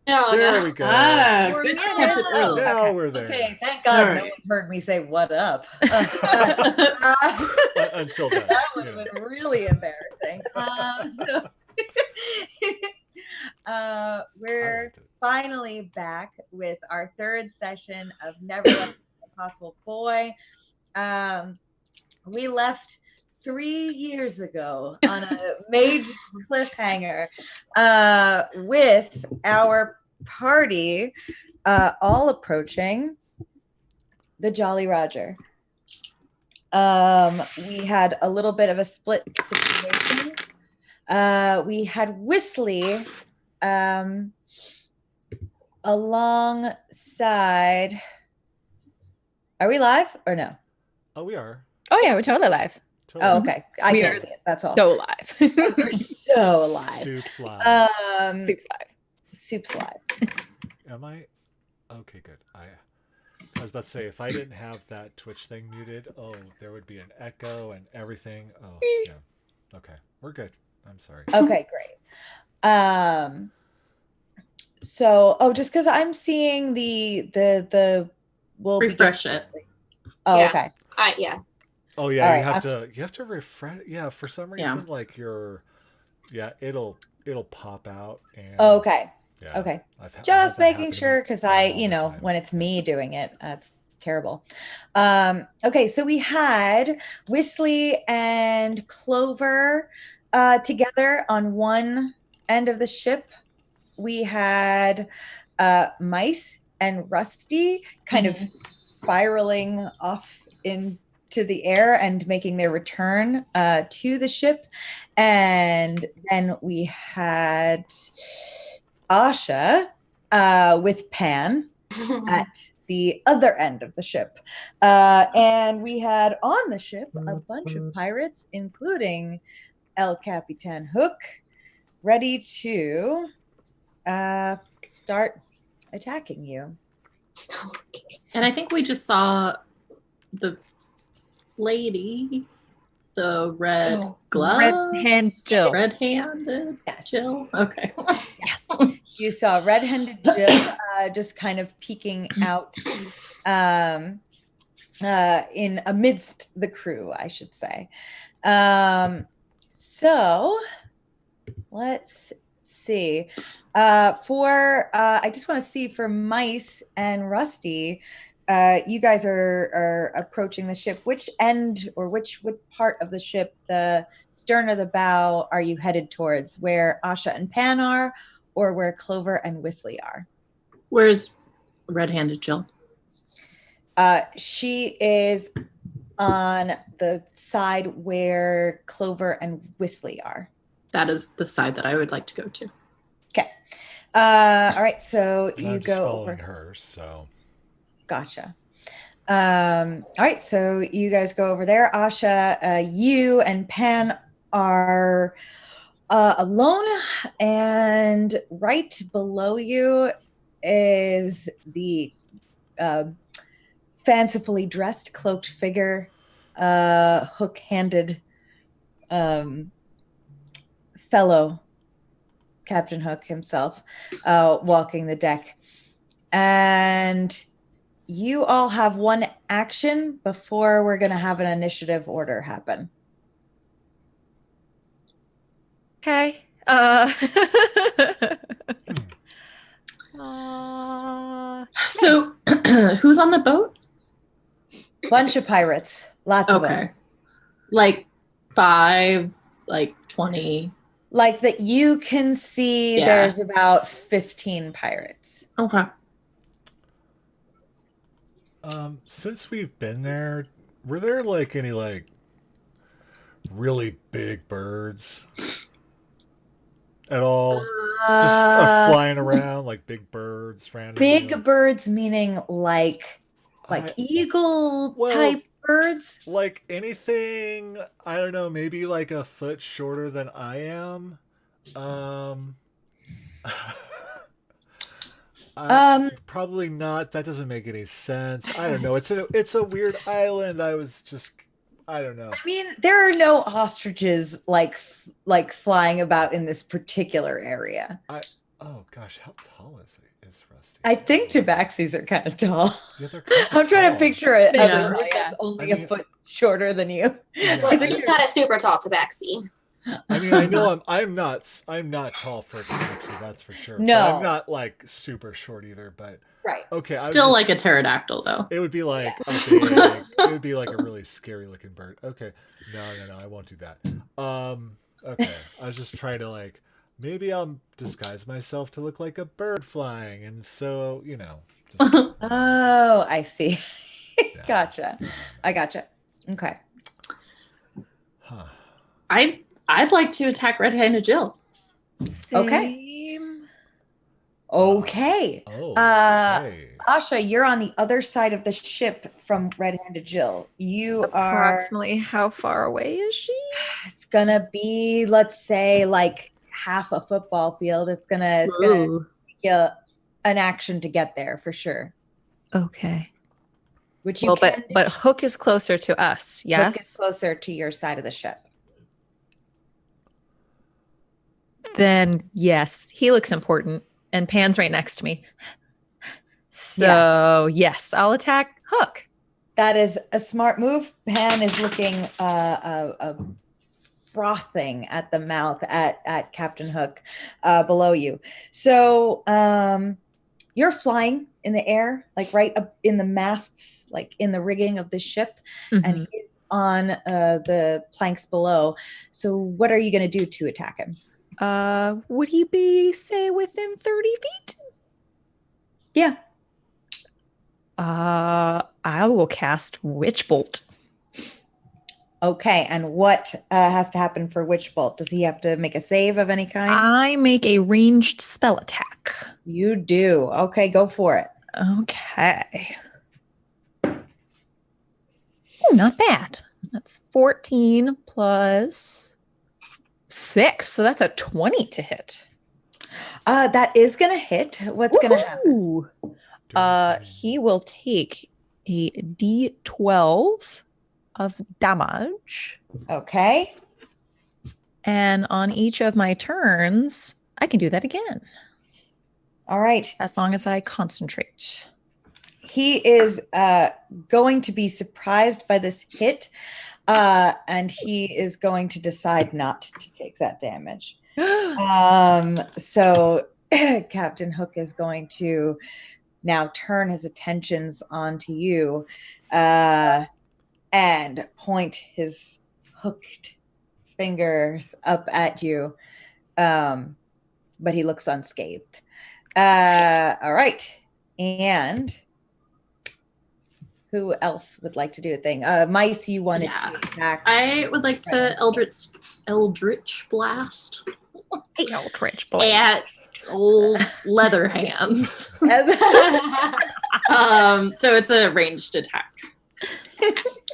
No, There no. we go. Ah, We're good to nearly catch at it the- early. Now okay. we're there. Okay, thank God All no right. one heard me say what up. Until then, That would have been really embarrassing. We're finally back with our third session of Neverland, Impossible Boy. We left 3 years ago on a major cliffhanger with our party all approaching the Jolly Roger. We had a little bit of a split situation. We had Whistly alongside. Are we live or no? Oh, we are. Oh yeah, we're totally live. Totally. Oh, okay. I We can't are see it. That's all. So live. We're so live. Soup's live. Soup's live. Soup's live. Am I? Okay, good. I was about to say, if I didn't have that Twitch thing muted, oh, there would be an echo and everything. Oh, yeah. Okay, we're good. I'm sorry. Okay, great. So, just because I'm seeing the we'll Refresh it. Oh, Yeah. okay. Yeah. Oh yeah, All you right, have to refresh. Yeah, for some reason, like it'll pop out. And Okay. yeah, Okay. I've had Just that making happen to sure me because all I, the time. when it's me doing it, it's terrible. Okay, so we had Whistly and Clover together on one end of the ship. We had Mice and Rusty kind of spiraling off into the air and making their return to the ship. And then we had Asha with Pan at the other end of the ship. And we had on the ship a bunch of pirates, including El Capitan Hook, ready to start attacking you. And I think we just saw the lady, the red glove, Red hand Jill. red-handed Yes. Jill. Okay. Yes. You saw red-handed Jill just kind of peeking out in amidst the crew, I should say. So let's see. I just want to see for Mice and Rusty, you guys are approaching the ship. Which end or which part of the ship, the stern or the bow, are you headed towards? Where Asha and Pan are, or where Clover and Whistly are? Where's red-handed Jill? She is on the side where Clover and Whistly are. That is the side that I would like to go to. Okay. All right. So And you I'm just go following over. her. So Gotcha. All right. So you guys go over there. Asha, you and Pan are alone, and right below you is the fancifully dressed, cloaked figure, hook-handed fellow Captain Hook himself, walking the deck. And you all have one action before we're going to have an initiative order happen. Okay. So, who's on the boat? Bunch of pirates, lots of them. Okay. Like 5, like 20. Like that you can see, Yeah. there's about 15 pirates. Okay. Since we've been there, were there like any like really big birds at all? Just flying around like big birds randomly. Big birds meaning like eagle type birds? Like anything, I don't know, maybe like a foot shorter than I am. Probably not. That doesn't make any sense. I don't know. It's a weird island. I don't know. I mean, there are no ostriches like flying about in this particular area. Oh gosh, how tall is Rusty? I think tabaxis are kind of tall. Yeah, they're kind of I'm trying to tall. picture a Yeah. bird Yeah. that's only I a mean- foot shorter than you. Yeah, Well, I think he's not a super tall tabaxi. I mean, I know I'm not tall for a tabaxi, that's for sure. No. But I'm not like super short either. But Right. okay, I was Still just- like a pterodactyl, though. It would be like a big. It would be like a really scary looking bird. Okay, no, I won't do that. Okay, I was just trying to like maybe I'll disguise myself to look like a bird flying, and so just, Oh, I see. Yeah. Gotcha. I gotcha. Okay. huh. I'd like to attack Red-Handed Jill. Same. Okay. Oh, okay. Asha, you're on the other side of the ship from Red-Handed Jill. You are. Approximately how far away is she? It's gonna be, let's say, like half a football field. It's gonna Ooh. take you an action to get there for sure. Okay. Which you Well, can but Hook is closer to us. do. Hook is Yes. closer to your side of the ship. Then yes, he looks important, and Pan's right next to me. So yes, I'll attack Hook. That is a smart move. Pan is looking frothing at the mouth at Captain Hook below you. So you're flying in the air, like right up in the masts, like in the rigging of the ship, and he's on the planks below. So what are you going to do to attack him? Would he be, say, within 30 feet? Yeah. I will cast Witch Bolt. Okay. And what has to happen for Witch Bolt? Does he have to make a save of any kind? I make a ranged spell attack. You do. Okay, go for it. Okay. Oh, not bad. That's 14 plus 6. So that's a 20 to hit. That is gonna hit. What's gonna happen? Woohoo! He will take a D12 of damage. Okay. And on each of my turns, I can do that again All right. as long as I concentrate. He is going to be surprised by this hit, and he is going to decide not to take that damage. So Captain Hook is going to now turn his attentions onto you and point his hooked fingers up at you, but he looks unscathed. All right. And who else would like to do a thing? Mice, you wanted Yeah. to attack. I would like to Eldritch Blast Hey, Eldritch Blade. at old Leather Hands. So it's a ranged attack.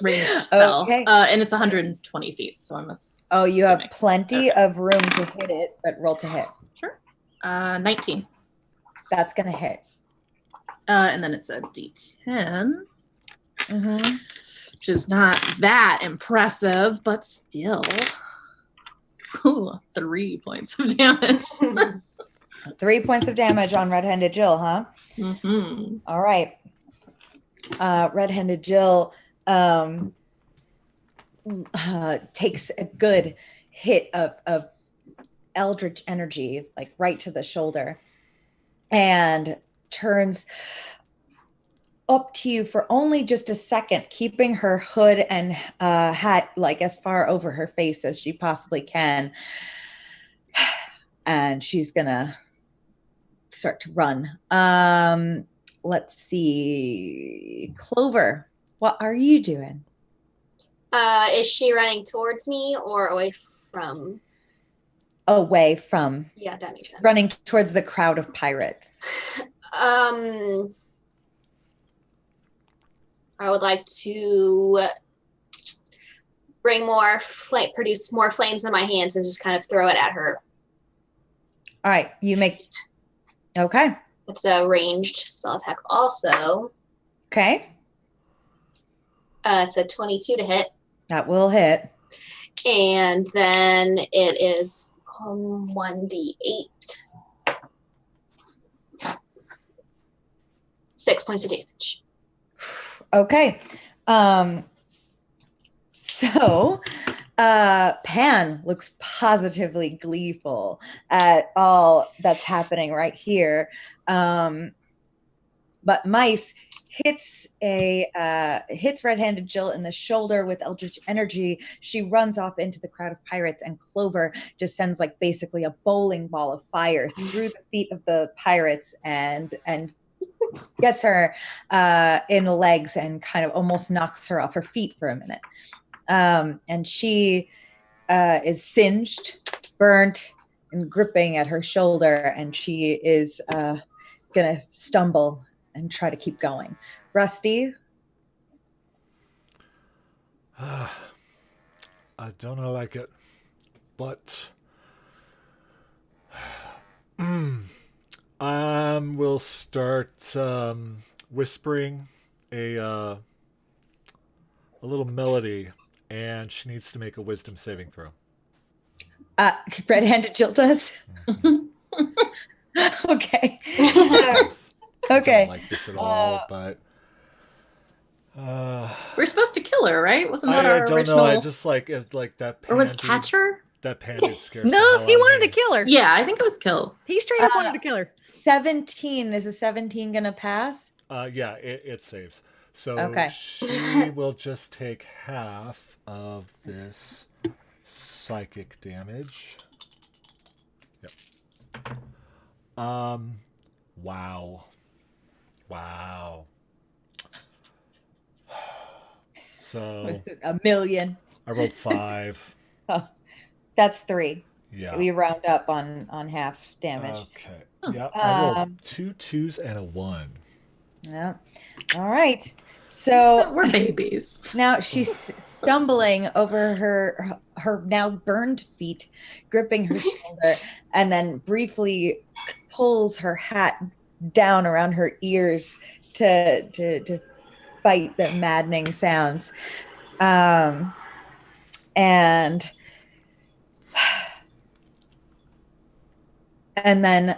Ranged spell. Okay. And it's 120 feet, so I'm assuming. Oh, you have plenty of room to hit it, but roll to hit. Sure. 19. That's going to hit. And then it's a D10, Mm-hmm. which is not that impressive, but still. Ooh, 3 points of damage. 3 points of damage on Red-Handed Jill, huh? Mm-hmm. All right. Red-Handed Jill takes a good hit of eldritch energy, like right to the shoulder, and turns up to you for only just a second, keeping her hood and hat like as far over her face as she possibly can. And she's gonna start to run. Let's see. Clover, what are you doing? Is she running towards me or away from? Away from, Yeah, that makes sense. running towards the crowd of pirates. I would like to produce more flames in my hands and just kind of throw it at her. All right, you make, okay. It's a ranged spell attack also. Okay, It's a 22 to hit. that will hit. And then it is 1d8 6 points of damage. Okay. So Pan looks positively gleeful at all that's happening right here. But Mice hits red-handed Jill in the shoulder with eldritch energy. She runs off into the crowd of pirates, and Clover just sends like basically a bowling ball of fire through the feet of the pirates and gets her in the legs and kind of almost knocks her off her feet for a minute. And she is singed, burnt, and gripping at her shoulder, and she is gonna stumble and try to keep going. Rusty? I don't know like it, but we'll start whispering a little melody, and she needs to make a wisdom saving throw. Red-handed Jill does? Okay. I Okay. don't like this at all, but We're supposed to kill her, right? Wasn't that I our don't original? know. I just like that. Or was Pan catch her? That pan did scare No, the hell he out of wanted me. to kill her. Yeah, I think it was kill. He straight up wanted to kill her. 17. Is a 17 gonna pass? Yeah, it saves. So Okay. she will just take half of this psychic damage. Yep. Wow. So A million. I rolled 5. Oh, that's 3. Yeah. We round up on half damage. Okay. Yeah, I rolled 2 2s and a 1. Yeah. All right. So We're babies. now she's stumbling over her now burned feet, gripping her shoulder, and then briefly pulls her hat down around her ears to fight the maddening sounds. And then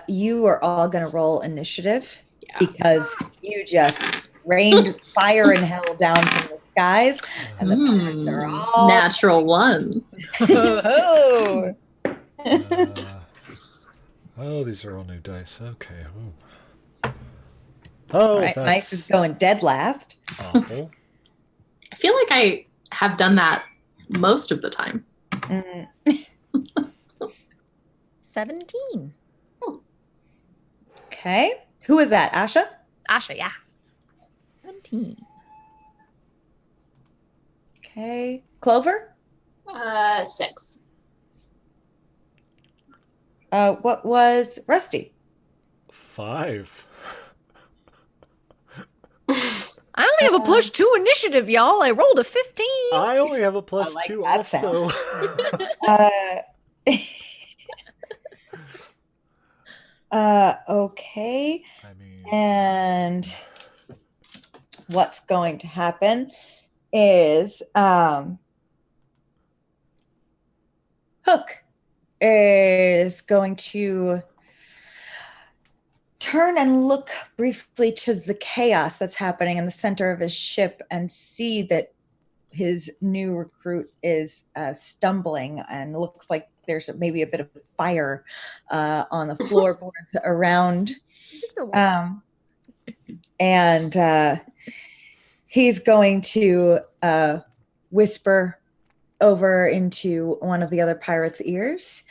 you are all going to roll initiative because you just rained fire and hell down from the skies, and the pirates are all Natural 1. Oh, Oh, these are all new dice. Okay. Ooh. Oh, all right. Mice is going dead last. awful. I feel like I have done that most of the time. 17. Okay. Who is that? Asha? Asha, yeah. 17. Okay. Clover? 6. What was Rusty? 5. I only have a +2 initiative, y'all. I rolled a 15. I only have a plus like 2 that also. Okay. I mean, And what's going to happen is Hook is going to turn and look briefly to the chaos that's happening in the center of his ship and see that his new recruit is stumbling and looks like there's maybe a bit of fire on the floorboards around. And he's going to whisper over into one of the other pirates' ears,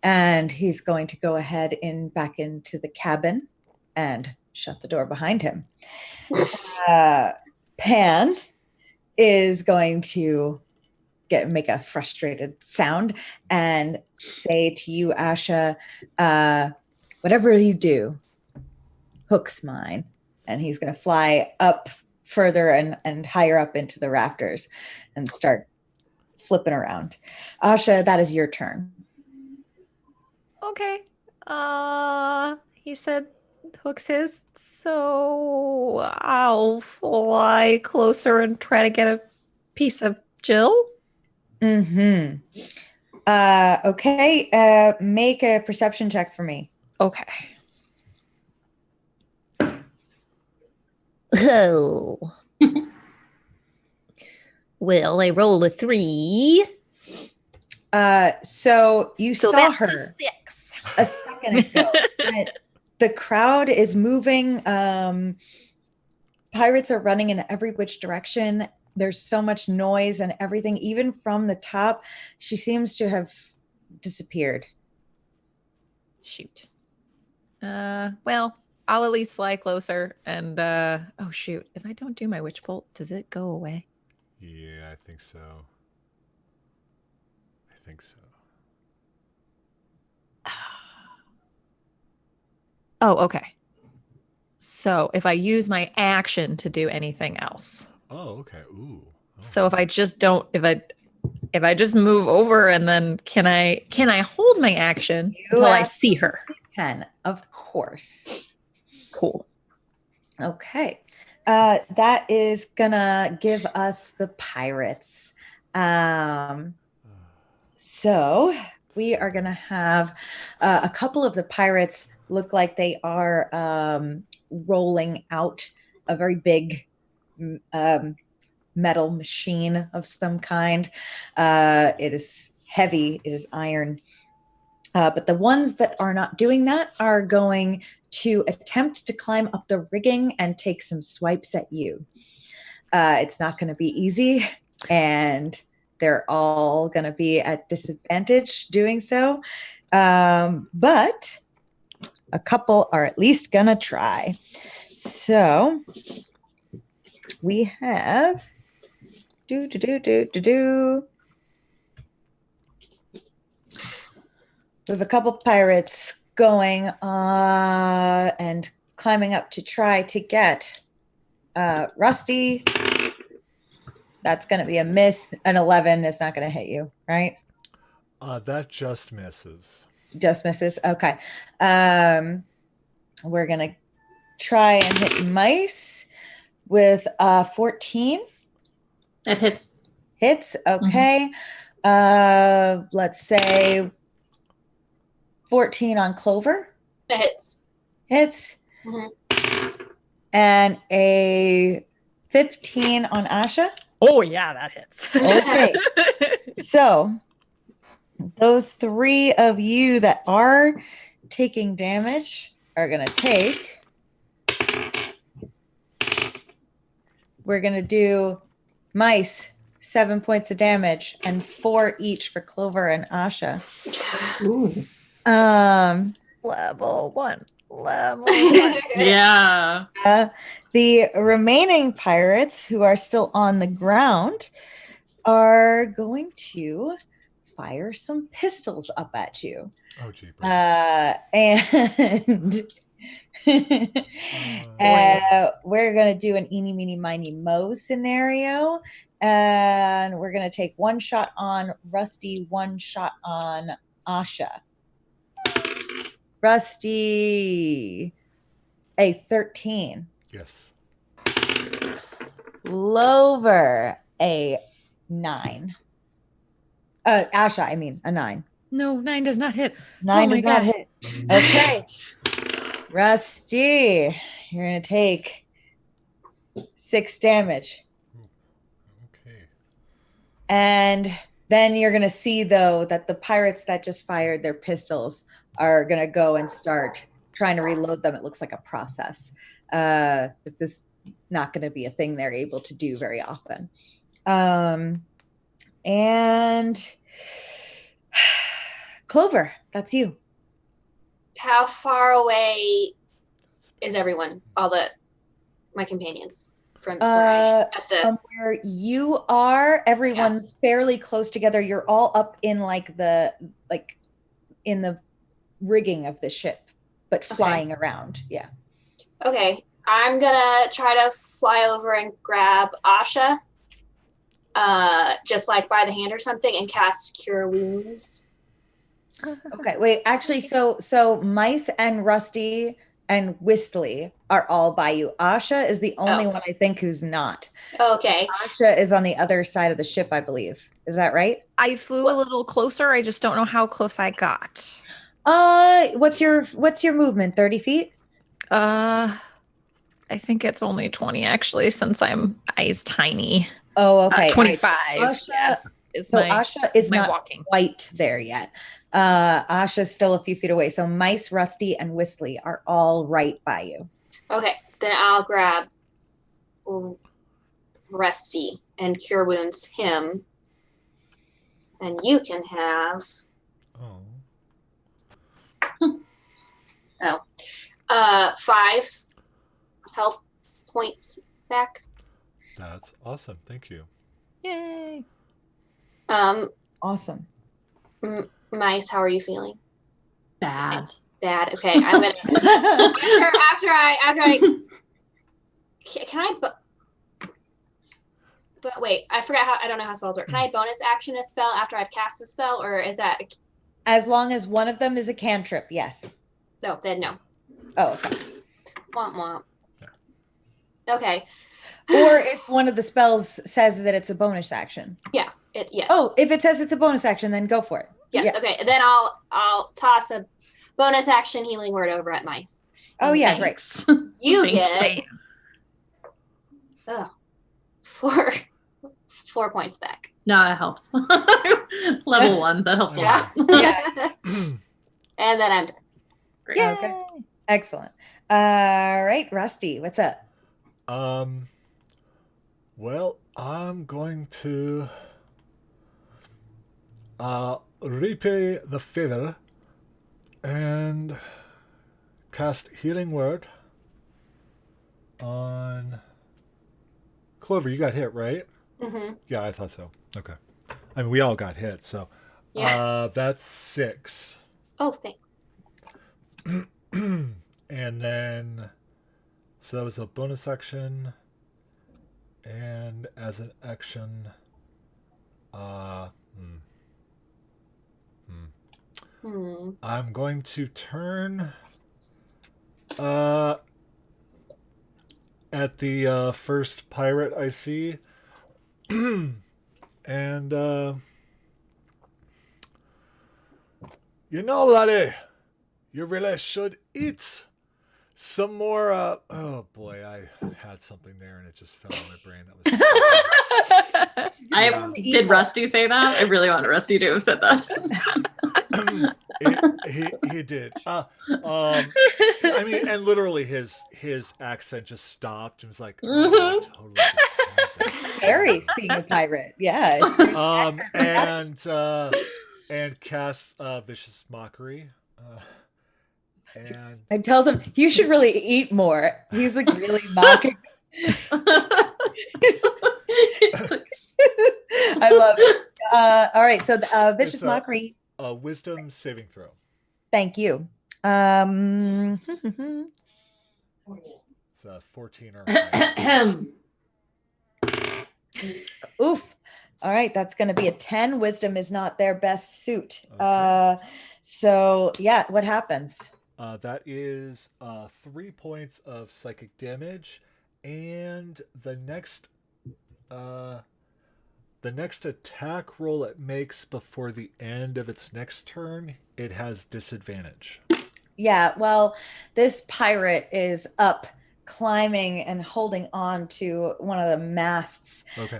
and he's going to go ahead back into the cabin and shut the door behind him. Pan is going to make a frustrated sound and say to you, Asha, whatever you do, Hook's mine. And he's going to fly up further and higher up into the rafters and start flipping around. Asha, that is your turn. Okay. He said Hook's his, so I'll fly closer and try to get a piece of Jill. Mm-hmm. Okay. Make a perception check for me. Okay. Oh. Well, I roll a 3. So you So saw that's her a 6. a second ago. And the crowd is moving. Pirates are running in every which direction. There's so much noise and everything, even from the top. She seems to have disappeared. Shoot. Well, I'll at least fly closer and oh shoot. If I don't do my witch bolt, does it go away? Yeah, I think so. I think so. Oh, okay. So if I use my action to do anything else. Oh, okay. Ooh. Oh, So if I just don't if I just move over and then can I hold my action until I see her? Can, of course. Cool. Okay. That is gonna give us the pirates. So we are gonna have a couple of the pirates look like they are rolling out a very big metal machine of some kind. It is heavy, it is iron. But the ones that are not doing that are going to attempt to climb up the rigging and take some swipes at you. It's not going to be easy, and they're all going to be at disadvantage doing so. But a couple are at least going to try. So we have we have a couple pirates going and climbing up to try to get Rusty. That's going to be a miss. An 11 is not going to hit you, right? That just misses. Just misses. Okay. We're going to try and hit mice with 14. That hits. Hits. Okay. Let's say 14 on Clover. That hits. Hits. Mhm. And a 15 on Asha. Oh yeah, that hits. Okay. So those 3 of you that are taking damage are going to take. We're going to do mice, 7 points of damage, and 4 each for Clover and Asha. Ooh. Level 1. Level 1. Yeah. The remaining pirates who are still on the ground are going to fire some pistols up at you. Oh, jeepers. And we're going to do an eeny, meeny, miny, mo scenario. And we're going to take 1 shot on Rusty, 1 shot on Asha. Rusty, a 13. Yes. Clover, a 9. Asha, I mean, a 9. No, 9 does not hit. 9 Oh does my not God. hit. Okay. Rusty, you're going to take 6 damage. Okay. And then you're going to see, though, that the pirates that just fired their pistols are going to go and start trying to reload them. It looks like a process. But this is not going to be a thing they're able to do very often. And Clover, that's you. How far away is everyone? My companions from where I am at the. From where you are, everyone's fairly close together. You're all up in in the rigging of the ship, but flying around. Yeah. Okay, I'm gonna try to fly over and grab Asha, just like by the hand or something, and cast Cure Wounds. Okay. Wait. Actually, so Mice and Rusty and Whistly are all by you. Asha is the only one I think who's not. Okay. Asha is on the other side of the ship, I believe. Is that right? I flew a little closer. I just don't know how close I got. What's your movement? 30 feet? I think it's only 20 actually, since I'm eyes tiny. Oh, okay. 25. Asha- Yes. Is So my Asha is my not walking. quite there yet. Asha's still a few feet away. So Mice, Rusty, and Whistly are all right by you. Okay, then I'll grab Rusty and Cure Wounds him. And you can have Oh. 5 health points back. That's awesome. Thank you. Yay. Awesome. Mice, how are you feeling? Bad. Bad. Okay, I'm gonna after I can I but wait, I forgot how I don't know how spells work. Can I bonus action a spell after I've cast a spell, or is that As long as one of them is a cantrip, yes. no? Then no. Oh, okay. Womp womp. Okay. Or if one of the spells says that it's a bonus action. Yes. Oh, if it says it's a bonus action, then go for it. Yes. Yeah. Okay. Then I'll toss a bonus action healing word over at Mice. Oh yeah, great. Thanks. You Thanks, get Dave. 4 points back. No, it helps. Level 1, that helps a Yeah. lot. And then I'm done. Great. Yay. Okay. Excellent. All right, Rusty, what's up? Well, I'm going to repay the favor and cast Healing Word on Clover. You got hit, right? Mm-hmm. Yeah, I thought so. Okay. I mean, we all got hit, so Yeah. that's 6. Oh, thanks. And then, so that was a bonus action, and as an action, I'm going to turn at the first pirate I see, and you know, laddie, you really should eat some more. Oh boy, I had something there and it just fell in my brain. That was. Did Rusty say that? I really wanted Rusty to have said that. He did. I mean, and literally his accent just stopped and was like, oh, I totally just had that. Scary seeing a pirate. Yeah. It's and casts vicious mockery. And and tells him you should really eat more. He's like really mocking. I love it. All right, so vicious It's a- mockery. wisdom saving throw. Thank you. It's 14 or higher. Oof. All right, that's going to be a 10. Wisdom is not their best suit. Okay. So yeah, what happens? That is 3 points of psychic damage, and the next attack roll it makes before the end of its next turn, it has disadvantage. Yeah, well, this pirate is up, climbing and holding on to one of the masts Okay.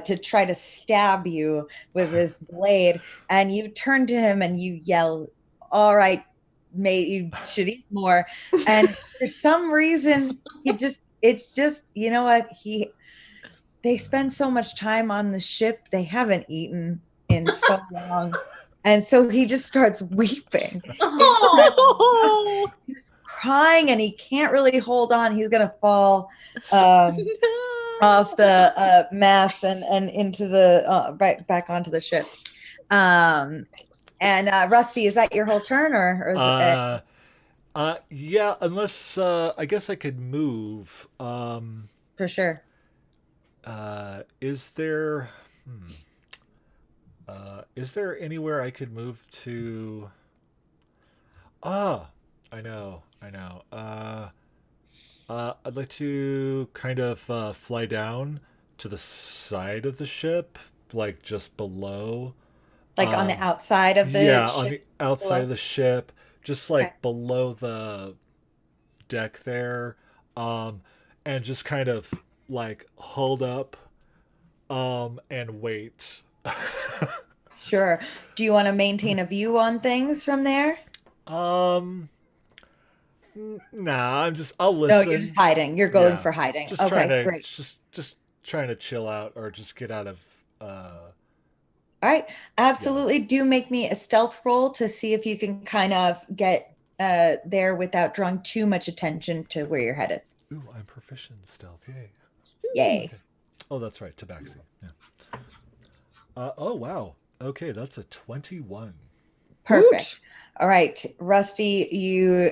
to try to stab you with his blade. And you turn to him and you yell, "All right, mate, you should eat more." And for some reason, it's just, you know what? They spend so much time on the ship, they haven't eaten in so long. And so he just starts weeping. Oh, Just crying, and he can't really hold on. He's gonna fall off the mast and into the right back onto the ship. And Rusty, is that your whole turn, or is it? Yeah, unless I guess I could move. For sure. Is there anywhere I could move to? I know. I'd like to kind of fly down to the side of the ship, like just below. Like on the outside of the ship? On the outside of the ship, just like Okay. below the deck there. and just kind of like hold up and wait. Sure. Do you want to maintain a view on things from there? um nah, I'll No, you're just listen. hiding. You're going Yeah. for hiding. Just trying Okay, to great. just trying to chill out or just get out of All right. yeah. Absolutely. Do make me a stealth roll to see if you can kind of get there without drawing too much attention to where you're headed. Ooh, I'm proficient in stealth. Yay. Yay. Okay. Oh, that's right. Tabaxi. Yeah. Oh, wow. Okay, that's a 21. Perfect. All right, Rusty, you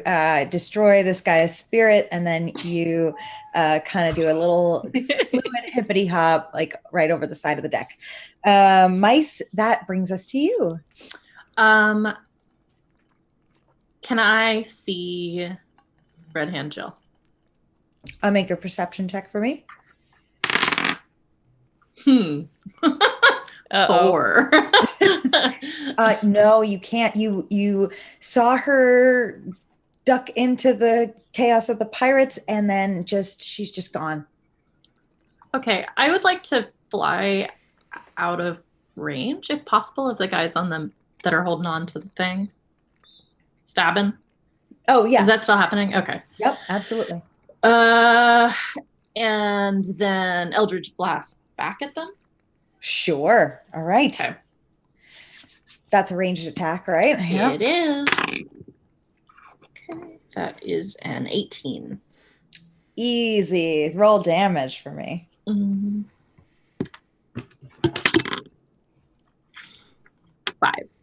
destroy this guy's spirit, and then you kind of do a little fluid hippity hop, like right over the side of the deck. Mice, that brings us to you. Can I see Red Hand Jill? I'll make a perception check for me. Uh-oh. 4. No, you can't. You saw her duck into the chaos of the pirates, and then she's just gone. Okay, I would like to fly out of range, if possible, of the guys on them that are holding on to the thing. Stabbing. Oh yeah. Is that still happening? Okay. Yep, absolutely. And then Eldritch Blast back at them. Sure. All right. Okay. That's a ranged attack, right? It is. Okay. That is an 18. Easy. Roll damage for me. Mm-hmm. 5. 5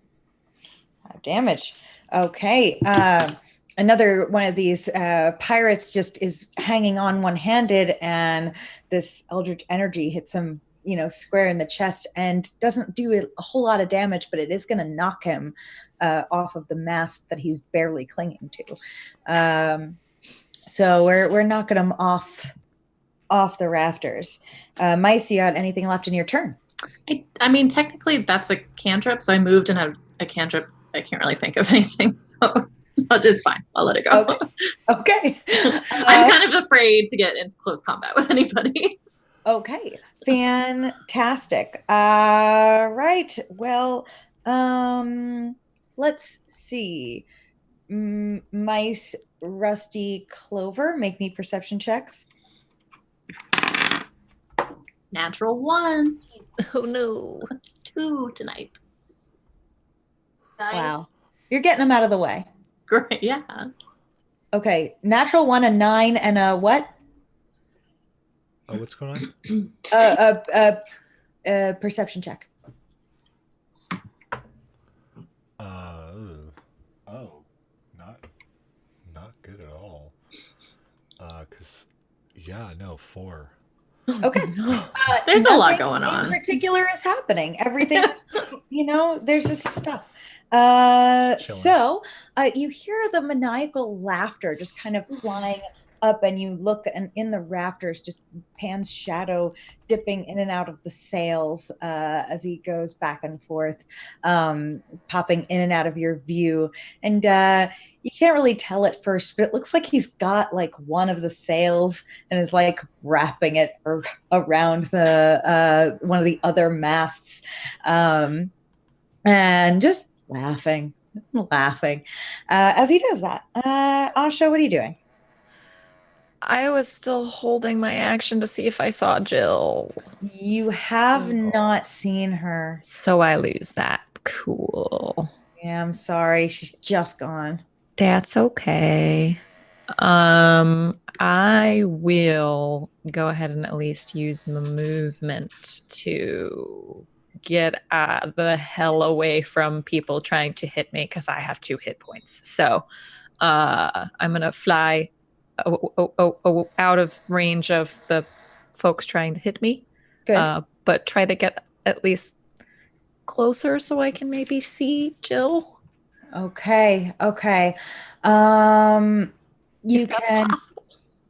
damage. Okay. Another one of these pirates just is hanging on one-handed, and this eldritch energy hits him, square in the chest, and doesn't do a whole lot of damage, but it is going to knock him off of the mast that he's barely clinging to. So we're knocking him off the rafters. Mice, you got anything left in your turn? I mean, technically that's a cantrip, so I moved and have a cantrip. I can't really think of anything, so it's fine. I'll let it go. Okay. I'm kind of afraid to get into close combat with anybody. Okay. Fantastic. Right. Well, let's see. Mice, Rusty, Clover, make me perception checks. Natural 1. Oh no. That's 2 tonight. 9. Wow. You're getting them out of the way. Great. Yeah. Okay. Natural 1, a 9, and a what? Oh, what's going on? Perception check. Not good at all. 4. Okay. There's a lot Nothing going on. in particular is happening. Everything, there's just stuff. So you hear the maniacal laughter just kind of flying up, and you look, and in the rafters, just Pan's shadow dipping in and out of the sails as he goes back and forth, popping in and out of your view. And you can't really tell at first, but it looks like he's got like one of the sails and is like wrapping it around the one of the other masts, and just laughing as he does that. Asha, what are you doing? I was still holding my action to see if I saw Jill. You have not seen her. So I lose that. Cool. Yeah, I'm sorry. She's just gone. That's okay. I will go ahead and at least use my movement to get the hell away from people trying to hit me, because I have 2 hit points. So I'm going to fly out of range of the folks trying to hit me. Good. But try to get at least closer so I can maybe see Jill. Okay. You If that's can. possible.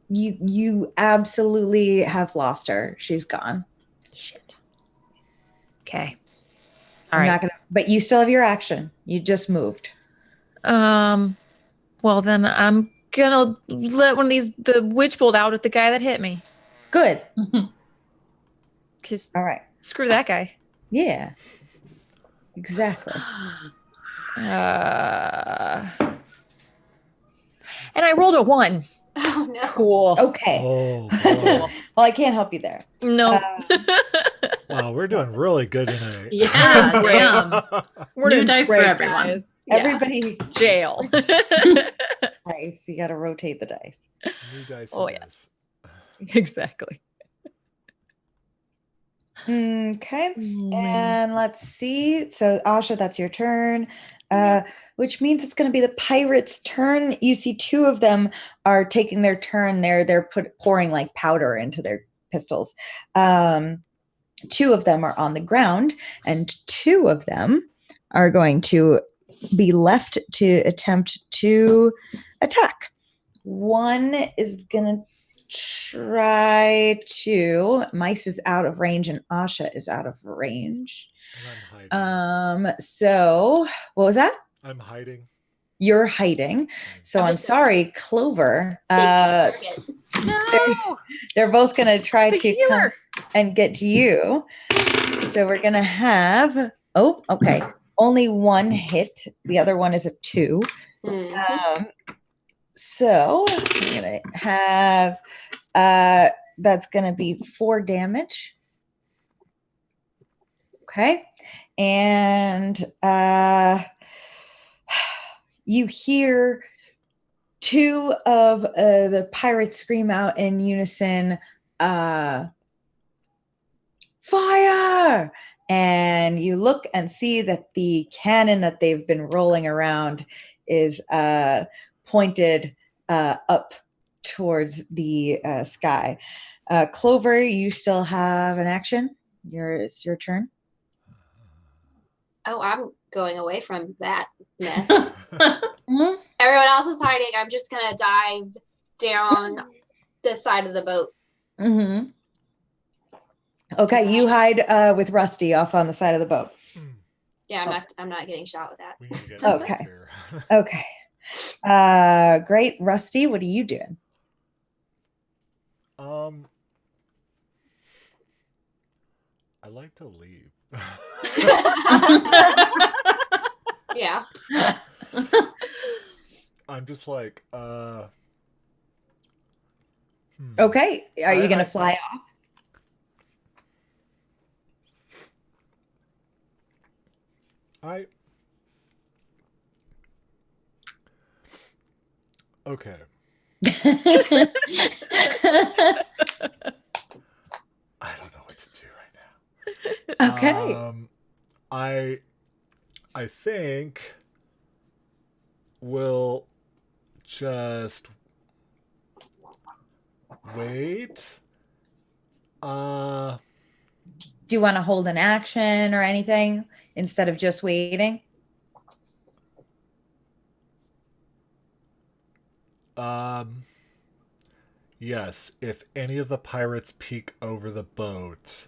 You absolutely have lost her. She's gone. Shit. Okay. I'm not gonna. But you still have your action. You just moved. Well, then I'm gonna let the witch bolt out at the guy that hit me. Good. Cause All right. screw that guy. Yeah. Exactly. And I rolled a 1. Oh no. Cool. Okay. Oh Well, boy! I can't help you there. No. Wow, we're doing really good tonight. Yeah, damn. We're New doing dice for great, everyone. guys. Everybody, Jail. dice. You got to rotate the dice. New dice. Oh, and yes. dice. Exactly. Okay. Man. And let's see. So, Asha, that's your turn. Which means it's going to be the pirates' turn. You see, 2 of them are taking their turn. They're pouring like powder into their pistols. 2 of them are on the ground, and 2 of them are going to be left to attempt to attack. One is going to try to. Mice is out of range, and Asha is out of range. And I'm hiding. So what was that? I'm hiding. You're hiding. So I'm sorry, Clover. Target. No. They're both going to try The to healer. come and get to you. So we're going to have, okay. Only 1 hit. The other one is a 2. Mhm. So I'm going to have, that's going to be 4 damage. Okay. And you hear 2 of the pirates scream out in unison, fire! And you look and see that the cannon that they've been rolling around is pointed up towards the sky. Clover, you still have an action. It's your turn. Oh, I'm going away from that mess. Mhm. Everyone else is hiding. I'm just gonna dive down the side of the boat. Mm-hmm. Okay, you hide with Rusty off on the side of the boat. Yeah, I'm not getting shot with that. We need to get Okay. here. Okay. Great. Rusty, what are you doing? I like to leave. Yeah. I'm just like, Okay. Are you going to I- fly off? Okay. Okay. I don't know what to do right now. I think we'll just wait. Do you want to hold an action or anything instead of just waiting? Yes, if any of the pirates peek over the boat,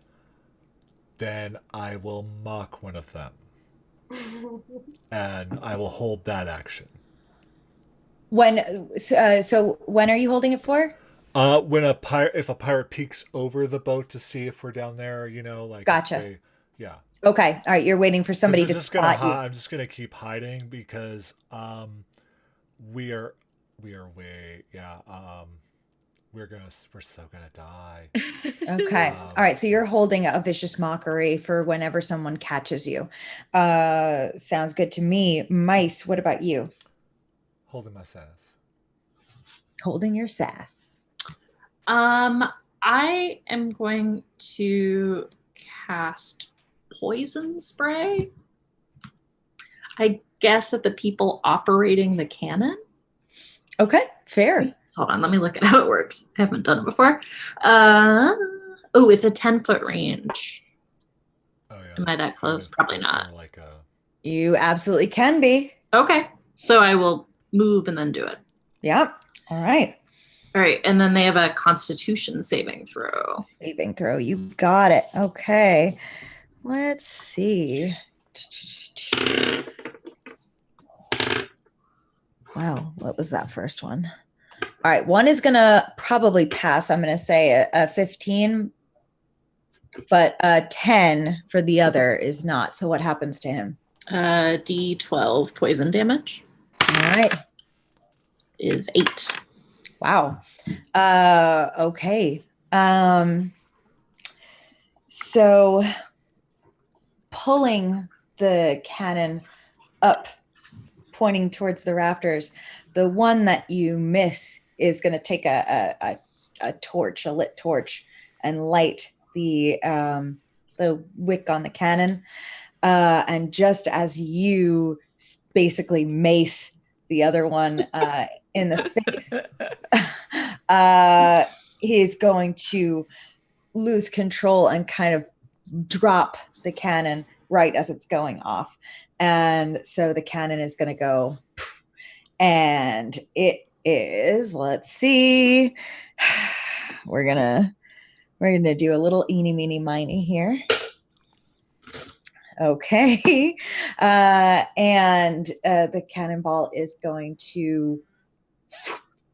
then I will mock one of them. And I will hold that action. So when are you holding it for? If a pirate peeks over the boat to see if we're down there, like Gotcha. yeah. Okay. All right. You're waiting for somebody to spot you. I'm just gonna keep hiding because we are way we're so gonna die. Okay. All right. So you're holding a vicious mockery for whenever someone catches you. Sounds good to me. Mice, what about you? Holding my sass. Holding your sass. I am going to cast poison spray. I guess at the people operating the cannon. Okay, fair. Hold on, let me look at how it works. I haven't done it before. It's a 10-foot range. Oh yeah. Am I that close? Probably not. You absolutely can be. Okay, so I will move and then do it. Yeah. All right. All right, and then they have a Constitution saving throw. Saving throw. You got it. Okay. Let's see. Wow. What was that first one? All right, one is gonna probably pass. I'm gonna say a 15, but a 10 for the other is not. So what happens to him? D12 poison damage All right. is 8. Wow. Okay. So pulling the cannon up, pointing towards the rafters, the one that you miss is going to take a torch, a lit torch, and light the wick on the cannon. And just as you basically mace the other one in the face, he's going to lose control and kind of drop the cannon right as it's going off. And so the cannon is going to go, and it is, let's see, we're gonna do a little eeny meeny miny here. Okay. And the cannonball is going to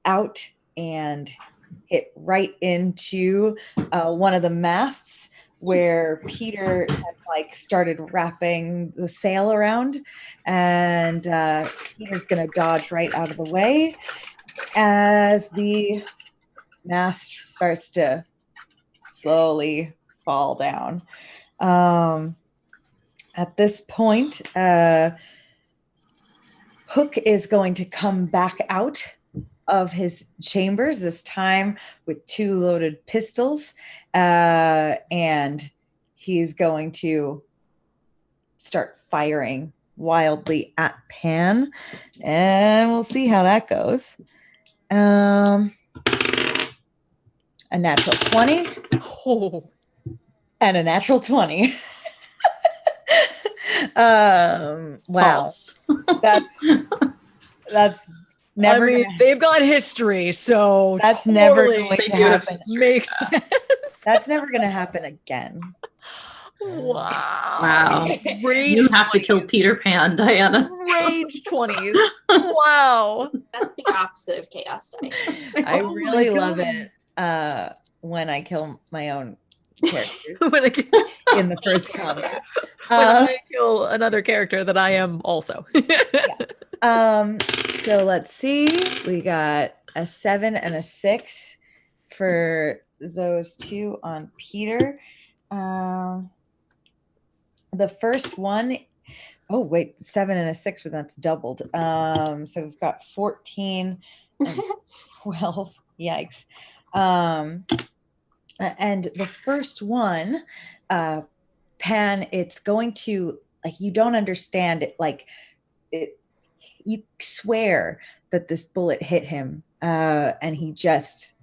out and hit right into one of the masts where Peter had like started wrapping the sail around, and Peter's going to dodge right out of the way as the mast starts to slowly fall down. At this point, Hook is going to come back out of his chambers, this time with 2 loaded pistols, and he's going to start firing wildly at Pan, and we'll see how that goes. A natural 20 and a natural 20. Wow. False. That's never. I mean, they've got history, so that's totally never going to happen. Makes sense. That's never going to happen again. Wow. Rage You have 20s. to kill Peter Pan, Diana. Rage 20s. Wow. That's the opposite of chaos die. I Oh really my love God. it when I kill my own characters when I, in the first combat. when I kill another character that I am also. So let's see. We got a 7 and a 6 for those 2 on Peter. The first one, oh wait, 7 and a 6, but that's doubled. So we've got 14 and 12. Yikes. And the first one, Pan, it's going to, like, you don't understand it, like you swear that this bullet hit him, and he just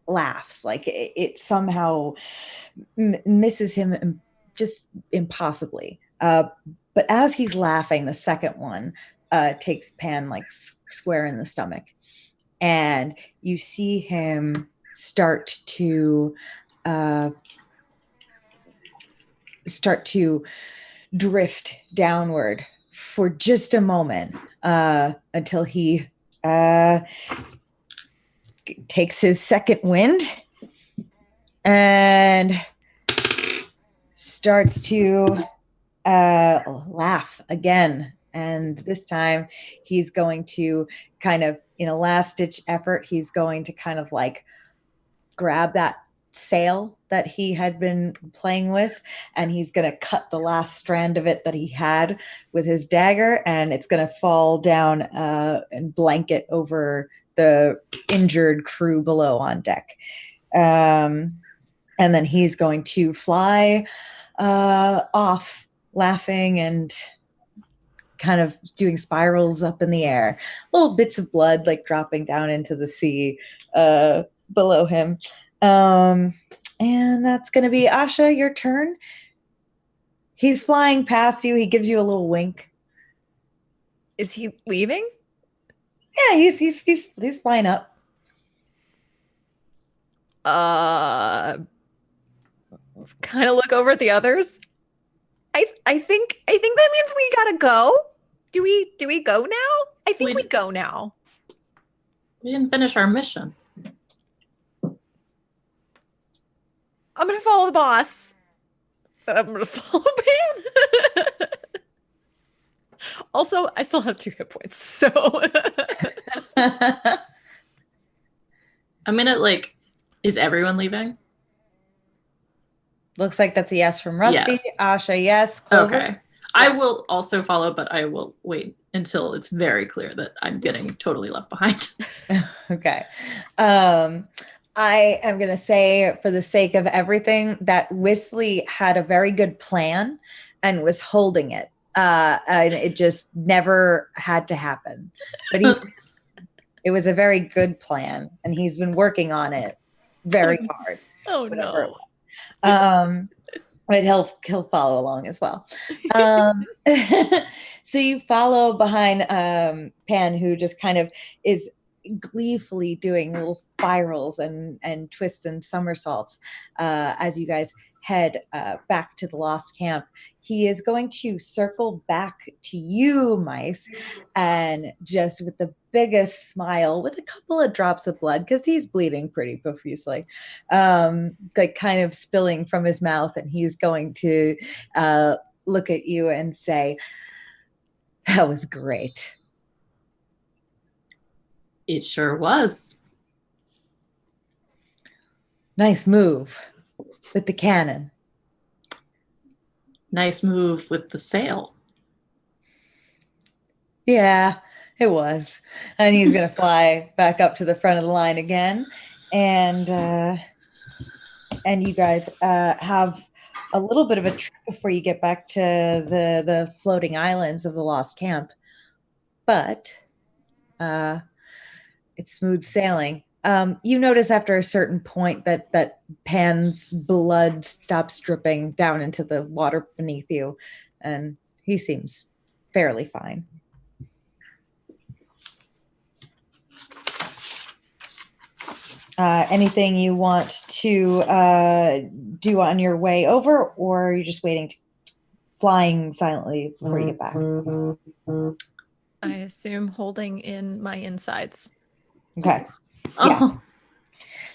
laughs, like it somehow misses him just impossibly. But as he's laughing, the second one takes Pan like square in the stomach, and you see him start to drift downward for just a moment, until he takes his second wind and starts to laugh again. And this time he's going to kind of, in a last ditch effort, he's going to kind of like grab that sail that he had been playing with, and he's going to cut the last strand of it that he had with his dagger, and it's going to fall down and blanket over the injured crew below on deck. And then he's going to fly off, laughing and kind of doing spirals up in the air, little bits of blood like dropping down into the sea below him. And that's going to be Asha, your turn. He's flying past you. He gives you a little wink. Is he leaving? Yeah, he's flying up. Kind of look over at the others. I think that means we gotta go. Do we go now? I think we go now. We didn't finish our mission. I'm gonna follow the boss. I'm gonna follow Pan. Also, I still have 2 hit points, so I'm gonna like. Is everyone leaving? Looks like that's a yes from Rusty. Yes. Asha, yes. Clover? Okay. I will also follow, but I will wait until it's very clear that I'm getting totally left behind. Okay. I am going to say, for the sake of everything, that Wisley had a very good plan and was holding it. And it just never had to happen. But it was a very good plan, and he's been working on it very hard. oh Whatever it no. was. But he'll follow along as well. So you follow behind Pan, who just kind of is gleefully doing little spirals and twists and somersaults as you guys head back to the lost camp. He is going to circle back to you, Mice, and just with the biggest smile, with a couple of drops of blood, because he's bleeding pretty profusely, like kind of spilling from his mouth, and he's going to look at you and say, "That was great." It sure was. Nice move with the cannon. Nice move with the sail. Yeah, it was. And he's going to fly back up to the front of the line again. And you guys have a little bit of a trip before you get back to the floating islands of the lost camp. But it's smooth sailing. You notice after a certain point that Pan's blood stops dripping down into the water beneath you, and he seems fairly fine. Anything you want to do on your way over, or are you just waiting, flying silently before you get back? I assume holding in my insides. Okay. Oh.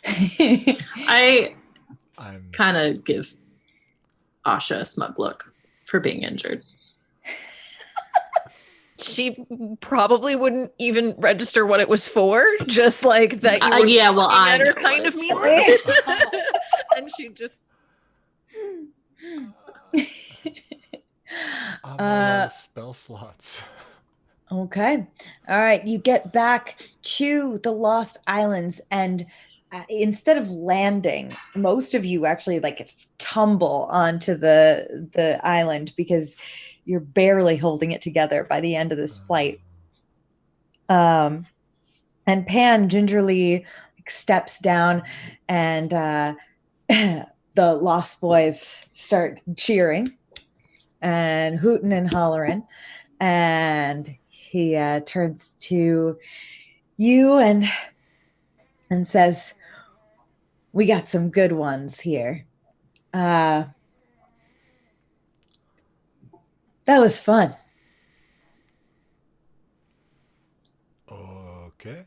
I I'm kind of give Asha a smug look for being injured. She probably wouldn't even register what it was for, just like that you were Yeah, well, looking I at her know kind what of it's meanly. And she just I'm out of spell slots. Okay. All right. You get back to the Lost Islands, and instead of landing, most of you actually tumble onto the island because you're barely holding it together by the end of this flight. And Pan gingerly steps down, and the Lost Boys start cheering and hooting and hollering, and he turns to you and says, "We got some good ones here. That was fun." Okay.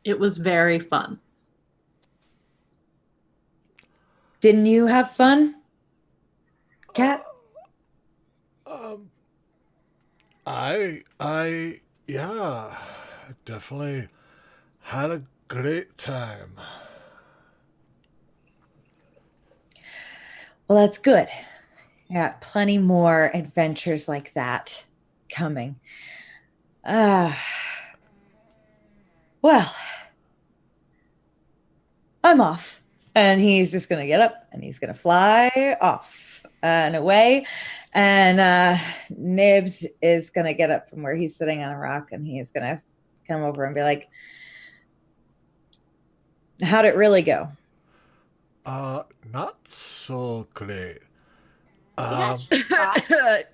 It was very fun. Didn't you have fun, Cat? Yeah, definitely had a great time. Well, that's good. I got plenty more adventures like that coming. Well, I'm off. And he's just going to get up and he's going to fly off and away. And Nibs is going to get up from where he's sitting on a rock, and he's going to come over and be like, "How'd it really go?" Not so great.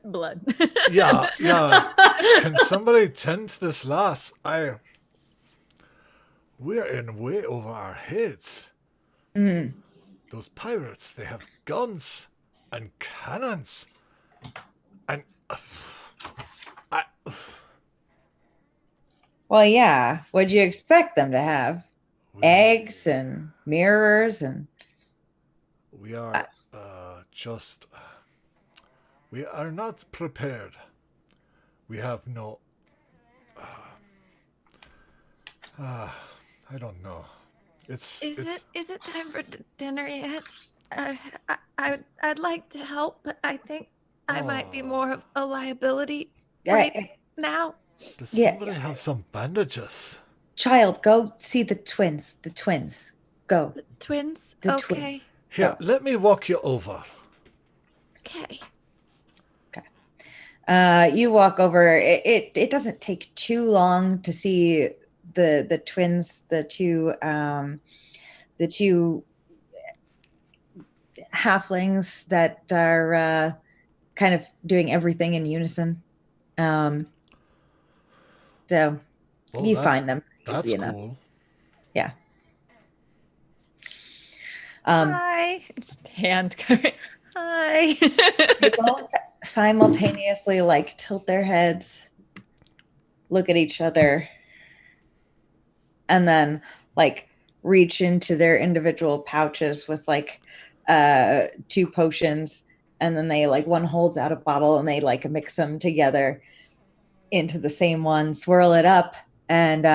blood. Yeah. Can somebody tend to this lass? We're in way over our heads. Mm. Those pirates, they have guns and cannons. And Well, yeah. What'd you expect them to have? We, Eggs and mirrors and we are just. We are not prepared. We have no. I don't know. Is it time for dinner yet? I'd like to help, but I think I might be more of a liability right now. Does Yeah. somebody have some bandages? child, go see the twins. The twins. Go. Twins? The Okay. Here, let me walk you over. Okay. You walk over. It doesn't take too long to see the twins, the two halflings that are kind of doing everything in unison. So Oh, you find them That's easy enough. cool. Yeah. Hi. Just hand covering. Hi. They both simultaneously like tilt their heads, look at each other, and then like reach into their individual pouches with like two potions, and then they like one holds out a bottle and they like mix them together into the same one, swirl it up, and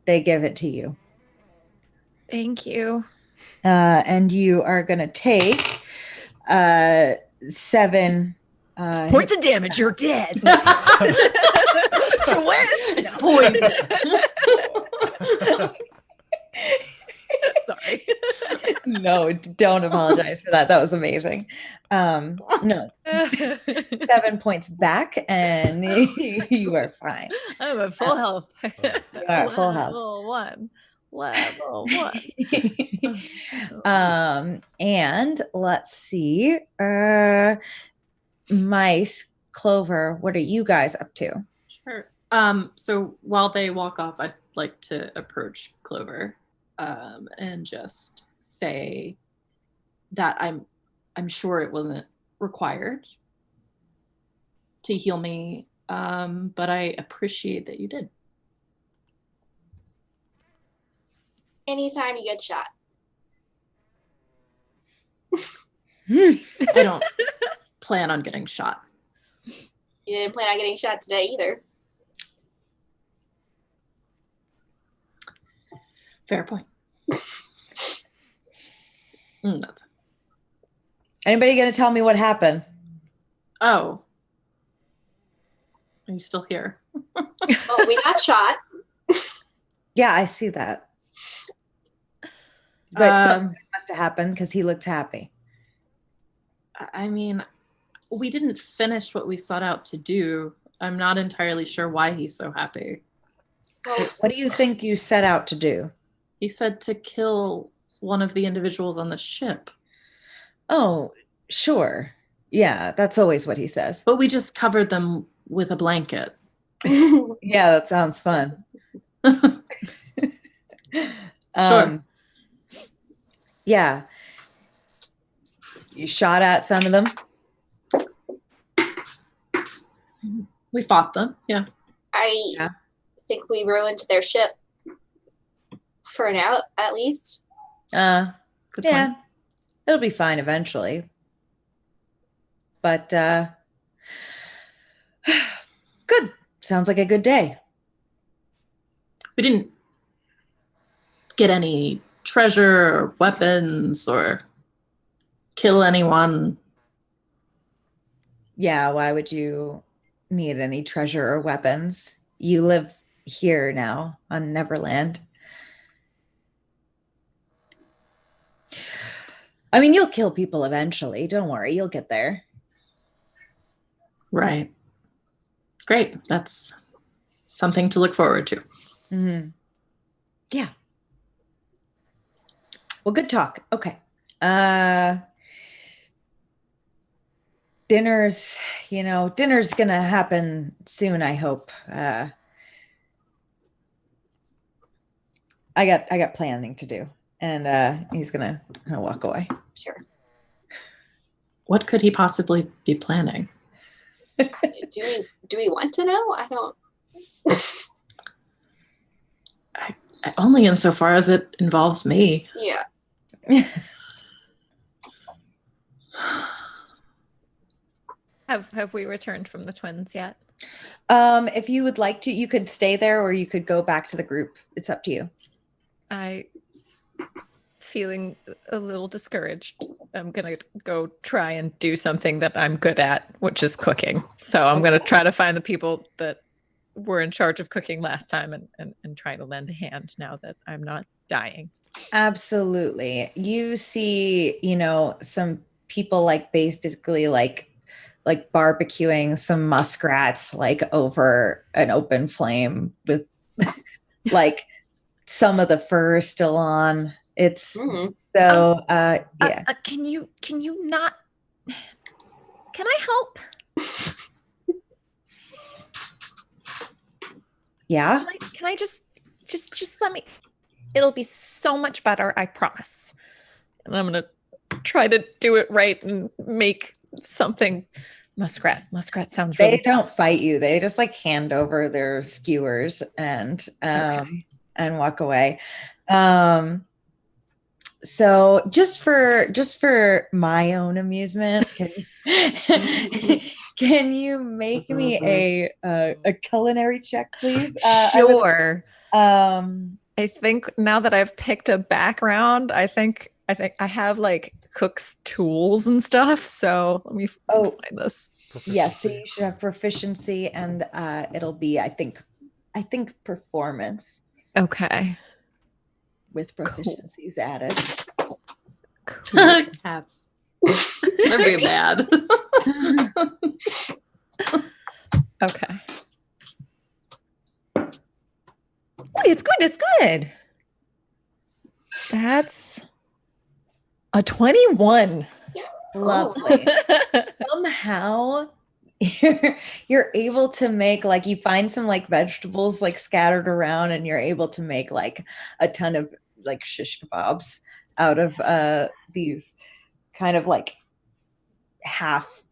they give it to you. Thank you. And you are gonna take 7 Points of damage. You're dead. Twist. Poison. Sorry. No, don't apologize for that. That was amazing. No, 7 points back, and you are fine. I'm at full health. You are at full health. Level one. And let's see. Mice, Clover, what are you guys up to? Sure. So while they walk off, I'd like to approach Clover, and just say that I'm sure it wasn't required to heal me, but I appreciate that you did. Anytime you get shot. I don't plan on getting shot. You didn't plan on getting shot today either. Fair point. That's Anybody gonna tell me what happened? Oh. Are you still here? Oh, we got shot. Yeah, I see that. But something must have happened because he looked happy. I mean, we didn't finish what we sought out to do. I'm not entirely sure why he's so happy. Well, What do you think you set out to do? He said to kill one of the individuals on the ship, Oh, sure. Yeah, that's always what he says. but we just covered them with a blanket. Yeah, that sounds fun. Sure. Yeah. You shot at some of them? We fought them. Yeah. I think we ruined their ship. For now, at least. Good Yeah. point. It'll be fine eventually. But good. Sounds like a good day. We didn't get any treasure or weapons or kill anyone. Yeah, why would you need any treasure or weapons? You live here now on Neverland. I mean, you'll kill people eventually. Don't worry, you'll get there. Right. Great. That's something to look forward to. Mm-hmm. Yeah. Well, good talk. Okay. Dinner's gonna happen soon, I hope. I got planning to do. And he's gonna walk away. Sure. What could he possibly be planning? Do we want to know? I don't. Only insofar as it involves me. Yeah. Have we returned from the twins yet? If you would like to, you could stay there or you could go back to the group. It's up to you. I feeling a little discouraged. I'm gonna go try and do something that I'm good at, which is cooking. So I'm gonna try to find the people that were in charge of cooking last time and try to lend a hand now that I'm not dying. Absolutely. You see, some people like basically like barbecuing some muskrats like over an open flame with like some of the fur still on. It's so yeah. Can you not? Can I help? Yeah. Can I just let me? It'll be so much better, I promise. And I'm gonna try to do it right and make something. Muskrat sounds really. They don't fight you. They just like hand over their skewers and walk away. So just for my own amusement, can you make me a culinary check, please? Sure. I think now that I've picked a background, I think I have like cook's tools and stuff. So let me find this. Yes, so you should have proficiency, and it'll be I think performance. Okay. With proficiencies added. Cool. Cats. They're very bad. Okay. It's good. It's good. That's a 21. Lovely. Somehow you're able to make like you find some like vegetables like scattered around and you're able to make like a ton of like shish kebabs out of these kind of like half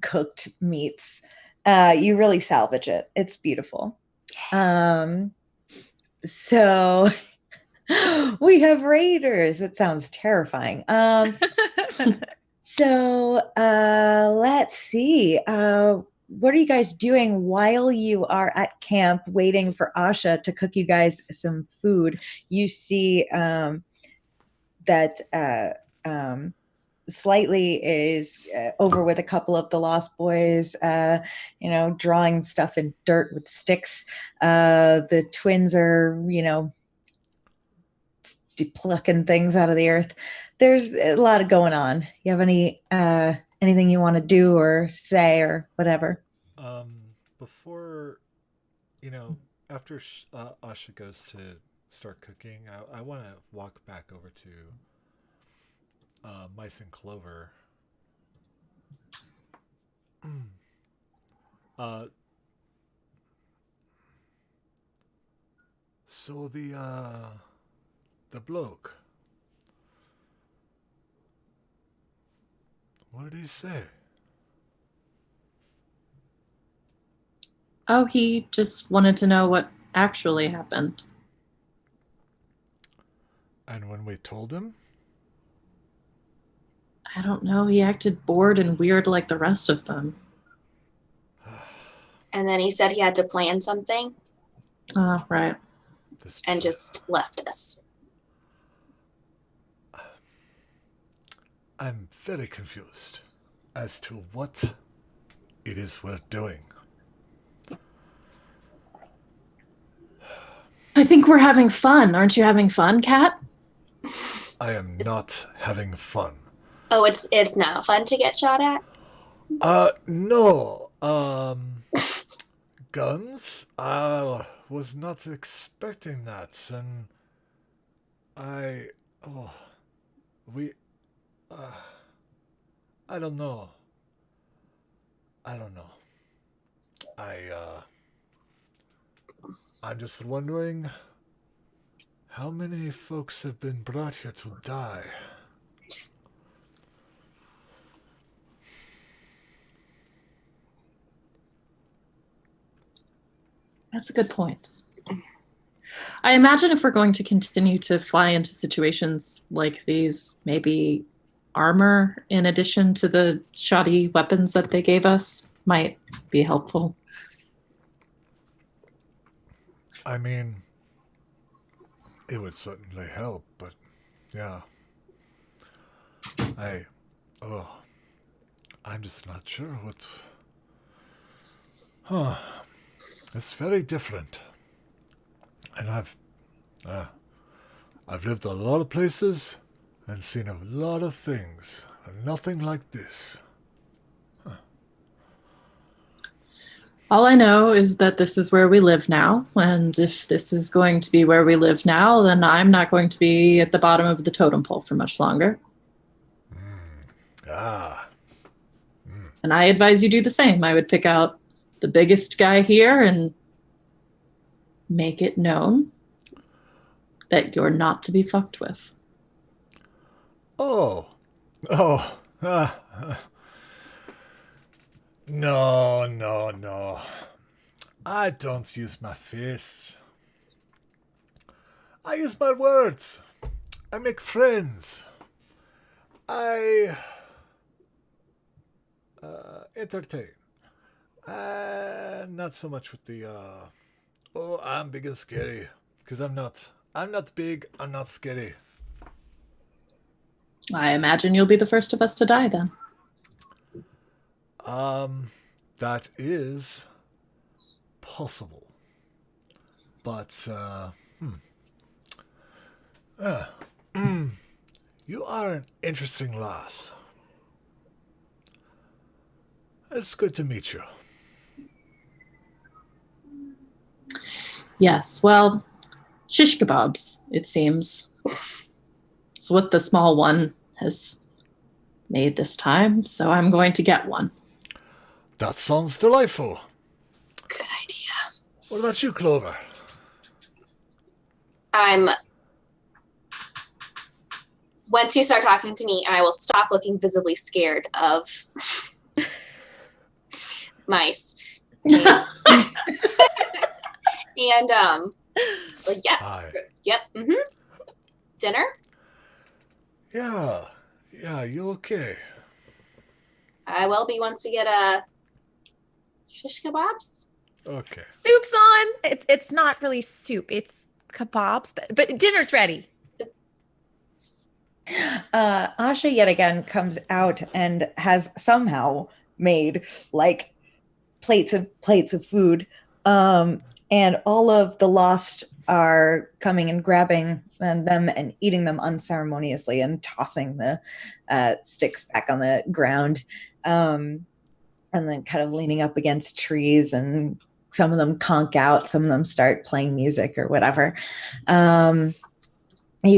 cooked meats. You really salvage it. It's beautiful. So we have raiders. It sounds terrifying. So let's see. What are you guys doing while you are at camp waiting for Asha to cook you guys some food? You see that Slightly is over with a couple of the Lost Boys, drawing stuff in dirt with sticks. The twins are, plucking things out of the earth. There's a lot of going on. You have anything you want to do or say or whatever? Before, after Asha goes to start cooking, I want to walk back over to Mice and Clover. So the bloke, what did he say? Oh, he just wanted to know what actually happened. And when we told him? I don't know. He acted bored and weird like the rest of them. And then he said he had to plan something. Oh, right. And just left us. I'm very confused as to what it is we're doing. I think we're having fun. Aren't you having fun, Kat? I am not having fun. Oh, it's not fun to get shot at? No. Guns? I was not expecting that, and I don't know. I'm just wondering how many folks have been brought here to die. That's a good point. I imagine if we're going to continue to fly into situations like these, maybe armor in addition to the shoddy weapons that they gave us might be helpful. I mean, it would certainly help, but yeah. I'm just not sure what. Huh. It's very different. And I've lived a lot of places and seen a lot of things. And nothing like this. All I know is that this is where we live now, and if this is going to be where we live now, then I'm not going to be at the bottom of the totem pole for much longer. And I advise you do the same. I would pick out the biggest guy here and make it known that you're not to be fucked with. No. I don't use my fists. I use my words. I make friends. I entertain. Not so much with the I'm big and scary, because I'm not. I'm not big. I'm not scary. I imagine you'll be the first of us to die then. That is possible, but you are an interesting lass. It's good to meet you. Yes, well, shish kebabs, it seems. It's what the small one has made this time, so I'm going to get one. That sounds delightful. Good idea. What about you, Clover? Once you start talking to me, I will stop looking visibly scared of mice. And well, yeah. Hi. Yep. Dinner? Yeah, you okay? I will be once we get shish kebabs. Okay. Soup's on. It's not really soup. It's kebabs, but dinner's ready. Asha yet again comes out and has somehow made like plates of food. And all of the lost are coming and grabbing them and eating them unceremoniously and tossing the sticks back on the ground. And then kind of leaning up against trees, and some of them conk out, some of them start playing music or whatever. You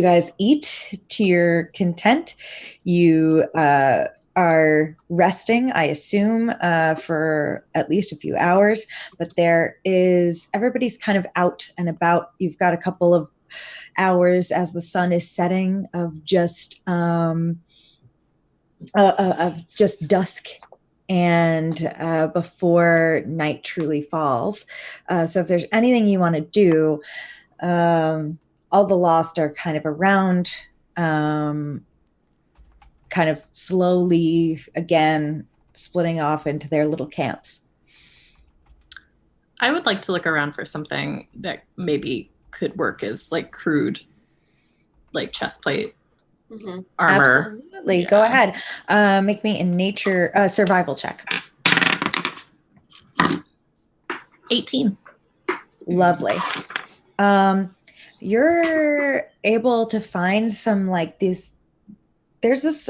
guys eat to your content. You are resting, I assume, for at least a few hours, but everybody's kind of out and about. You've got a couple of hours as the sun is setting of just dusk and before night truly falls. So if there's anything you want to do, all the lost are kind of around, kind of slowly again splitting off into their little camps. I would like to look around for something that maybe could work as like crude, like chest plate, armor. Absolutely. Yeah. Go ahead. Make me a nature survival check. 18. Lovely. You're able to find some like these. There's this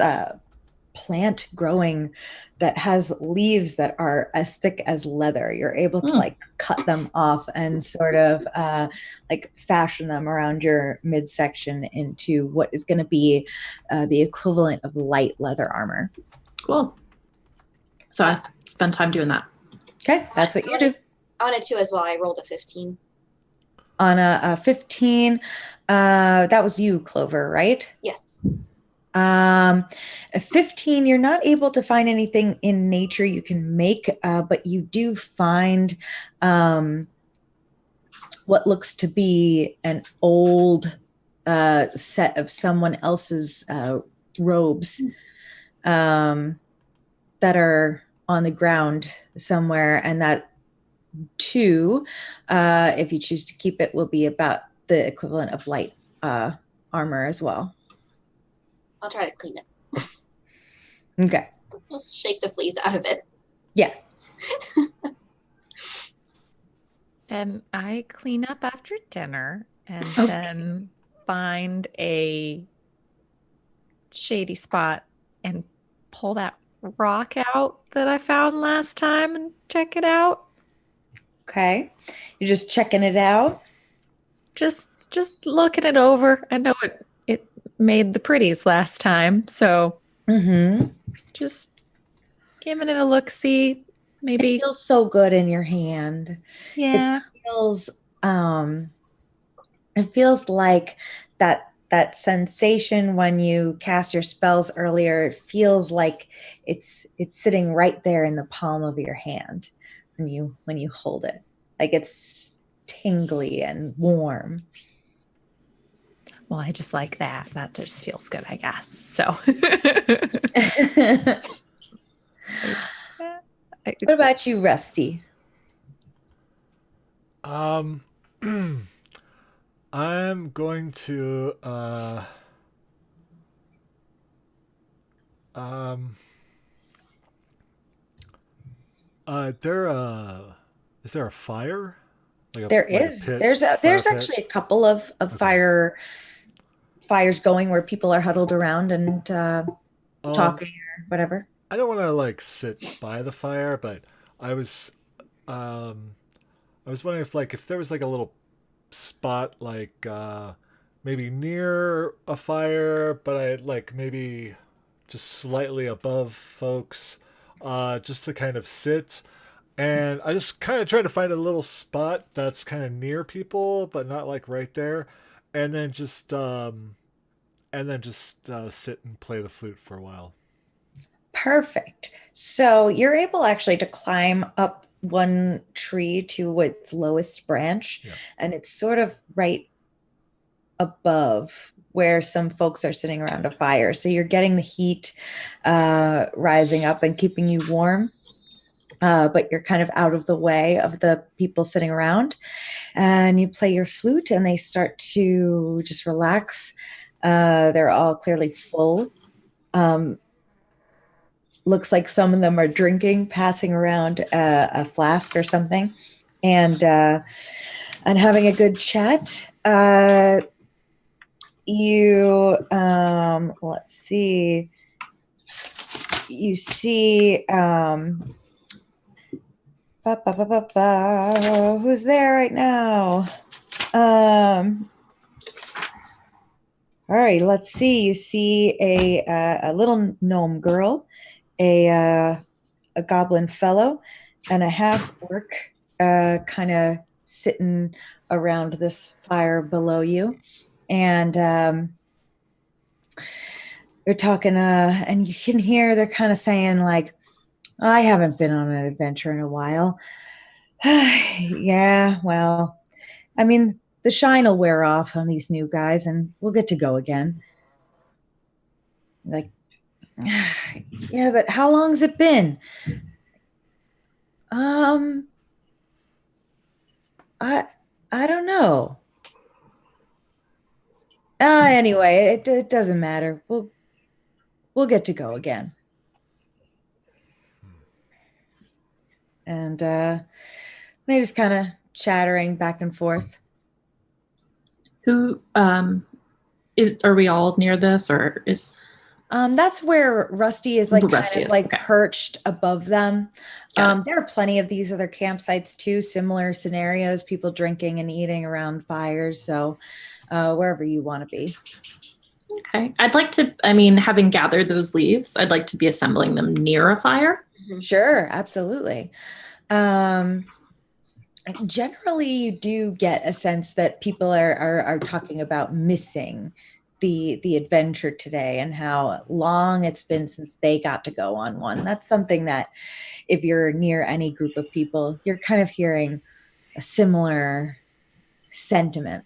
plant growing that has leaves that are as thick as leather. You're able to like cut them off and sort of like fashion them around your midsection into what is going to be the equivalent of light leather armor. Cool. So I spend time doing that. Okay, that's what you do. I wanted to as well. I rolled a 15. On a 15, that was you, Clover, right? Yes. A 15, you're not able to find anything in nature you can make, but you do find what looks to be an old set of someone else's robes that are on the ground somewhere, and that too, if you choose to keep it, will be about the equivalent of light armor as well. I'll try to clean it. Okay. I'll shake the fleas out of it. Yeah. And I clean up after dinner and then find a shady spot and pull that rock out that I found last time and check it out. Okay. You're just checking it out? Just looking it over. I know it made the pretties last time, so just giving it a look, see. Maybe it feels so good in your hand. Yeah. It feels like that sensation when you cast your spells earlier. It feels like it's sitting right there in the palm of your hand when you hold it. Like it's tingly and warm. Well, I just like that. That just feels good, I guess. So What about you, Rusty? I'm going to is there a fire? There is. There's actually a couple of fires going where people are huddled around and talking or whatever. I don't want to like sit by the fire, but I was wondering if there was like a little spot like maybe near a fire, but I like maybe just slightly above folks, just to kind of sit. And I just kind of try to find a little spot that's kind of near people, but not like right there, and then just sit and play the flute for a while. Perfect. So you're able actually to climb up one tree to its lowest branch, and it's sort of right above where some folks are sitting around a fire. So you're getting the heat rising up and keeping you warm. But you're kind of out of the way of the people sitting around, and you play your flute and they start to just relax. They're all clearly full. Looks like some of them are drinking, passing around a flask or something, and having a good chat. Let's see. You see. Who's there right now? All right, let's see. You see a little gnome girl, a goblin fellow, and a half orc kind of sitting around this fire below you, and they're talking. And you can hear they're kind of saying like, I haven't been on an adventure in a while. Yeah, well, I mean, the shine will wear off on these new guys and we'll get to go again. Like, yeah, but how long's it been? I don't know. Anyway, it doesn't matter. We'll get to go again. And they just kind of chattering back and forth. Who are we all near this, or is that's where Rusty is like Rusty kind of like perched above them. There are plenty of these other campsites too, similar scenarios, people drinking and eating around fires. So wherever you want to be. Okay. I'd like to, having gathered those leaves, I'd like to be assembling them near a fire. Sure, absolutely. Generally, you do get a sense that people are talking about missing the adventure today and how long it's been since they got to go on one. That's something that if you're near any group of people, you're kind of hearing a similar sentiment.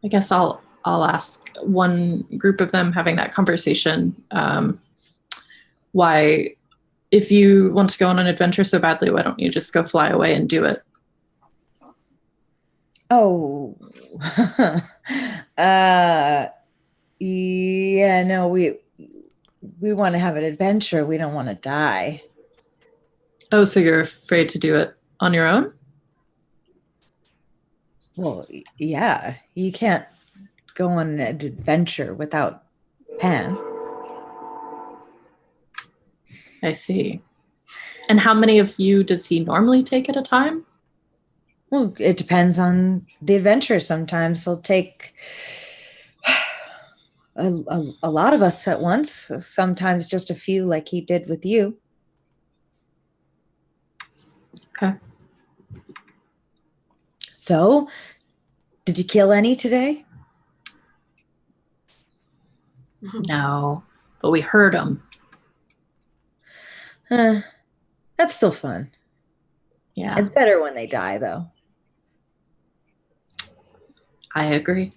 I guess I'll ask one group of them having that conversation why, if you want to go on an adventure so badly, why don't you just go fly away and do it? Oh, yeah, no, we want to have an adventure. We don't want to die. Oh, so you're afraid to do it on your own? Well, yeah, you can't go on an adventure without Pan. I see. And how many of you does he normally take at a time? Well, it depends on the adventure. Sometimes he'll take a lot of us at once, sometimes just a few, like he did with you. Okay. So, did you kill any today? No, but we heard him. That's still fun. Yeah, It's better when they die, though. I agree.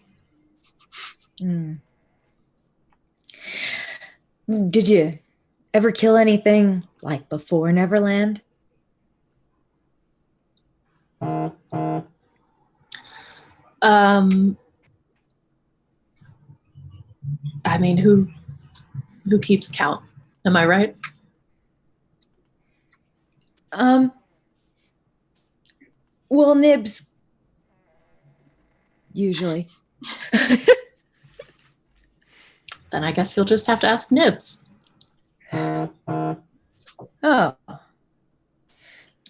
Did you ever kill anything like before Neverland? I mean, who keeps count? Am I right? Well, Nibs usually. Then I guess you'll just have to ask Nibs. Oh. All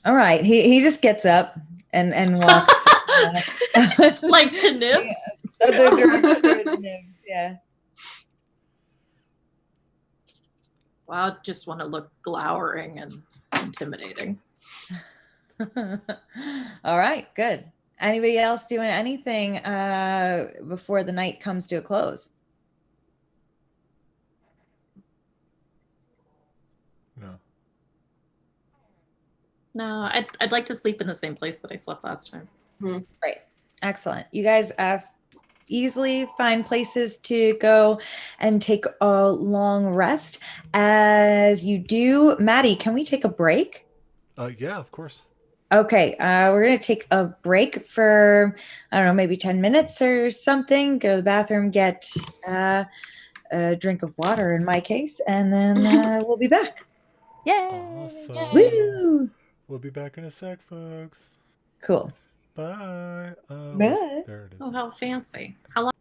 right. He just gets up and walks. Like to Nibs? Other direction with Nibs, yeah. Wow, I just want to look glowering and intimidating. All right, good. Anybody else doing anything before the night comes to a close? No. No, I'd like to sleep in the same place that I slept last time. Right. Excellent. You guys easily find places to go and take a long rest. As you do, Maddie, can we take a break? Yeah, of course. Okay, we're going to take a break for, I don't know, maybe 10 minutes or something. Go to the bathroom, get a drink of water in my case, and then we'll be back. Yay! Awesome. Woo! We'll be back in a sec, folks. Cool. Bye. Bye. There it is. Oh, how fancy. How long?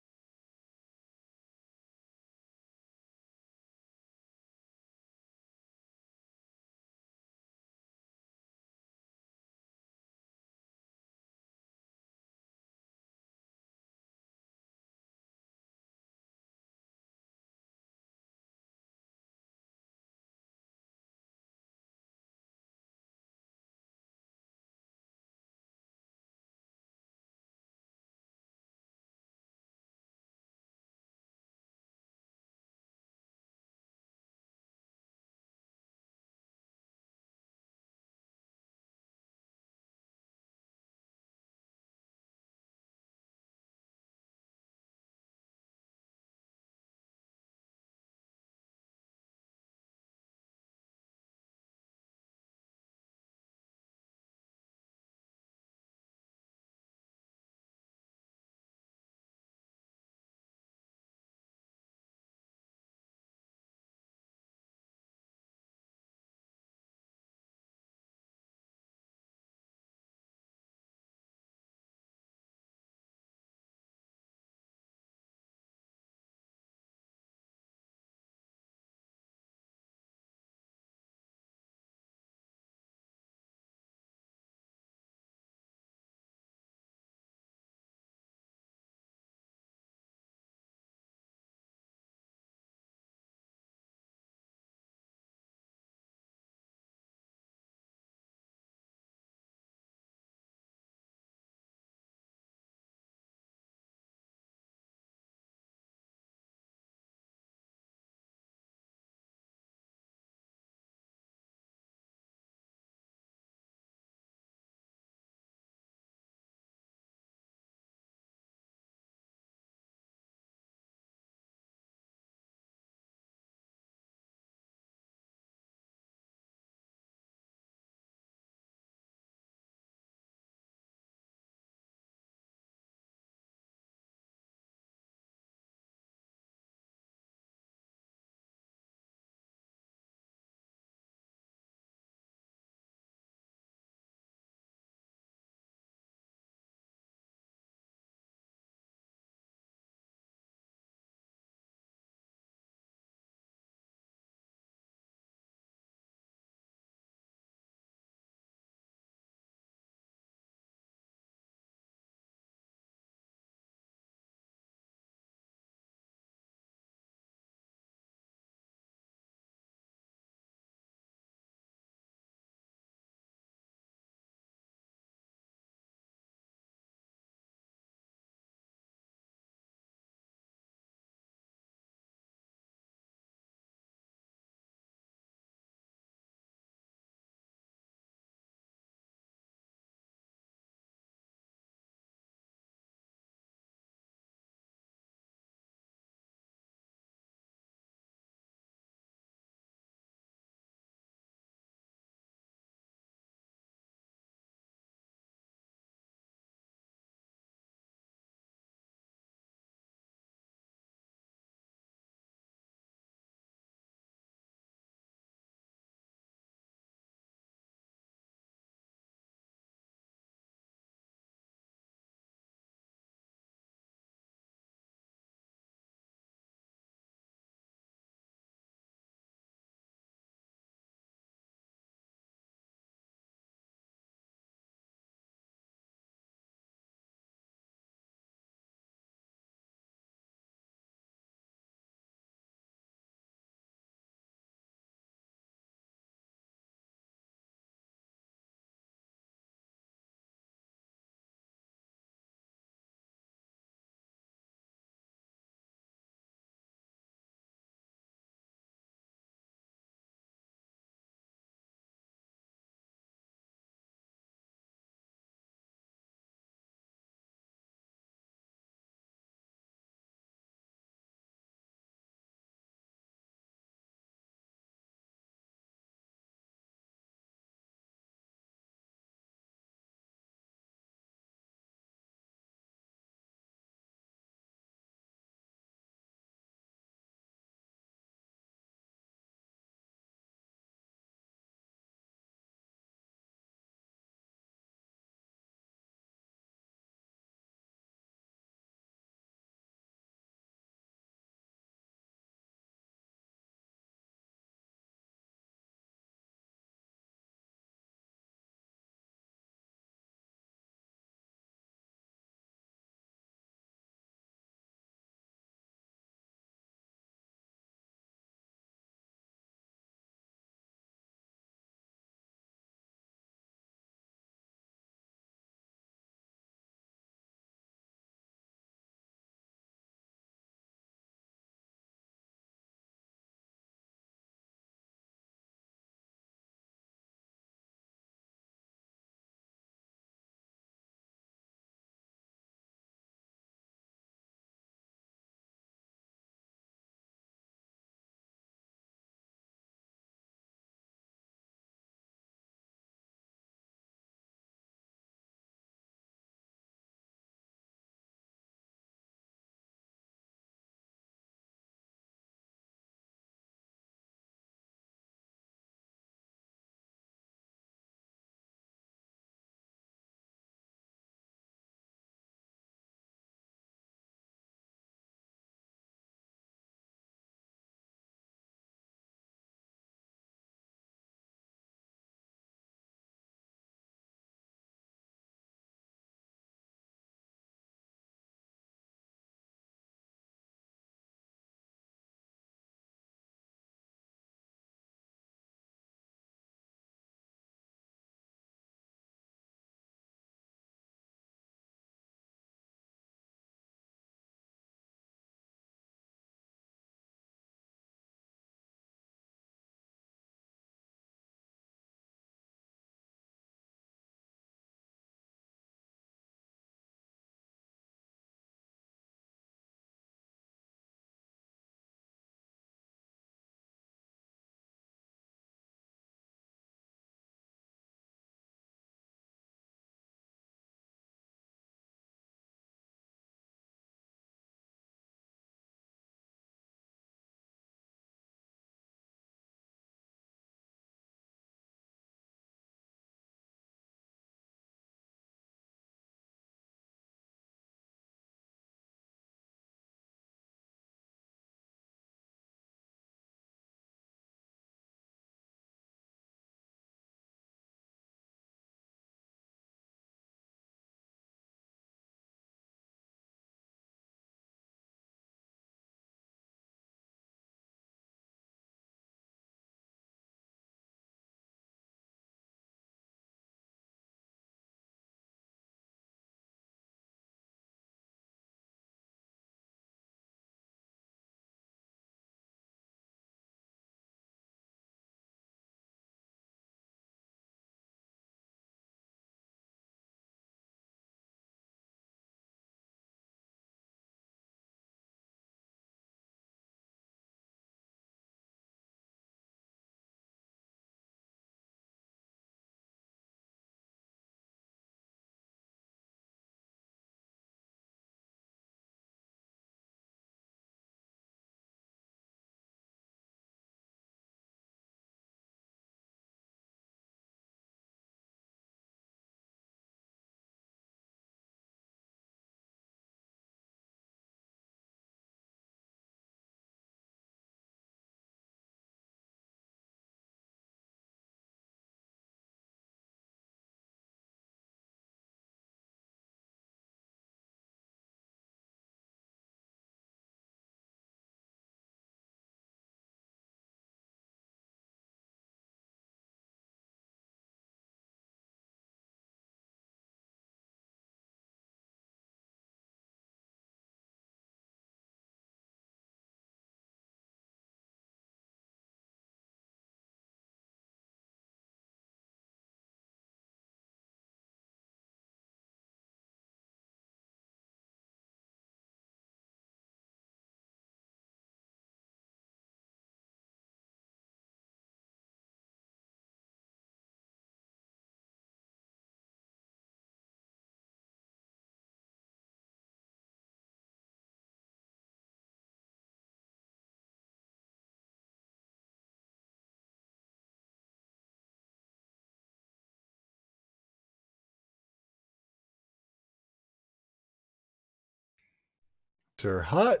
Are hot,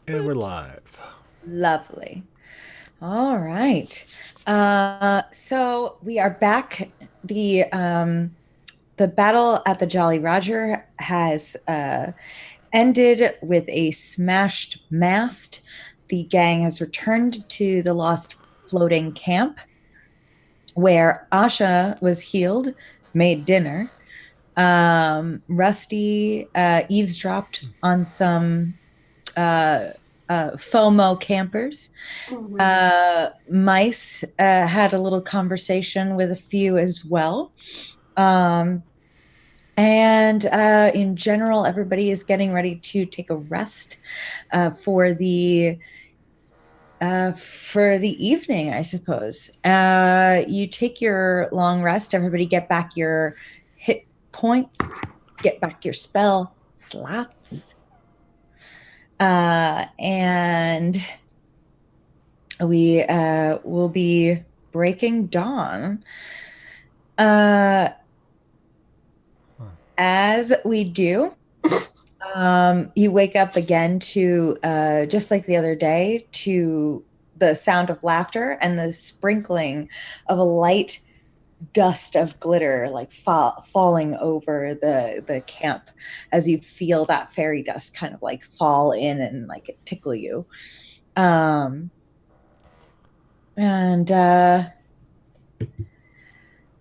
and we're live. Lovely. All right. So we are back. The battle at the Jolly Roger has ended with a smashed mast. The gang has returned to the lost floating camp where Asha was healed, made dinner. Rusty eavesdropped on some FOMO campers. Mice had a little conversation with a few as well. And in general, everybody is getting ready to take a rest for the evening, I suppose. You take your long rest. Everybody get back your hit points, get back your spell slots. And we will be breaking dawn. As we do, you wake up again to, just like the other day, to the sound of laughter and the sprinkling of a light dust of glitter like falling over the camp as you feel that fairy dust kind of like fall in and like tickle you. And yeah,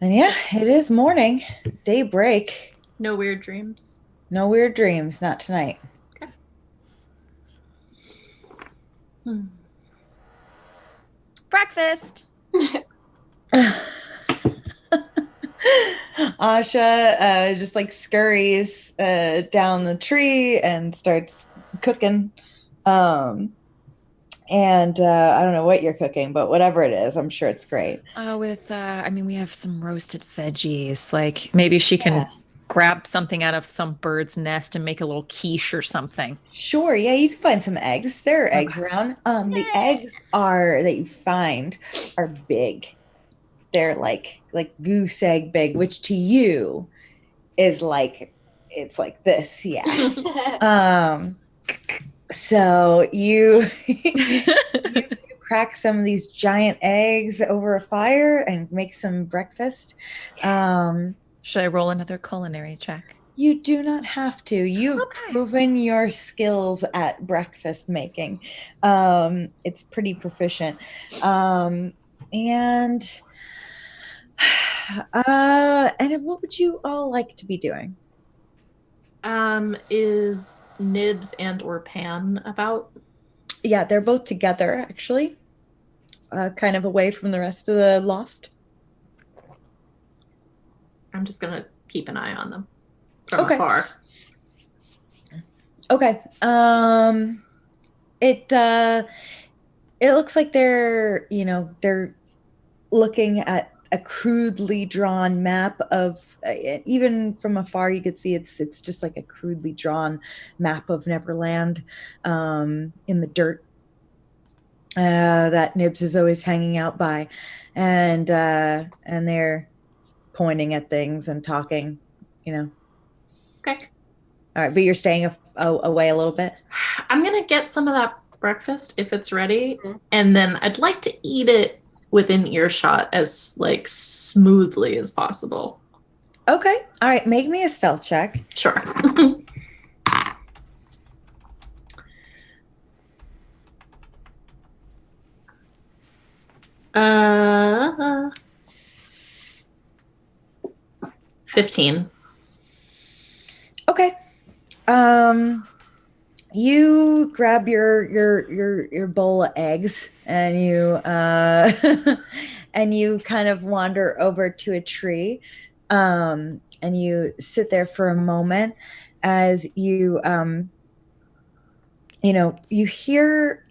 it is morning, daybreak. No weird dreams. No weird dreams, not tonight. Okay. Breakfast. Asha just like scurries down the tree and starts cooking. And I don't know what you're cooking, but whatever it is, I'm sure it's great. I mean, we have some roasted veggies. Like maybe she can grab something out of some bird's nest and make a little quiche or something. Sure, yeah, you can find some eggs. There are eggs around. The eggs that you find are big. They're like goose egg big, which to you is like it's like this, yeah. So you crack some of these giant eggs over a fire and make some breakfast. Should I roll another culinary check? You do not have to. You've proven your skills at breakfast making. It's pretty proficient. And what would you all like to be doing? Is Nibs and or Pan about? Yeah, they're both together, actually. Kind of away from the rest of the Lost. I'm just gonna keep an eye on them from afar. Okay. It looks like they're looking at a crudely drawn map of even from afar you could see it's just like a crudely drawn map of Neverland in the dirt that Nibs is always hanging out by, and they're pointing at things and talking, Okay. All right, but you're staying away a little bit. I'm gonna get some of that breakfast if it's ready, and then I'd like to eat it within earshot as like smoothly as possible. Okay. All right. Make me a stealth check. Sure. 15. Okay. You grab your bowl of eggs and you and you kind of wander over to a tree, and you sit there for a moment as you you hear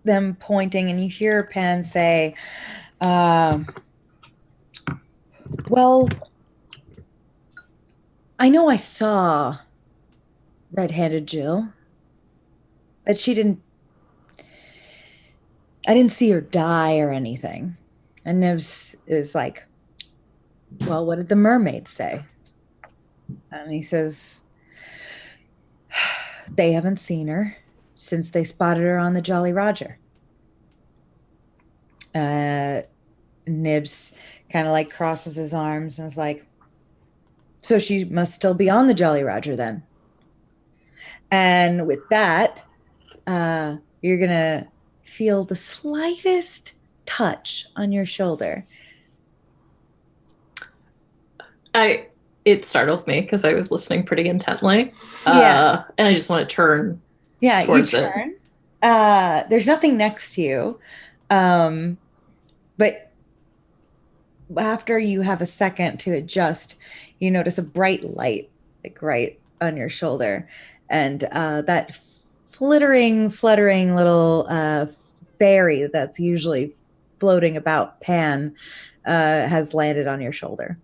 them pointing and you hear Pan say, well, I know I saw red-handed Jill, but I didn't see her die or anything. And Nibs is like, well, what did the mermaid say? And he says, They haven't seen her since they spotted her on the Jolly Roger. Nibs kind of like crosses his arms and is like, so she must still be on the Jolly Roger then. And with that, you're going to feel the slightest touch on your shoulder. It startles me because I was listening pretty intently. Yeah. And I just want to turn towards you turn. There's nothing next to you. But after you have a second to adjust, you notice a bright light, like right on your shoulder. And that fluttering little fairy that's usually floating about Pan has landed on your shoulder.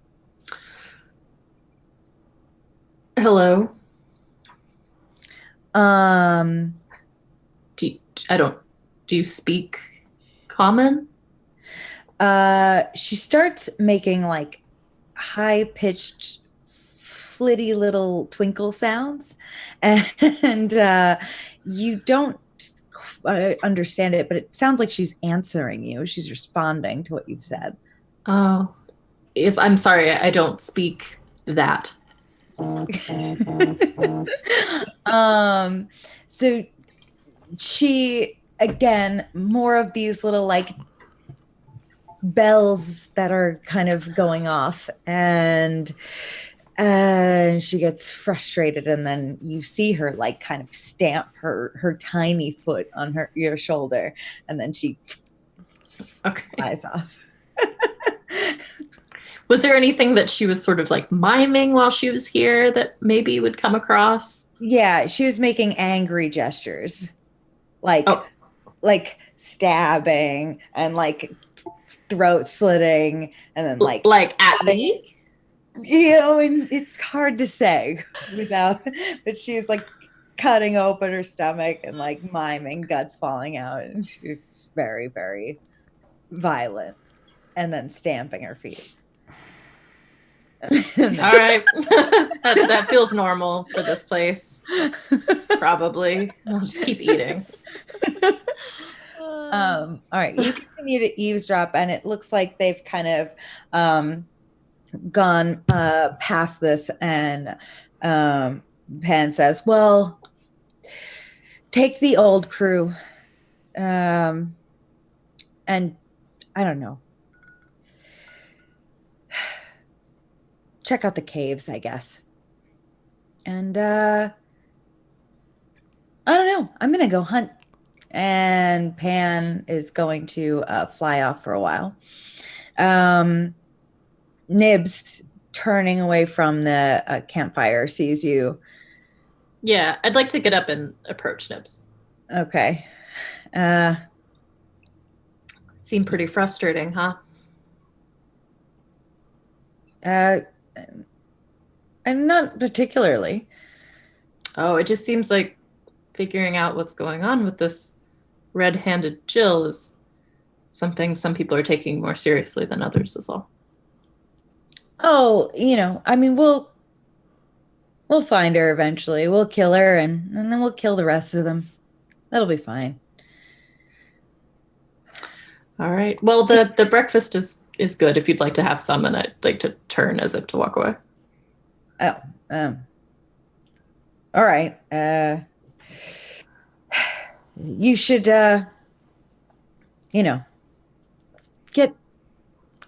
Hello. Do you speak common? She starts making like high-pitched flitty little twinkle sounds, and you don't understand it, but it sounds like she's answering you. She's responding to what you've said. Oh, yes. I'm sorry, I don't speak that. So she, again, more of these little like bells that are kind of going off, and she gets frustrated, and then you see her like kind of stamp her tiny foot on your shoulder, and then she flies off. Was there anything that she was sort of like miming while she was here that maybe would come across? Yeah, she was making angry gestures, like stabbing and like throat slitting, and then like at me. And it's hard to say without, but she's like cutting open her stomach and like miming guts falling out, and she's very, very violent, and then stamping her feet. All right. that feels normal for this place. Probably. I'll just keep eating. All right. You continue to eavesdrop, and it looks like they've kind of gone past this, and Pan says, well, take the old crew, and I don't know, check out the caves, I guess. And I don't know, I'm gonna go hunt. And Pan is going to fly off for a while. Nibs, turning away from the campfire, sees you. Yeah, I'd like to get up and approach Nibs. Okay. Seemed pretty frustrating, huh? I'm not particularly. Oh, it just seems like figuring out what's going on with this red-handed Jill is something some people are taking more seriously than others is all. Oh, I mean, we'll find her eventually. We'll kill her, and then we'll kill the rest of them. That'll be fine. All right. Well, the breakfast is good if you'd like to have some, and I'd like to turn as if to walk away. Oh, all right. You should, get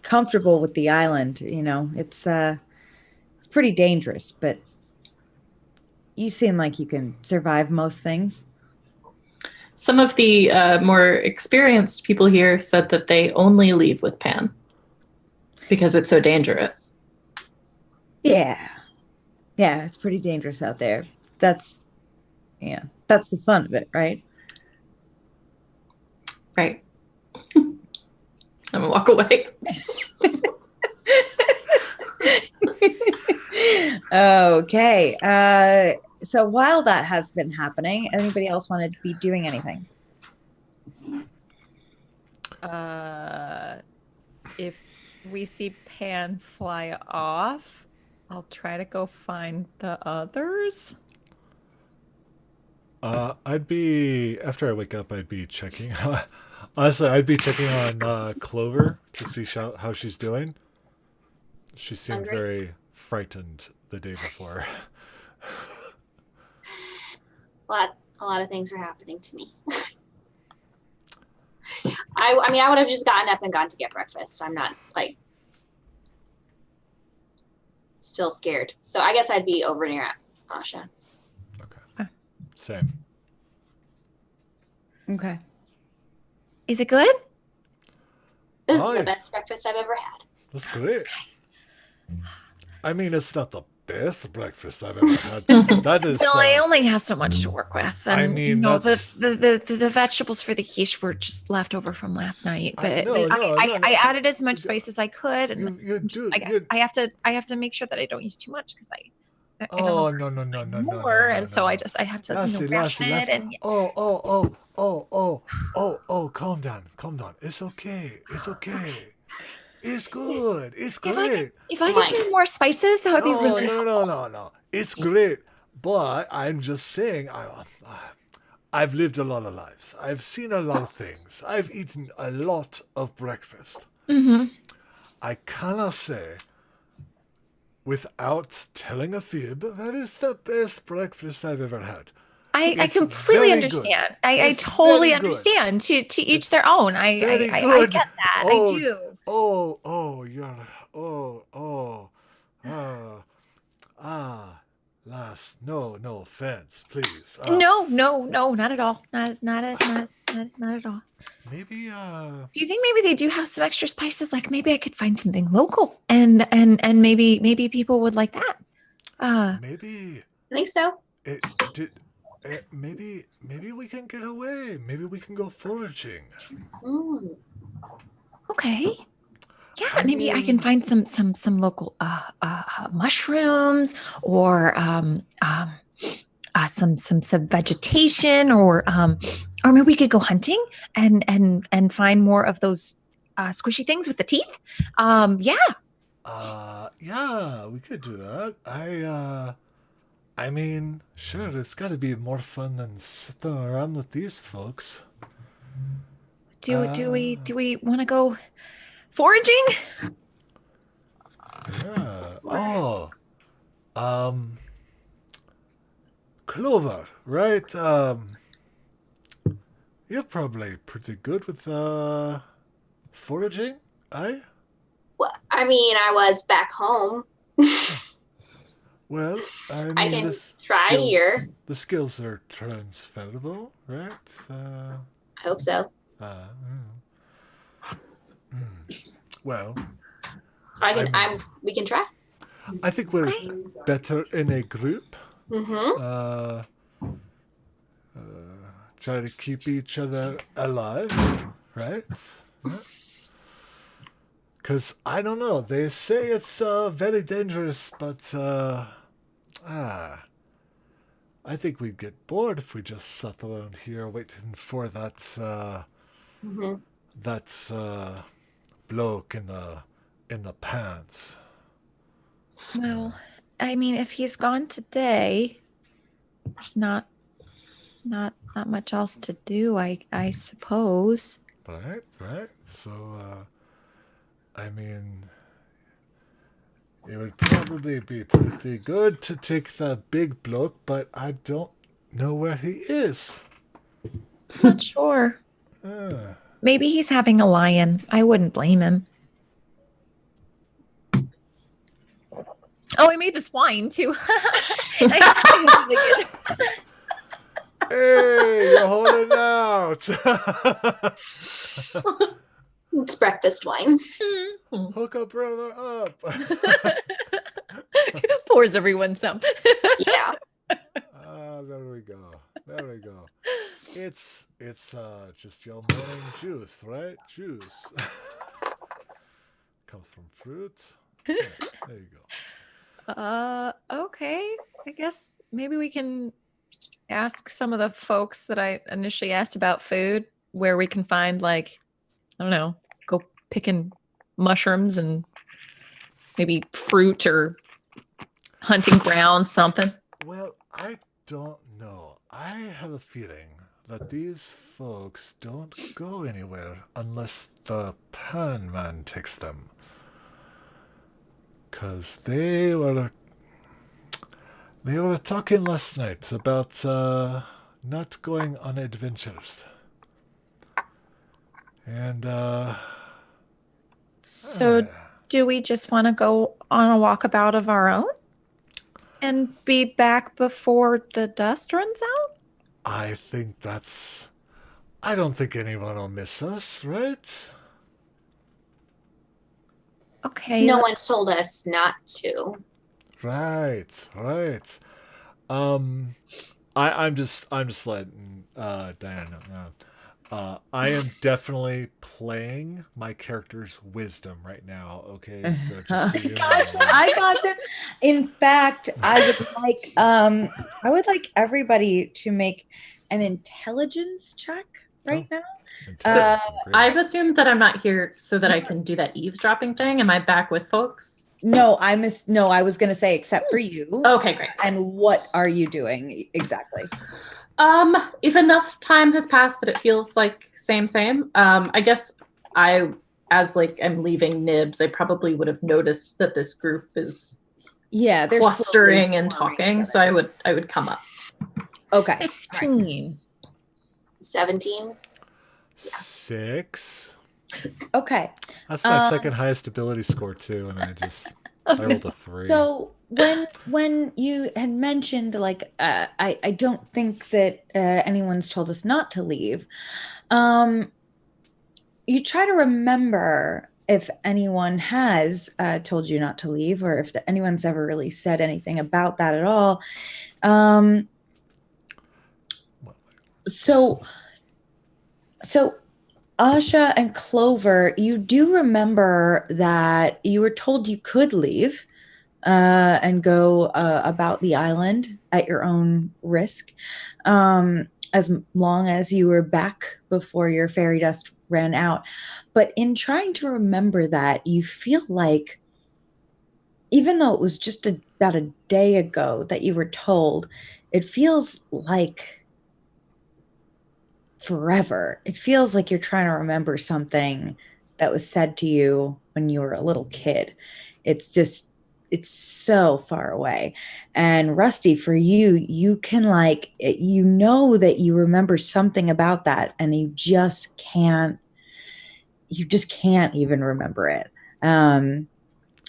comfortable with the island. It's pretty dangerous, but you seem like you can survive most things. Some of the more experienced people here said that they only leave with Pan because it's so dangerous. Yeah, it's pretty dangerous out there. That's the fun of it, right? Right. I'm gonna walk away. Okay. So while that has been happening, anybody else wanted to be doing anything? If we see Pan fly off, I'll try to go find the others. I'd be after I wake up. I'd be checking. Honestly, I'd be checking on Clover to see how she's doing. She seemed Hungry? very frightened the day before. A lot of things were happening to me. I mean, I would have just gotten up and gone to get breakfast. I'm not like still scared. So I guess I'd be over near Asha. Okay. Same. Okay. Is it good? This Oh, is yeah. the best breakfast I've ever had. That's great. I mean, it's not the best breakfast I've ever had. That is. Still, I only have so much to work with. And, I mean, the that's- the vegetables for the quiche were just left over from last night. But I added as much spice as I could, and I have to make sure that I don't use too much because I Oh don't know no more, and so I have to ration it. And calm down. It's okay. It's good. It's great. if I could find more spices, that would be really No. It's great. But I'm just saying, I've lived a lot of lives. I've seen a lot of things. I've eaten a lot of breakfast. Mm-hmm. I cannot say, without telling a fib, that is the best breakfast I've ever had. I It's completely very understand. good. I It's totally very good. understand. To each their own. I Very get good. that. Oh, I do. Lass, no offense, please. No, not at all. Not at all. Maybe, Do you think maybe they do have some extra spices? Like maybe I could find something local, and maybe people would like that. maybe I think so. maybe we can get away. Maybe we can go foraging. Mm. Okay. Yeah, I maybe I can mean- find some local mushrooms or some vegetation or maybe we could go hunting and find more of those squishy things with the teeth. Yeah. Yeah, we could do that. I mean, sure, it's got to be more fun than sitting around with these folks. Do we want to go foraging? Yeah. Oh. Clover, right? You're probably pretty good with foraging, eh? Well, I mean, I was back home. Well, I mean, I can the try skills, here. The skills are transferable, right? I hope so. Well, We can try. I think we're Okay. better in a group. Mm-hmm. Try to keep each other alive, right? Because I don't know. They say it's very dangerous, but I think we'd get bored if we just sat around here waiting for that Mm-hmm. that bloke in the pants. Well, I mean, if he's gone today, there's not much else to do. I suppose. Right. So, I mean, it would probably be pretty good to take that big bloke, but I don't know where he is. Not sure. Ah. Maybe he's having a lion. I wouldn't blame him. Oh, I made this wine too. Hey, you're holding out. It's breakfast wine. Hook a brother up. Pours everyone some. Yeah. There we go. It's just your morning juice, right? Juice. Comes from fruits. Yeah, there you go. Okay. I guess maybe we can ask some of the folks that I initially asked about food where we can find, like, I don't know, go picking mushrooms and maybe fruit or hunting grounds, something. Well, I don't know. I have a feeling that these folks don't go anywhere unless the Pan Man takes them. 'Cause they were talking last night about not going on adventures. And So, do we just want to go on a walkabout of our own and be back before the dust runs out? I don't think anyone will miss us, right? Okay. No one's told us not to. Right. I'm just letting Diana know. I am definitely playing my character's wisdom right now. Okay, so just so you Gotcha. know. I gotcha. In fact, I would like everybody to make an intelligence check right now. So Great. I've assumed that I'm not here so that I can do that eavesdropping thing. Am I back with folks? No, I was going to say except for you. Okay, great. And what are you doing exactly? If enough time has passed that it feels like same. I guess I'm leaving Nibs, I probably would have noticed that this group is they're clustering and slowly talking, so I would come up. Okay. 15. 17. 6. Okay. That's my second highest ability score too, and I rolled a 3. So when you had mentioned I don't think that anyone's told us not to leave, you try to remember if anyone has told you not to leave, or if anyone's ever really said anything about that at all. So Asha and Clover, you do remember that you were told you could leave and go about the island at your own risk, as long as you were back before your fairy dust ran out. But in trying to remember that, you feel like, even though it was just about a day ago that you were told, it feels like forever. It feels like you're trying to remember something that was said to you when you were a little kid. It's so far away. And Rusty, for you can that you remember something about that, and you just can't even remember it.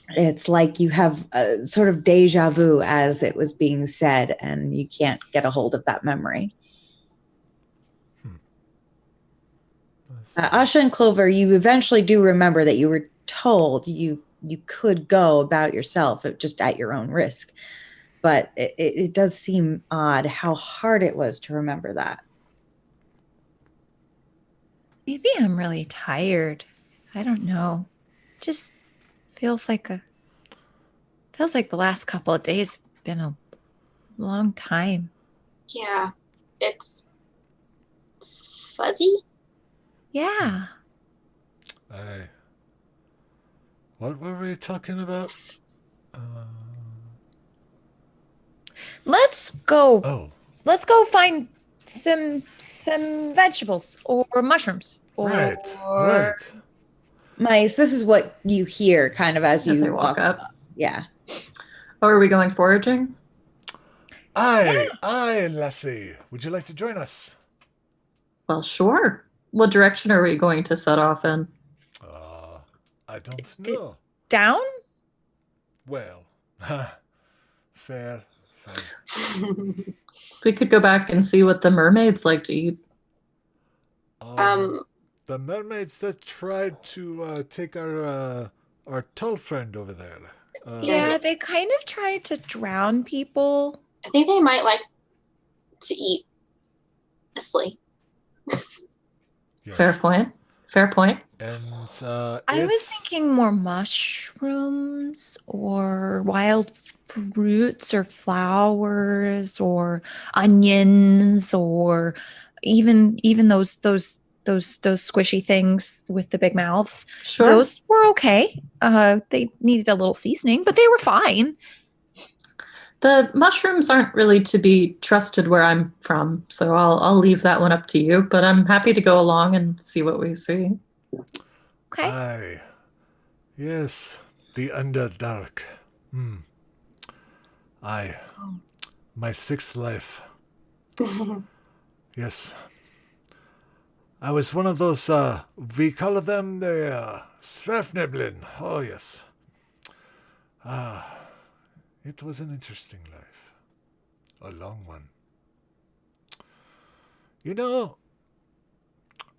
It's like you have a sort of deja vu as it was being said, and you can't get a hold of that memory. Asha and Clover, you eventually do remember that you were told you could go about yourself, just at your own risk. But it does seem odd how hard it was to remember that. Maybe I'm really tired. I don't know. Just feels like the last couple of days have been a long time. Yeah, it's fuzzy. Yeah. What were we talking about? Let's go. Oh. Let's go find some vegetables or mushrooms. Right. Mice, this is what you hear kind of as you walk up. Yeah. Oh, are we going foraging? Aye, lassie. Would you like to join us? Well, sure. What direction are we going to set off in? I don't know. Down? Well, fair. We could go back and see what the mermaids like to eat. The mermaids that tried to take our tall friend over there. Yeah, they kind of tried to drown people. I think they might like to eat Nestle. Yes. Fair point. And I was thinking more mushrooms or wild fruits or flowers or onions or even those squishy things with the big mouths. Sure. Those were okay. They needed a little seasoning, but they were fine. The mushrooms aren't really to be trusted where I'm from, so I'll leave that one up to you. But I'm happy to go along and see what we see. Okay. Aye. Yes, the Underdark. Aye. My sixth life. Yes. I was one of those, we call them the, Sverfneblin. Oh, yes. It was an interesting life. A long one. You know,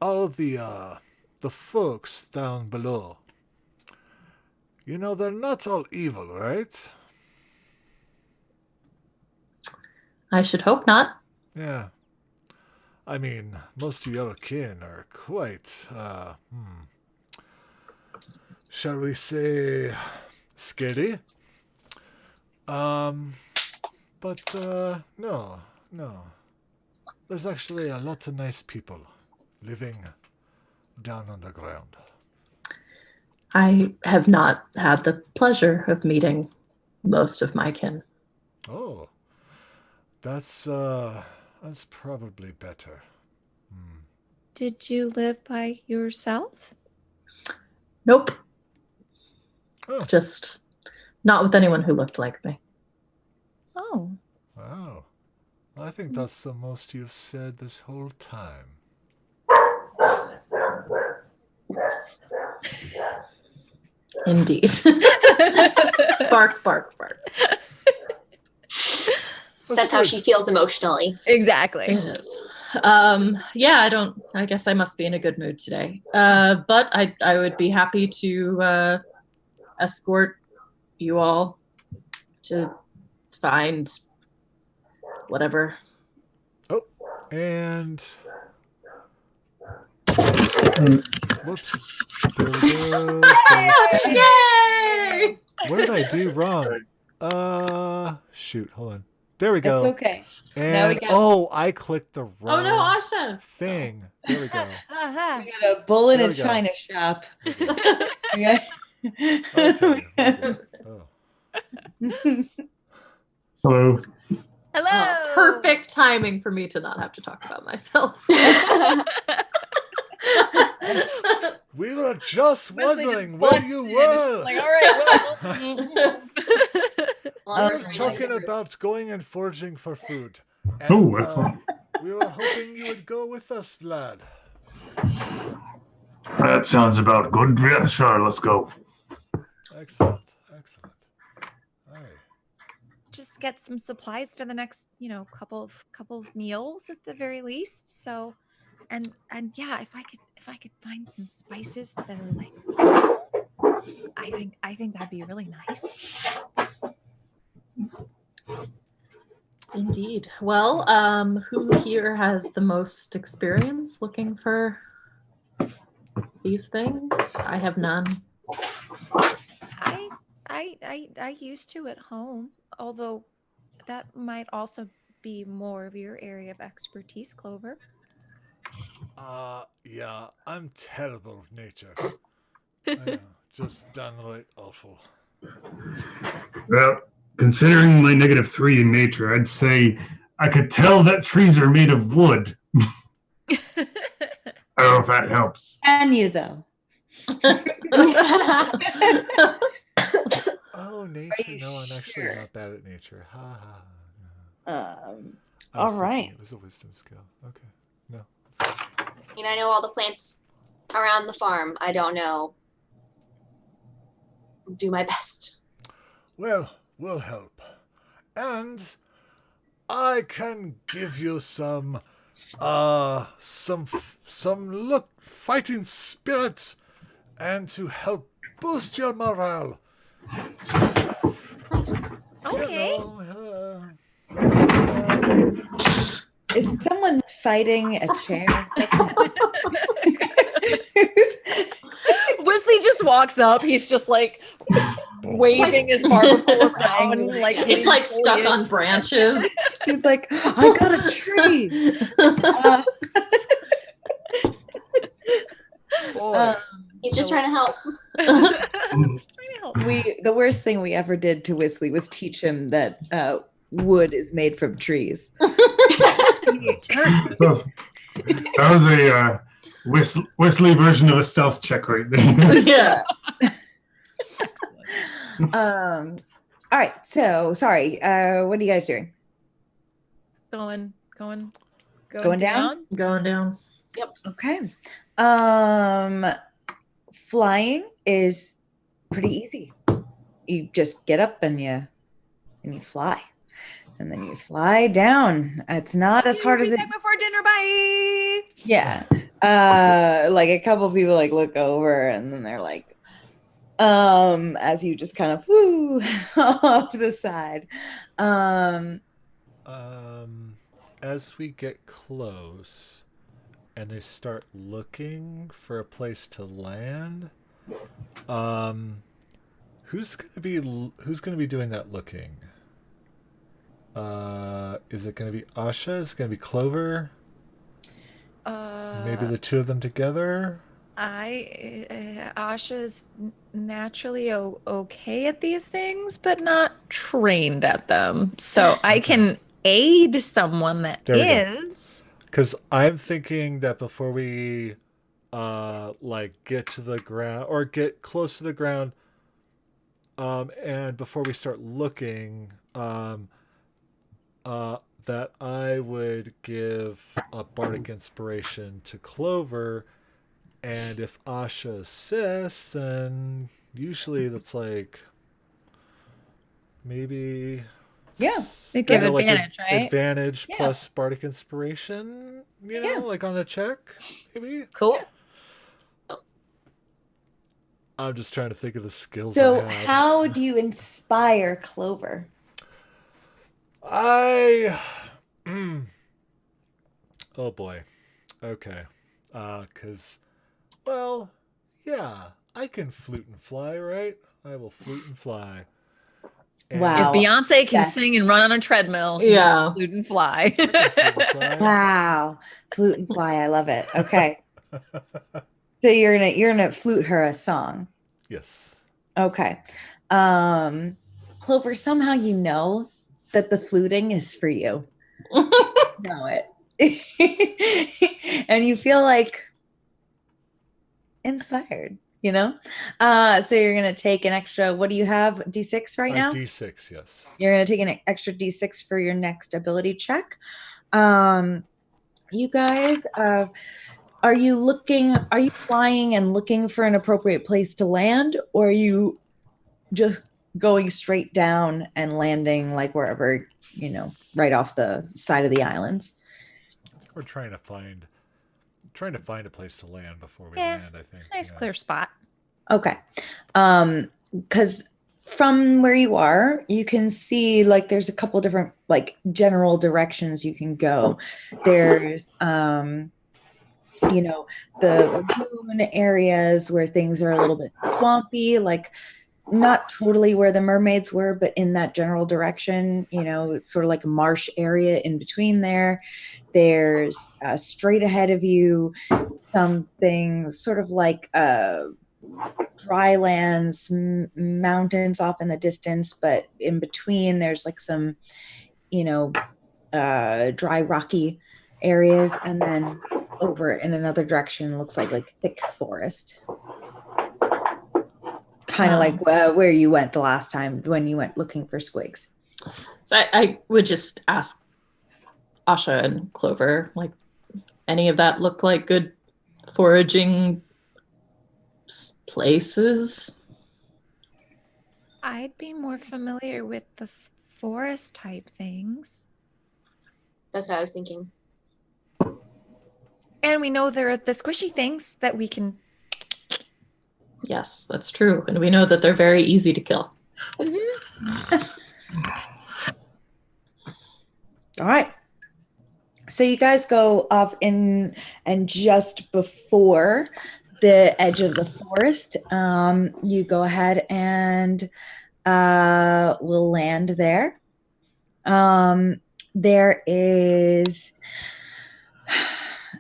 all of the folks down below, they're not all evil, right? I should hope not. Yeah. I mean, most of your kin are quite, shall we say, scary? But, no. There's actually a lot of nice people living down underground. I have not had the pleasure of meeting most of my kin. Oh, that's probably better. Did you live by yourself? Nope. Oh. Just not with anyone who looked like me. Oh. Wow. I think that's the most you've said this whole time. Indeed. Bark, bark, bark. That's how she feels emotionally. Exactly. It is. Yeah, I guess I must be in a good mood today. But I would be happy to escort you all to find whatever. Oh, and whoops. There we go. Yay! What did I do wrong? Shoot, hold on. There we go. It's okay. And Now we got- I clicked the Oh wrong no, Asha! thing. There we go. Uh-huh. We got a bull in There a we go. china shop. Okay. Okay. Oh. Hello. Hello. Oh, perfect timing for me to not have to talk about myself. We were just Wesley wondering just where busts you in. were. Like, all right, We were talking about going and foraging for food. And, Oh, excellent. we were hoping you would go with us, Vlad. That sounds about good. Yeah, sure, let's go. Excellent. Aye. just get some supplies for the next, couple of meals at the very least. So, and yeah, if I could find some spices that are like, I think that'd be really nice. Indeed. Well, who here has the most experience looking for these things? I have none. I used to at home, although that might also be more of your area of expertise, Clover. Yeah, I'm terrible with nature. I know, just downright awful. Well, considering my -3 in nature, I'd say I could tell that trees are made of wood. I don't know if that helps. Can you though? Oh, nature. you No, I'm actually sure? not bad at nature. Ha ha. I was all thinking right. It was a wisdom skill. Okay. No. I know all the plants around the farm. I don't know. Do my best. Well, we'll help. And I can give you some fighting spirit and to help boost your morale. Okay. Is someone fighting a chair? Wesley just walks up. He's just like waving his barnacle around, like It's like stuck on branches. He's like, I got a tree. Boy, He's just trying to help. The worst thing we ever did to Wisley was teach him that wood is made from trees. Curses. That was a Wesley version of a stealth check right there. Yeah. All right. So sorry. What are you guys doing? Going down? Going down. Okay. Flying is pretty easy. You just get up and you fly. And then you fly down. It's not as hard as it before dinner. Bye. Yeah. Like a couple people like look over and then they're like, as you just kind of whoo off the side. As we get close and they start looking for a place to land, who's gonna be doing that looking? Is it gonna be Asha? Is it gonna be Clover? Maybe the two of them together? Asha's naturally okay at these things, but not trained at them. So I can aid someone that is. Because I'm thinking that before we like get to the ground or get close to the ground, and before we start looking, that I would give a bardic inspiration to Clover, and if Asha assists, then usually that's like maybe They give advantage, like right? Advantage plus bardic inspiration, like on a check, maybe. Cool. I'm just trying to think of the skills. So I have. how do you inspire Clover? Oh boy. Okay. Cause, well, yeah, I can flute and fly, right? I will flute and fly. And Wow. If Beyonce can Yes. sing and run on a treadmill, Yeah. flute and fly. I can flute and fly. Wow. Flute and fly. I love it. Okay. So you're gonna flute her a song. Yes. Okay. Clover, somehow you know that the fluting is for you. Know it. And you feel like inspired, So you're gonna take an extra, what do you have? D6 right now? D6, yes. You're gonna take an extra D6 for your next ability check. You guys, are you flying and looking for an appropriate place to land, or are you just going straight down and landing like wherever, right off the side of the islands? We're trying to find a place to land before we Yeah. land, I think. Nice clear spot. Okay. Because from where you are, you can see like there's a couple different like general directions you can go. There's the lagoon areas where things are a little bit swampy, like not totally where the mermaids were, but in that general direction, it's sort of like a marsh area in between there. There's straight ahead of you something sort of like dry lands, mountains off in the distance, but in between there's like some, dry rocky areas, and then over in another direction looks like thick forest, kind of like where you went the last time when you went looking for squigs. So I would just ask Asha and Clover, like, any of that look like good foraging places? I'd be more familiar with the forest type things. That's what I was thinking. And we know there are the squishy things that we can. Yes, that's true. And we know that they're very easy to kill. All right. So you guys go off in, and just before the edge of the forest, you go ahead and will land there. There is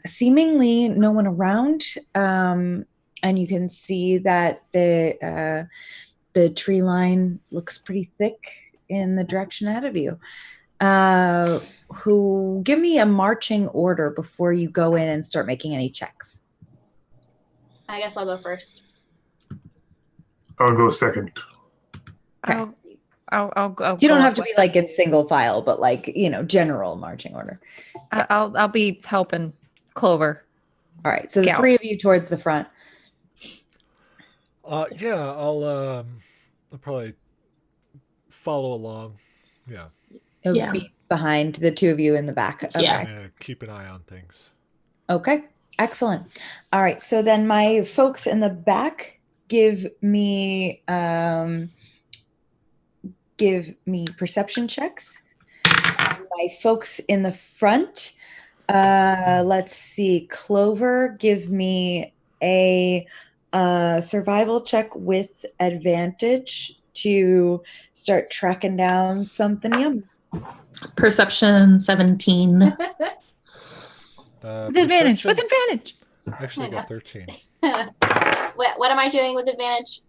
seemingly no one around, and you can see that the tree line looks pretty thick in the direction ahead of you. Who give me a marching order before you go in and start making any checks. I guess I'll go first. I'll go second. Okay. I'll You don't go have to up be like in single file, but like, general marching order. I'll be helping Clover. All right. So Scout. the three of you towards the front. Yeah, I'll probably follow along. Yeah. It'll Yeah. be behind the two of you in the back. Okay. Yeah. I'm gonna keep an eye on things. Okay. Excellent. All right. So then my folks in the back give me perception checks. My folks in the front, let's see, Clover, give me a survival check with advantage to start tracking down something yum. Perception 17. With advantage. With advantage. Actually, I got 13. What am I doing with advantage?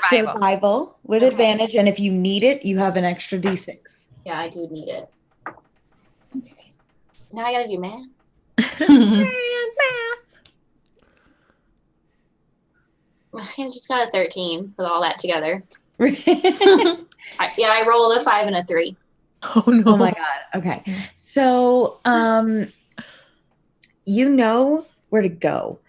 Survival with Okay. advantage, and if you need it, you have an extra d6. Yeah, I do need it. Okay. Now I gotta do math. I just got a 13 with all that together. I rolled a 5 and a 3. Oh no. Oh my god. Okay. So you know where to go.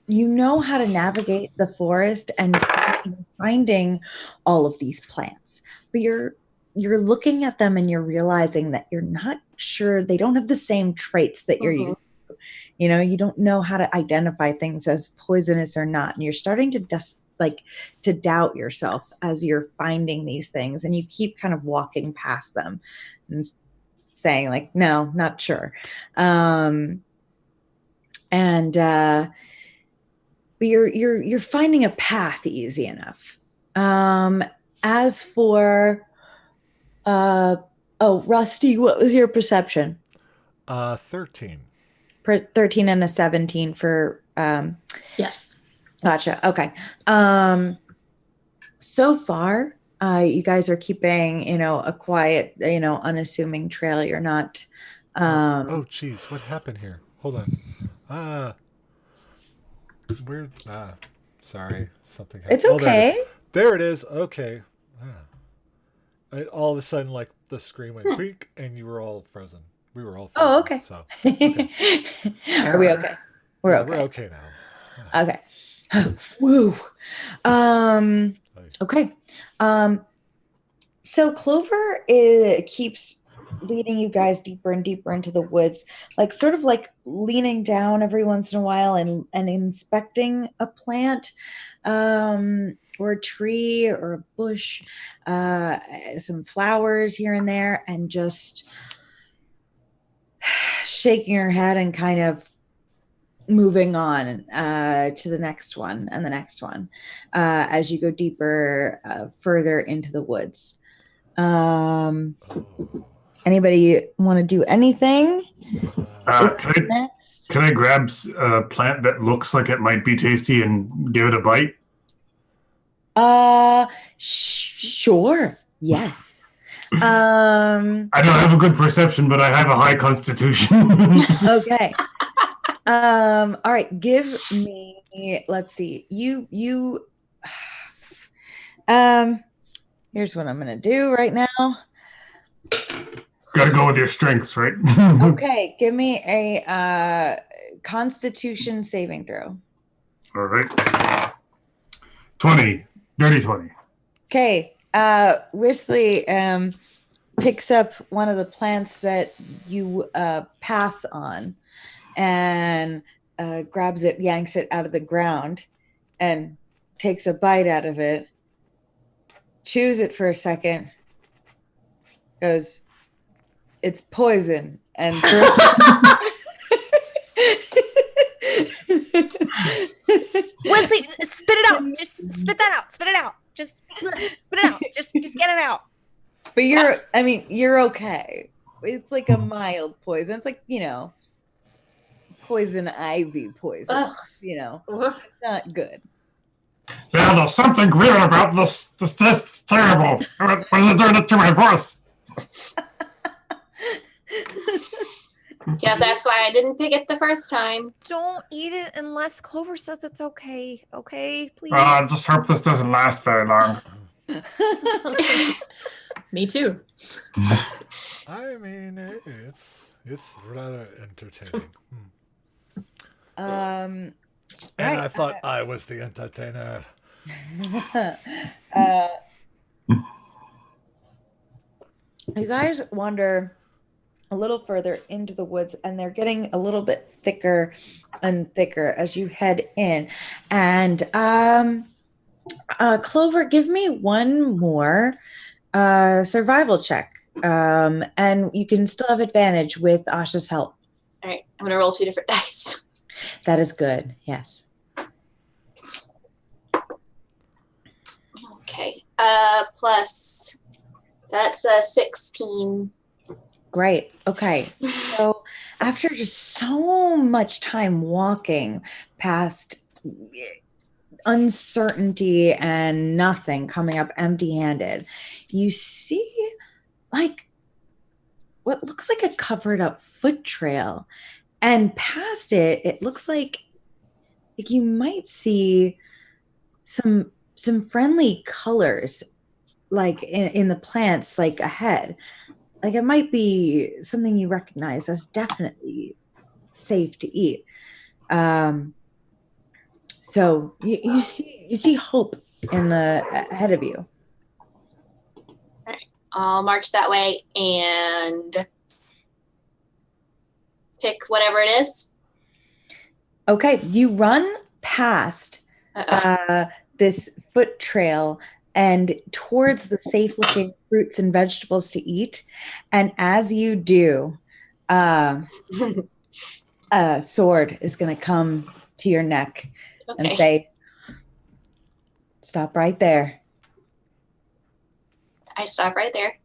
You know how to navigate the forest and finding all of these plants. But you're looking at them and you're realizing that you're not sure they don't have the same traits that you're used to. You don't know how to identify things as poisonous or not. And you're starting to to doubt yourself as you're finding these things, and you keep kind of walking past them and saying like, no, not sure. But you're finding a path easy enough. As for Rusty, what was your perception? 13. 13 and a 17 for Yes. Gotcha. Okay. So far, you guys are keeping, a quiet, unassuming trail. You're not. Oh, geez, what happened here? Hold on. Weird. Sorry, something happened. It's okay. There it is. Okay. And all of a sudden, like the screen went beep, and you were all frozen. We were all frozen. Oh, okay. So, Are we okay? We're okay. We're okay now. Okay. Woo. Okay. So Clover keeps leading you guys deeper and deeper into the woods, like sort of like leaning down every once in a while and inspecting a plant, or a tree or a bush, some flowers here and there, and just shaking her head and kind of moving on to the next one and the next one as you go deeper, further into the woods. Anybody want to do anything next? Can I grab a plant that looks like it might be tasty and give it a bite? Sure. Yes. I don't have a good perception, but I have a high constitution. Okay. All right. Give me. Let's see. You. Here's what I'm gonna do right now. Gotta go with your strengths, right? Okay. Give me a Constitution saving throw. All right. 20. Dirty 20. Okay. Risley picks up one of the plants that you pass on and grabs it, yanks it out of the ground, and takes a bite out of it, chews it for a second, goes, "It's poison," and Wesley, spit it out. Just spit that out. Spit it out. Just spit it out. Just get it out. But you're okay. It's like a mild poison. It's like, poison ivy poison. Ugh. It's not good. Yeah, there's something weird about this. This tastes terrible. What is it doing it to my voice? Yeah, that's why I didn't pick it the first time. Don't eat it unless Clover says it's okay. Okay, please. I just hope this doesn't last very long. Me too. I mean, it's rather entertaining. And right. I thought I was the entertainer. You guys wander a little further into the woods, and they're getting a little bit thicker and thicker as you head in. And Clover, give me one more survival check. And you can still have advantage with Asha's help. All right, I'm gonna roll 2 different dice. That is good. Yes. Okay. Plus, that's 16. Great. Okay. So after just so much time walking past uncertainty and nothing, coming up empty-handed, you see like what looks like a covered up foot trail. And past it, it looks like you might see some friendly colors like in the plants like ahead. Like it might be something you recognize as definitely safe to eat. So you see hope in the ahead of you. All right, I'll march that way and pick whatever it is. Okay, you run past this foot trail and towards the safe-looking fruits and vegetables to eat. And as you do, a sword is going to come to your neck and say, "Stop right there." I stop right there.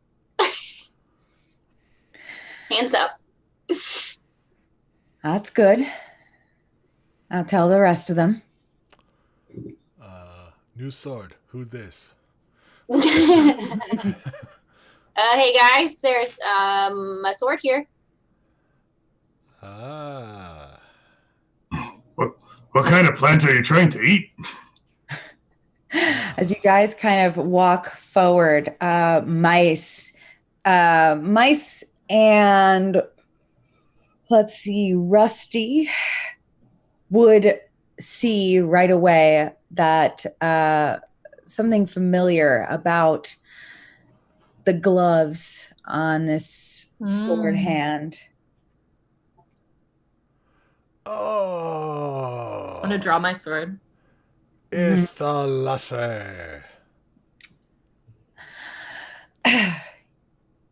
Hands up. That's good. I'll tell the rest of them. New sword. Who this? Hey guys, there's a sword here. Ah. What kind of plant are you trying to eat? As you guys kind of walk forward, mice and let's see, Rusty would see right away that something familiar about the gloves on this sword hand. Oh. I'm gonna draw my sword. It's the lassie.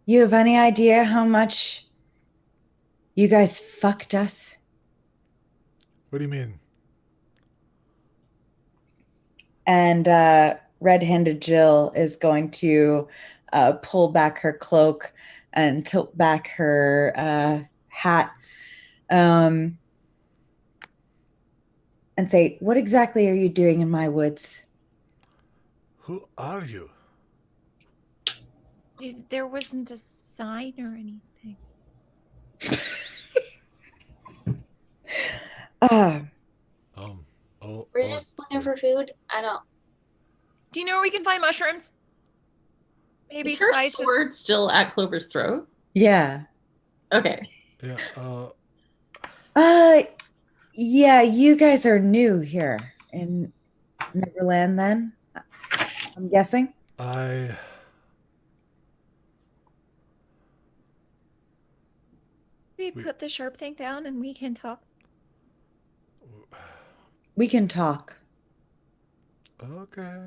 You have any idea how much you guys fucked us? What do you mean? And red-handed Jill is going to pull back her cloak and tilt back her hat and say, "What exactly are you doing in my woods?" Who are you? There wasn't a sign or anything. We're just looking for food. I don't. Do you know where we can find mushrooms? Maybe Is her spices? sword still at Clover's throat? Yeah. Okay. Yeah. Yeah, you guys are new here in Neverland then, I'm guessing. We put the sharp thing down and we can talk. We can talk. Okay.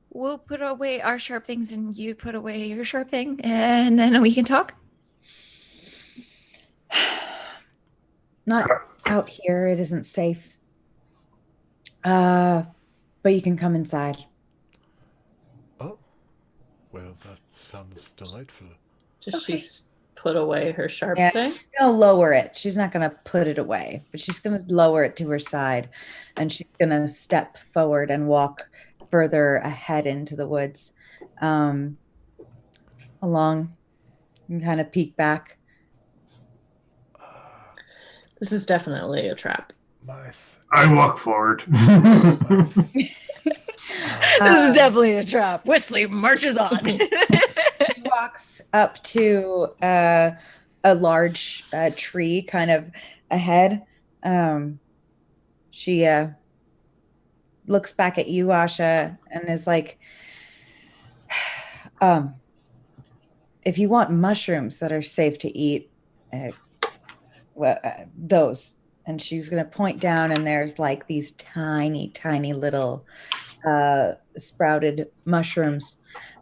We'll put away our sharp things and you put away your sharp thing and then we can talk. Not out here. It isn't safe. But you can come inside. Oh. Well, that sounds delightful. Does she put away her sharp thing? She's going to lower it. She's not going to put it away, but she's going to lower it to her side. And she's going to step forward and walk further ahead into the woods. Along, you can kind of peek back. This is definitely a trap. Mice. I walk forward. Mice. This is definitely a trap. Whistly marches on. She walks up to a large tree kind of ahead. She looks back at you, Asha, and is like, if you want mushrooms that are safe to eat, those. And she's going to point down, and there's like these tiny, tiny little sprouted mushrooms.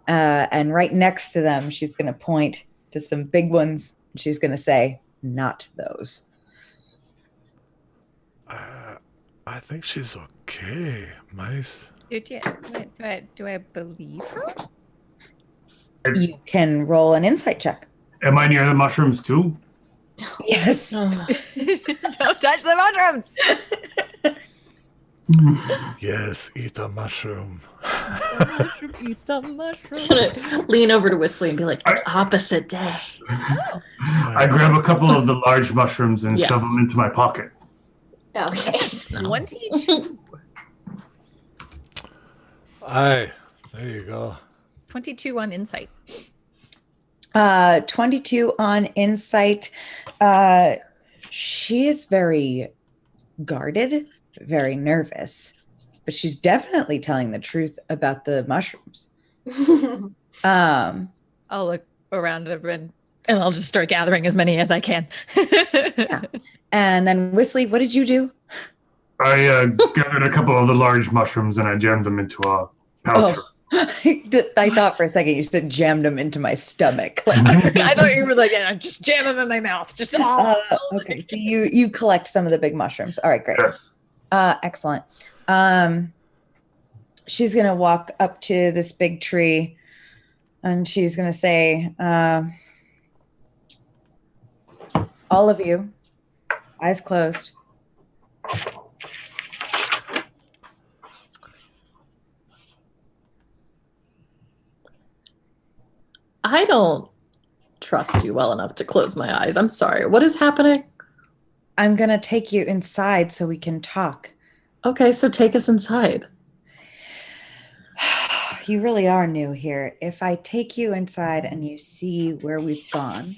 And right next to them, she's going to point to some big ones. And she's going to say, not those. I think she's okay, Mice. Do I believe her? You can roll an insight check. Am I near the mushrooms too? Yes. Don't touch the mushrooms. Yes, eat a mushroom. Eat the mushroom. I'm gonna lean over to Whistly and be like, it's opposite day. I grab a couple of the large mushrooms and Yes. shove them into my pocket. Okay. 22. Aye, there you go. 22 on insight. 22 on insight. She is very guarded, very nervous, but she's definitely telling the truth about the mushrooms. I'll look around and I'll just start gathering as many as I can. Yeah. And then Whistly, what did you do? I gathered a couple of the large mushrooms and I jammed them into a pouch. Oh. I thought for a second you said jammed them into my stomach. I thought you were like, yeah, just jam them in my mouth. Just all. Okay, so you collect some of the big mushrooms. All right, great. Yes. Excellent. She's gonna walk up to this big tree, and she's gonna say, "All of you, eyes closed." I don't trust you well enough to close my eyes. I'm sorry. What is happening? I'm gonna take you inside so we can talk. Okay, so take us inside. You really are new here. If I take you inside and you see where we've gone,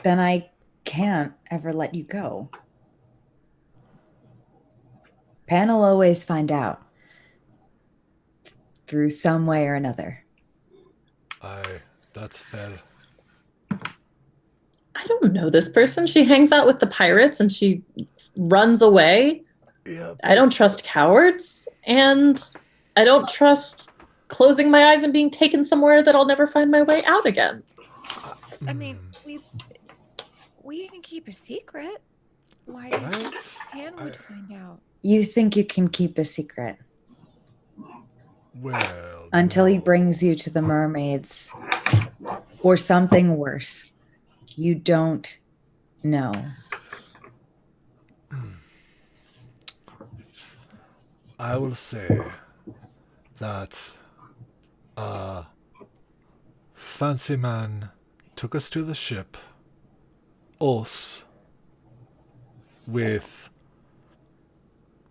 then I can't ever let you go. Pan will always find out through some way or another. Aye, that's fair. I don't know this person. She hangs out with the pirates and she runs away. Yeah. I don't trust cowards, and I don't trust closing my eyes and being taken somewhere that I'll never find my way out again. I mean, we can keep a secret. Why do you think Pan would find out? You think you can keep a secret Well, until he no. brings you to the mermaids or something worse. You don't know. I will say that fancy man took us to the ship, us, with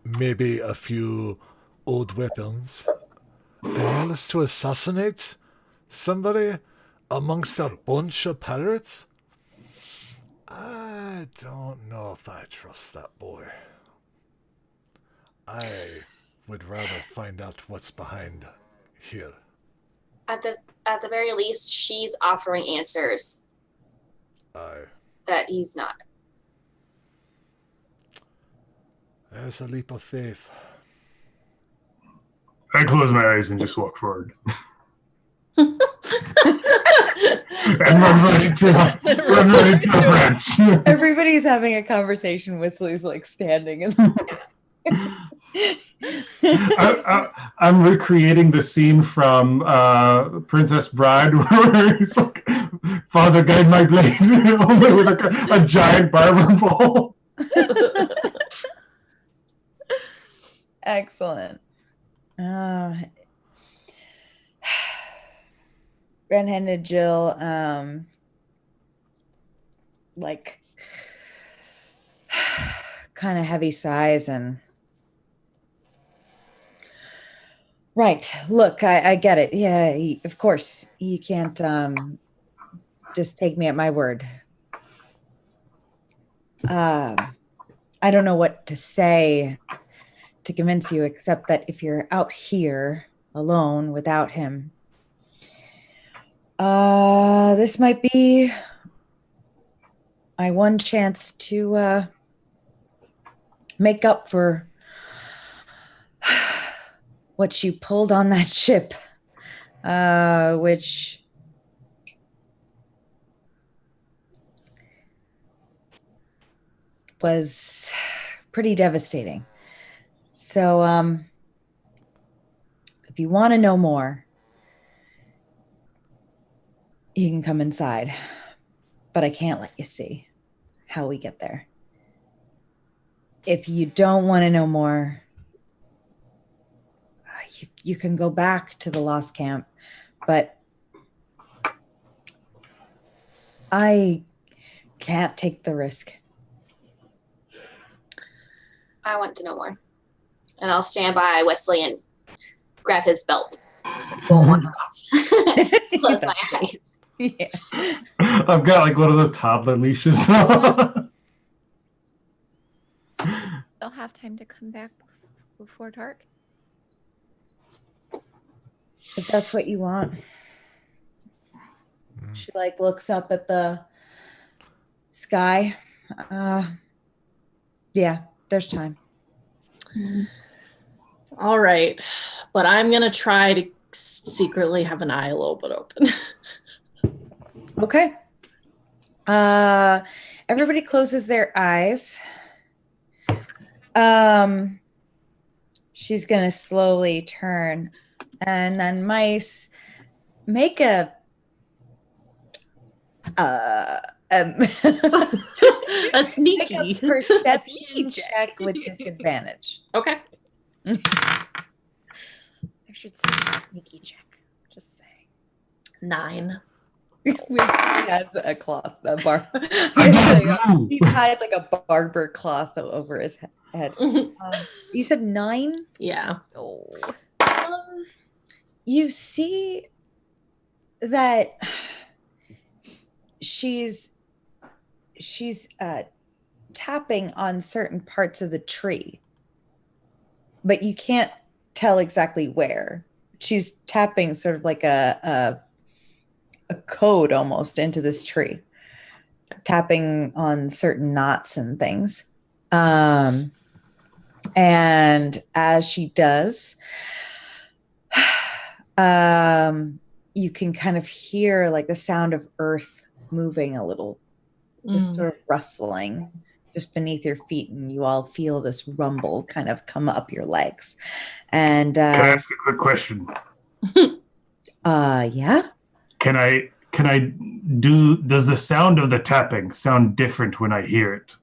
maybe a few old weapons, and want us to assassinate somebody amongst a bunch of pirates? I don't know if I trust that boy. I would rather find out what's behind here. At the very least, she's offering answers Aye. that he's not. There's a leap of faith. I close my eyes and just walk forward. And run right into a branch. Everybody's having a conversation. Whistly's like standing in I'm recreating the scene from Princess Bride where he's like, "Father, guide my blade," only with a giant barber pole. Excellent. Red-handed Jill, like kind of heavy sighs and right. Look, I get it. Yeah, of course. You can't just take me at my word. I don't know what to say to convince you, except that if you're out here alone without him, this might be my one chance to make up for what you pulled on that ship, which was pretty devastating. So, if you want to know more, you can come inside, but I can't let you see how we get there. If you don't want to know more, you can go back to the Lost Camp, but I can't take the risk. I want to know more. And I'll stand by Wesley and grab his belt. So I won't wander off. Close my eyes. Yeah. I've got like one of those toddler leashes. They'll have time to come back before dark. If that's what you want. She like looks up at the sky. Yeah, there's time. All right, but I'm gonna try to secretly have an eye a little bit open. Okay. Everybody closes their eyes. She's gonna slowly turn, and then mice make a sneaky make a perception check with disadvantage. Okay. I should say sneaky check. Just saying. 9. Wesley has a cloth, a bar. He's tied like a barber cloth over his head. You said 9? Yeah. Oh. You see that she's tapping on certain parts of the tree, but you can't tell exactly where. She's tapping sort of like a code almost into this tree, tapping on certain knots and things. And as she does, you can kind of hear like the sound of earth moving a little, just sort of rustling just beneath your feet, and you all feel this rumble kind of come up your legs. And Can I ask a quick question? Yeah. Does the sound of the tapping sound different when I hear it?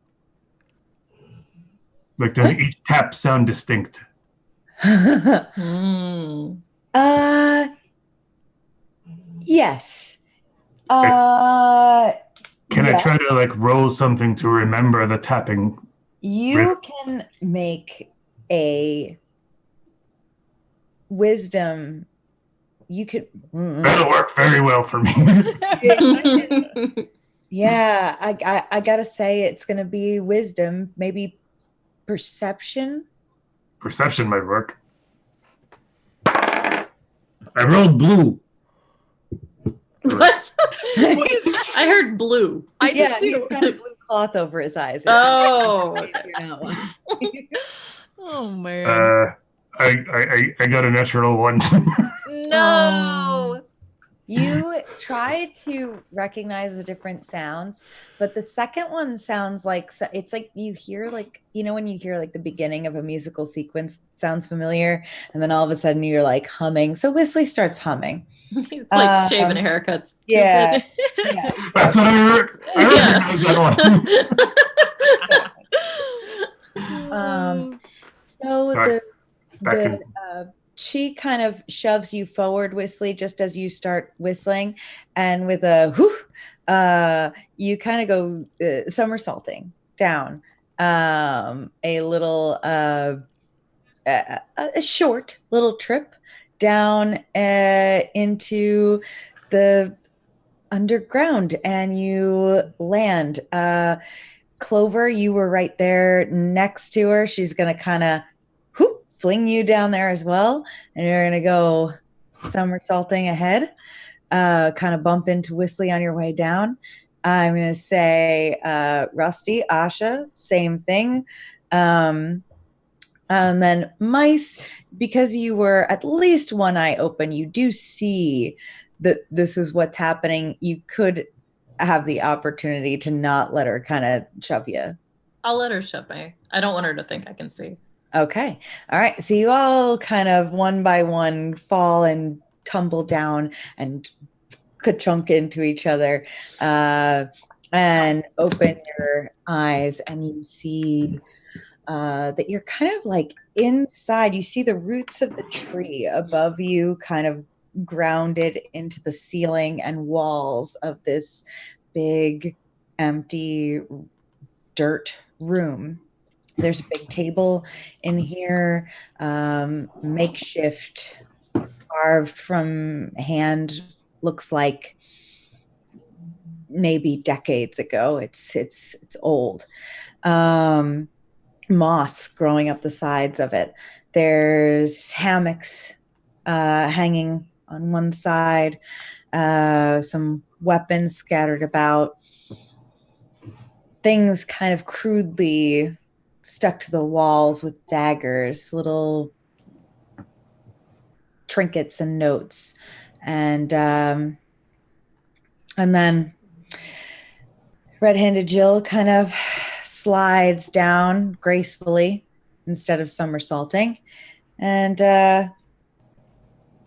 Like, does each tap sound distinct? Yes. Can I try to like roll something to remember the tapping? You can make a wisdom. You could. That'll work very well for me. Yeah, I gotta say it's gonna be wisdom, maybe perception. Perception might work. I rolled blue. What? I heard blue. I did He's too. got a blue cloth over his eyes. Oh. Oh man. I got a natural 1. No. You try to recognize the different sounds, but the second one sounds like it's like you hear like, you know, when you hear like the beginning of a musical sequence sounds familiar, and then all of a sudden you're like humming. So Wesley starts humming. It's like shaving a haircut. Yeah. Yeah. That's what I heard. I recognize that one. So Sorry. the she kind of shoves you forward, Whistly, just as you start whistling, and with a whoo, you kind of go somersaulting down a little a short little trip down into the underground, and you land. Clover, you were right there next to her. She's going to kind of fling you down there as well, and you're going to go somersaulting ahead, kind of bump into Whistly on your way down. I'm going to say Rusty, Asha, same thing. And then Mice, because you were at least one eye open, you do see that this is what's happening. You could have the opportunity to not let her kind of shove you. I'll let her shove me. I don't want her to think I can see. Okay. All right. So you all kind of one by one fall and tumble down and ka-chunk into each other, and open your eyes, and you see that you're kind of like inside. You see the roots of the tree above you kind of grounded into the ceiling and walls of this big empty dirt room. There's a big table in here, makeshift, carved from hand, looks like maybe decades ago. It's old. Moss growing up the sides of it. There's hammocks hanging on one side, some weapons scattered about, things kind of crudely stuck to the walls with daggers, little trinkets and notes, and then red-handed Jill kind of slides down gracefully instead of somersaulting, and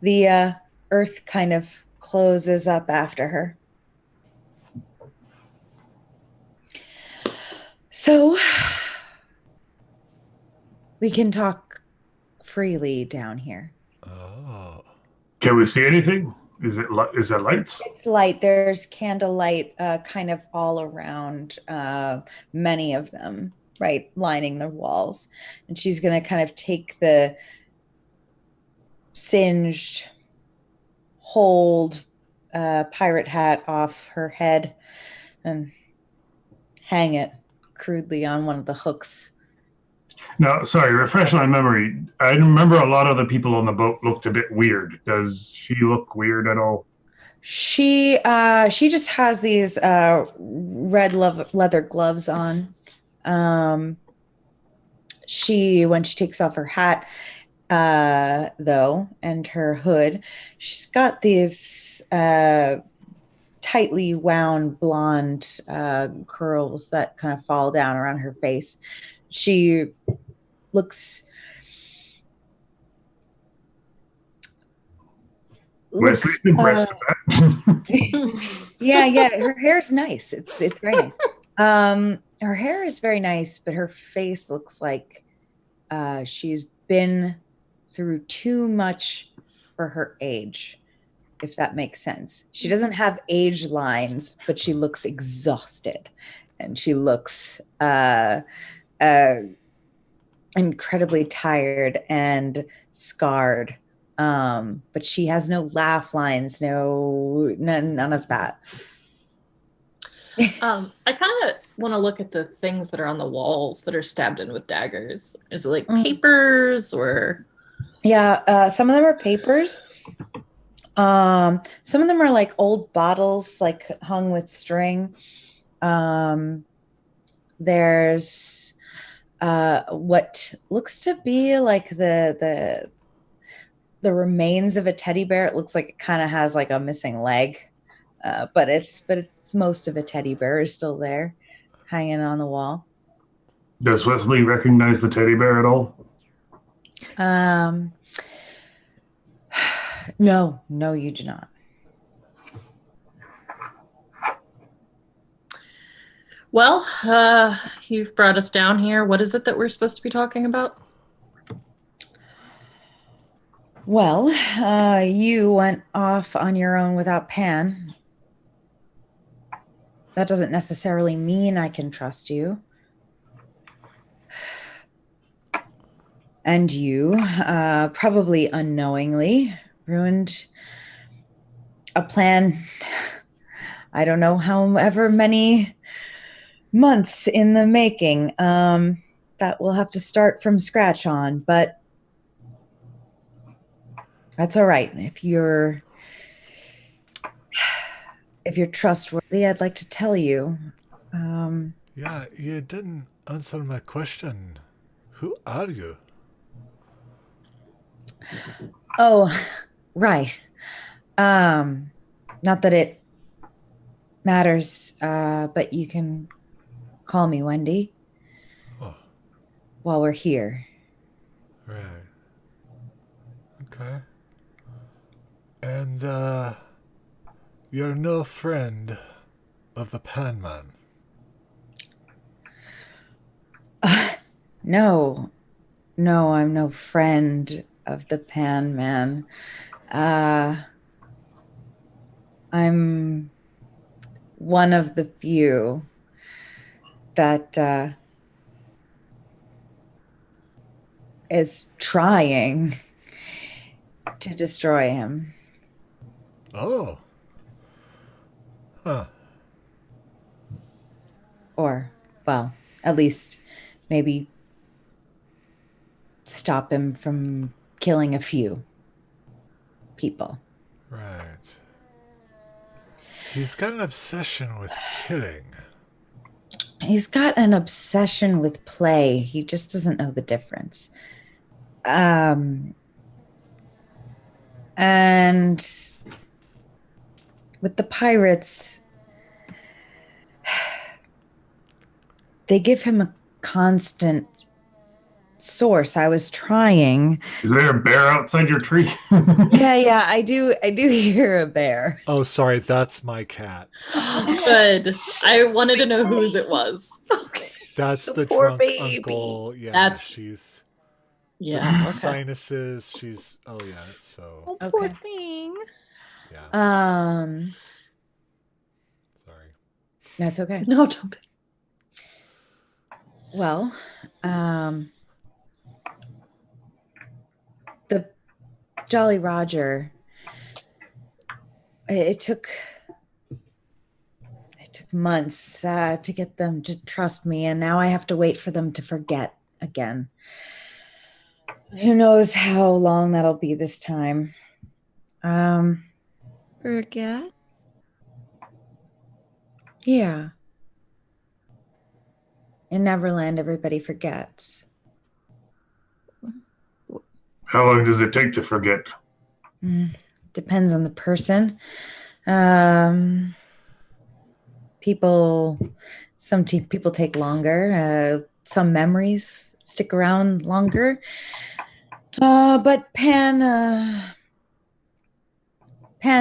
the earth kind of closes up after her. So we can talk freely down here. Oh. Can we see anything? Is there lights? It's light. There's candlelight kind of all around, many of them, right, lining the walls. And she's going to kind of take the singed, pirate hat off her head and hang it crudely on one of the hooks. No, sorry, refresh my memory. I remember a lot of the people on the boat looked a bit weird. Does she look weird at all? She just has these red leather gloves on. When she takes off her hat, though, and her hood, she's got these tightly wound blonde curls that kind of fall down around her face. She looks Wesley's impressed with that. yeah, her hair's nice. It's very nice. Her hair is very nice, but her face looks like she's been through too much for her age, if that makes sense. She doesn't have age lines, but she looks exhausted, and she looks incredibly tired and scarred. But she has no laugh lines, none of that. I kind of want to look at the things that are on the walls that are stabbed in with daggers. Is it like papers or? Yeah, some of them are papers. Some of them are like old bottles, like hung with string. There's what looks to be like the remains of a teddy bear. It looks like it kind of has like a missing leg, but it's most of a teddy bear is still there, hanging on the wall. Does Wesley recognize the teddy bear at all? No, you do not. Well, you've brought us down here. What is it that we're supposed to be talking about? Well, you went off on your own without Pan. That doesn't necessarily mean I can trust you. And you, probably unknowingly, ruined a plan. I don't know however many months in the making. That we'll have to start from scratch on, but that's all right. If you're trustworthy, I'd like to tell you. Yeah, you didn't answer my question. Who are you? Oh, right. Not that it matters, but you can call me Wendy Oh, while we're here. right. Okay. And, you're no friend of the Pan Man. No, no, I'm no friend of the Pan Man. I'm one of the few that is trying to destroy him. Oh. Huh. Or, well, at least maybe stop him from killing a few people. Right. He's got an obsession with killing. He's got an obsession with play. He just doesn't know the difference. And with the pirates, they give him a constant source. I was trying. Is there a bear outside your tree? Yeah, I do hear a bear. Oh, sorry, that's my cat. Good. I wanted to know whose it was. Okay. That's the poor drunk baby. uncle. Yeah, That's- she's Yeah. the Okay. sinuses. She's so Oh, poor Okay. thing. yeah. Sorry. That's okay. No, don't be. Well, the Jolly Roger, it took months to get them to trust me, and now I have to wait for them to forget again. Who knows how long that'll be this time. Forget. Yeah. In Neverland, everybody forgets. How long does it take to forget? Depends on the person. Some people take longer. Some memories stick around longer. But Pan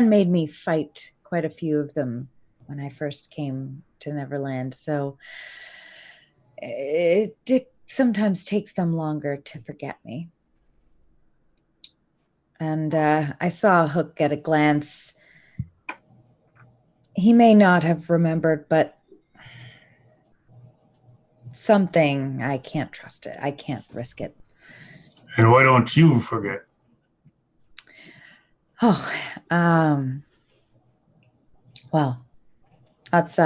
made me fight quite a few of them when I first came to Neverland. So it sometimes takes them longer to forget me. And I saw Hook at a glance. He may not have remembered, but something, I can't trust it. I can't risk it. And why don't you forget? Oh, well, that's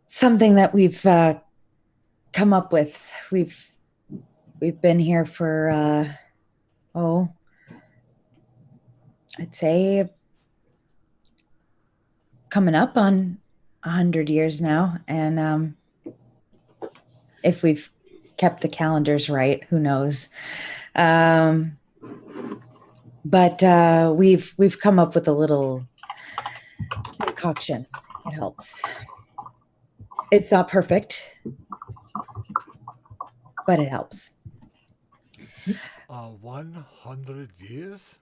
something that we've come up with. We've been here for I'd say coming up on 100 years now, and if we've kept the calendars right, who knows? But we've come up with a little concoction. It helps. It's not perfect, but it helps. 100 years?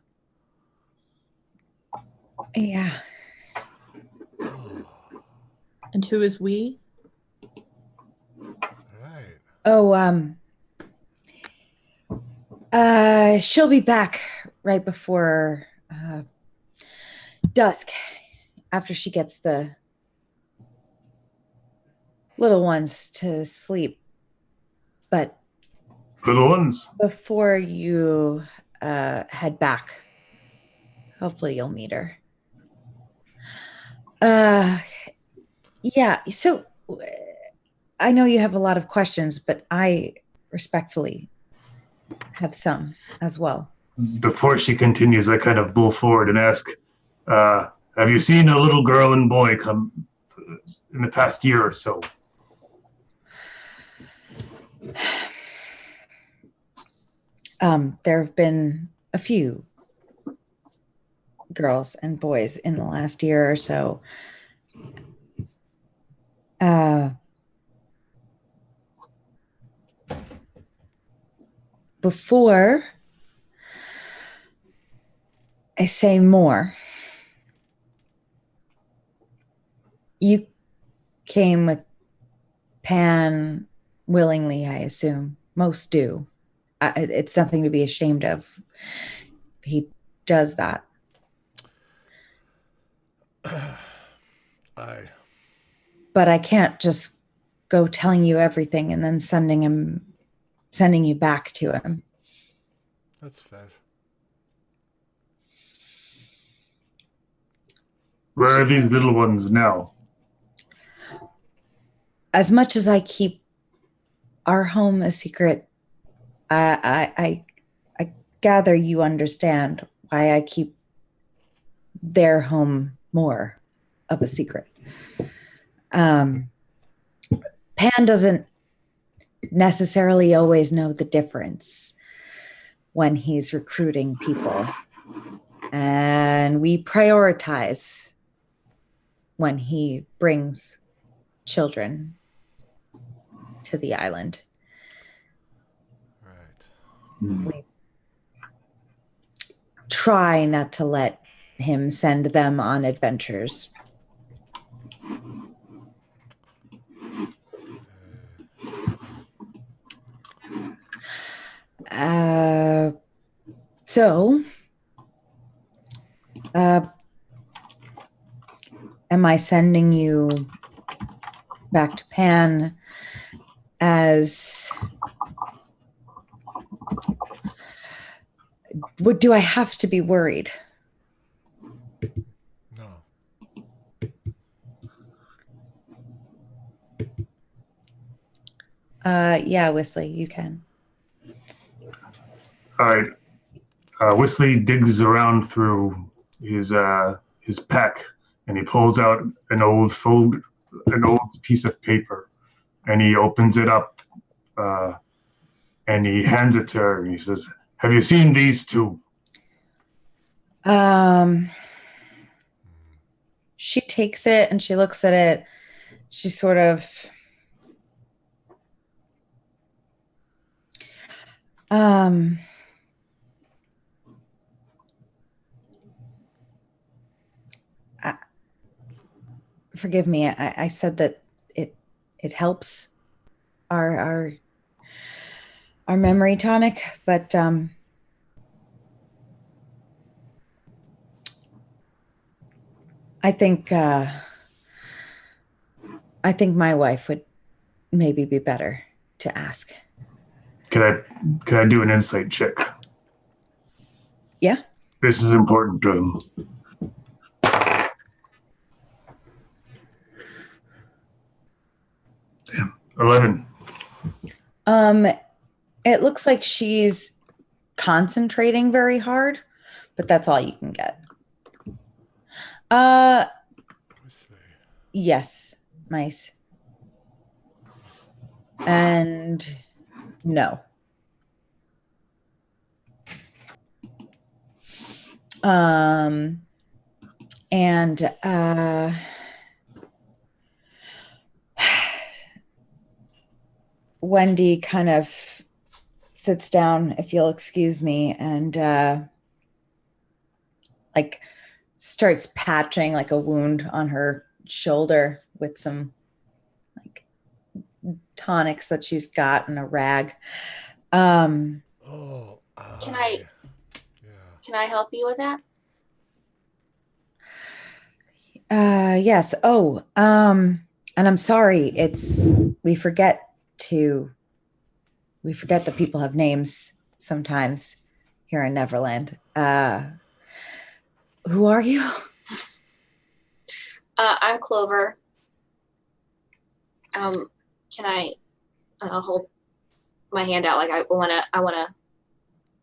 Yeah. Oh, And who is we? right. Oh, She'll be back right before dusk, after she gets the little ones to sleep. But Little ones. before you head back, hopefully you'll meet her. Yeah, so I know you have a lot of questions, but I respectfully have some as well. Before she continues, I kind of bull forward and ask, have you seen a little girl and boy come in the past year or so? There have been a few girls and boys in the last year or so. Before I say more, you came with Pan willingly, I assume. Most do. It's nothing to be ashamed of. He does that. But I can't just go telling you everything and then sending you back to him. That's fair. Where are these little ones now? As much as I keep our home a secret, I gather you understand why I keep their home more of a secret. Pan doesn't necessarily always know the difference when he's recruiting people. And we prioritize when he brings children to the island. Right. We try not to let him send them on adventures. So, am I sending you back to Pan as... What do I have to be worried? No. Yeah, Whistly, you can. All right. Whistly digs around through his pack, and he pulls out an old piece of paper, and he opens it up, and he hands it to her, and he says, "Have you seen these two?" She takes it and she looks at it. She sort of forgive me. I said that it helps our memory tonic, but I think my wife would maybe be better to ask. Can I do an insight check? Yeah. This is important to him. Damn. 11. It looks like she's concentrating very hard, but that's all you can get. Yes, mice. And no. Wendy kind of sits down, if you'll excuse me, and like starts patching like a wound on her shoulder with some like tonics that she's got and a rag. Oh, Can I Yeah. can I help you with that? Yes. Oh, and I'm sorry. We forget that people have names sometimes here in Neverland. Who are you? I'm Clover. Can I'll hold my hand out like I wanna.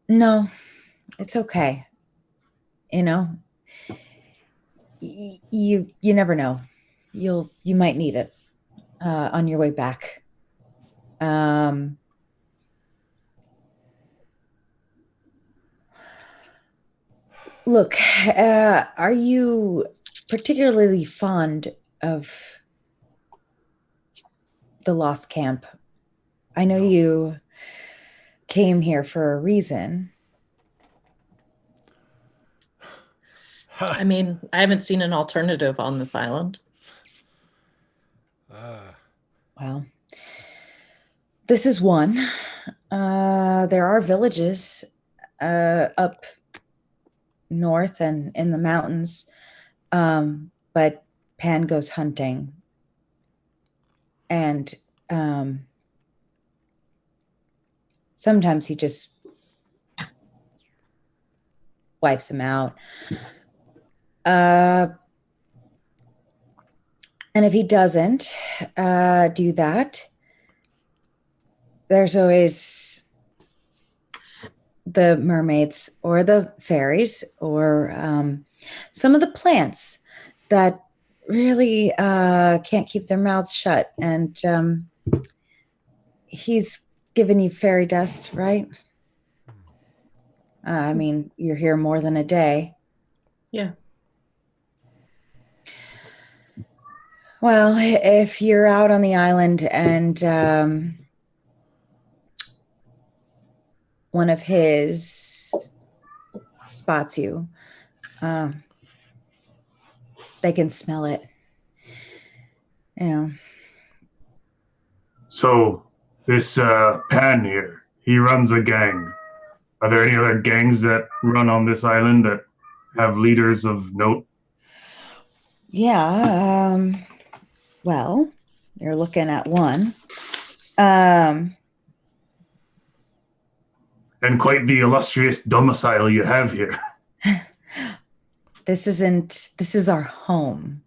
No, it's okay. You know, you never know. You might need it on your way back. Look, are you particularly fond of the Lost Camp? I know No. you came here for a reason. I mean, I haven't seen an alternative on this island. Well, this is one. There are villages up north and in the mountains, but Pan goes hunting, and sometimes he just wipes him out. And if he doesn't do that, there's always the mermaids or the fairies or some of the plants that really can't keep their mouths shut. And he's given you fairy dust, right? I mean, you're here more than a day. Yeah. Well, if you're out on the island and one of his spots you, they can smell it. You know. So this Pan here, he runs a gang. Are there any other gangs that run on this island that have leaders of note? Yeah. Well, you're looking at one. And quite the illustrious domicile you have here. this is our home.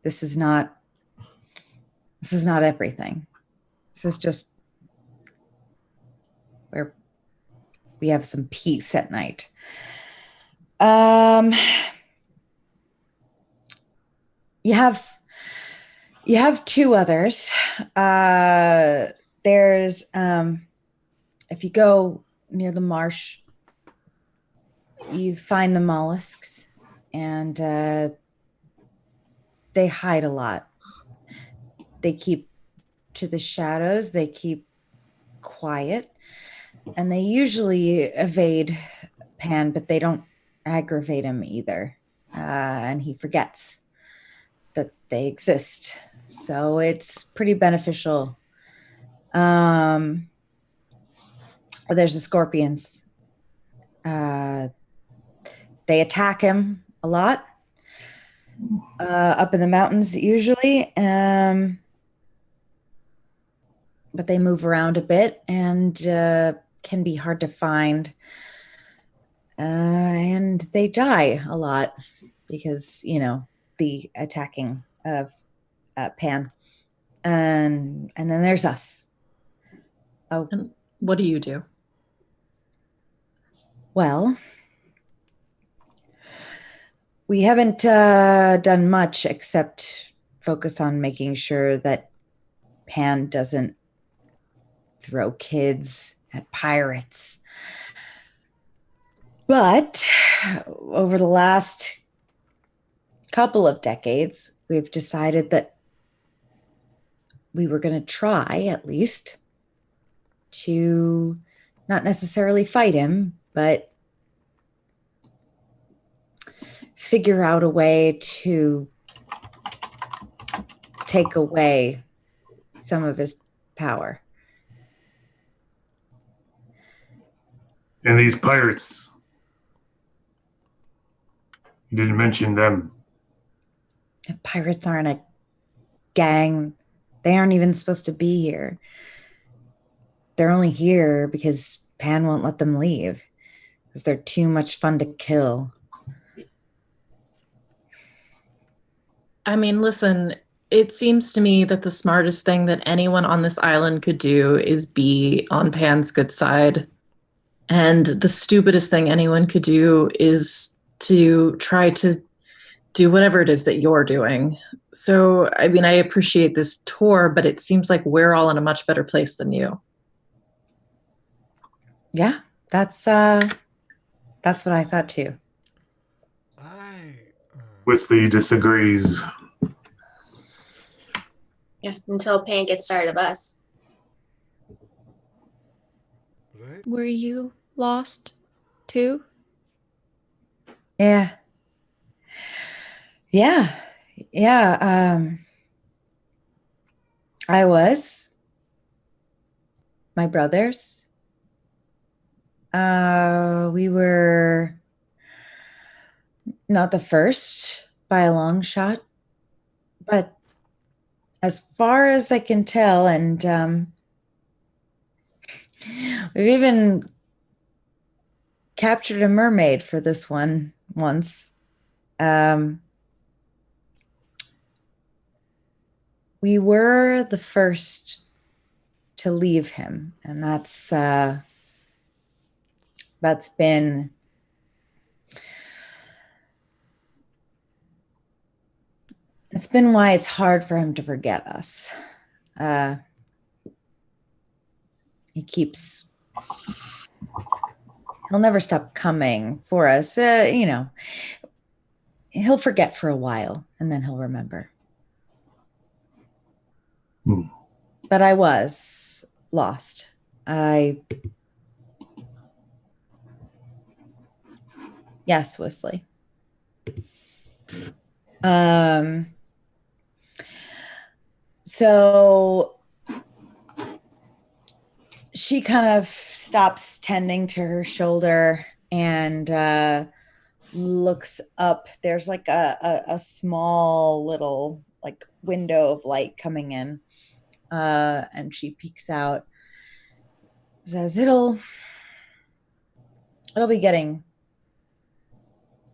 This is not everything. This is just where we have some peace at night. You have two others. There's if you go near the marsh, you find the mollusks, and they hide a lot. They keep to the shadows, they keep quiet, and they usually evade Pan, but they don't aggravate him either. And he forgets that they exist. So it's pretty beneficial. There's the scorpions. They attack him a lot up in the mountains usually. But they move around a bit and can be hard to find. And they die a lot because, the attacking of Pan. And then there's us. Oh, And what do you do? well, we haven't done much except focus on making sure that Pan doesn't throw kids at pirates. But over the last couple of decades, we've decided that we were going to try, at least, to not necessarily fight him, but figure out a way to take away some of his power. And these pirates. You didn't mention them. The pirates aren't a gang. They aren't even supposed to be here. They're only here because Pan won't let them leave. Because they're too much fun to kill. I mean, listen, it seems to me that the smartest thing that anyone on this island could do is be on Pan's good side. And the stupidest thing anyone could do is to try to do whatever it is that you're doing. So, I mean, I appreciate this tour, but it seems like we're all in a much better place than you. Yeah, that's what I thought too. Wesley disagrees. Yeah, until Pan gets tired of us. Right? Were you lost too? Yeah. I was. My brothers. We were not the first by a long shot, but as far as I can tell, and we've even captured a mermaid for this one once. We were the first to leave him, and that's been why it's hard for him to forget us. He'll never stop coming for us. He'll forget for a while and then he'll remember. But I was lost. Yes, Wesley. So she kind of stops tending to her shoulder and looks up. There's like a small little like window of light coming in, and she peeks out. Says it'll be getting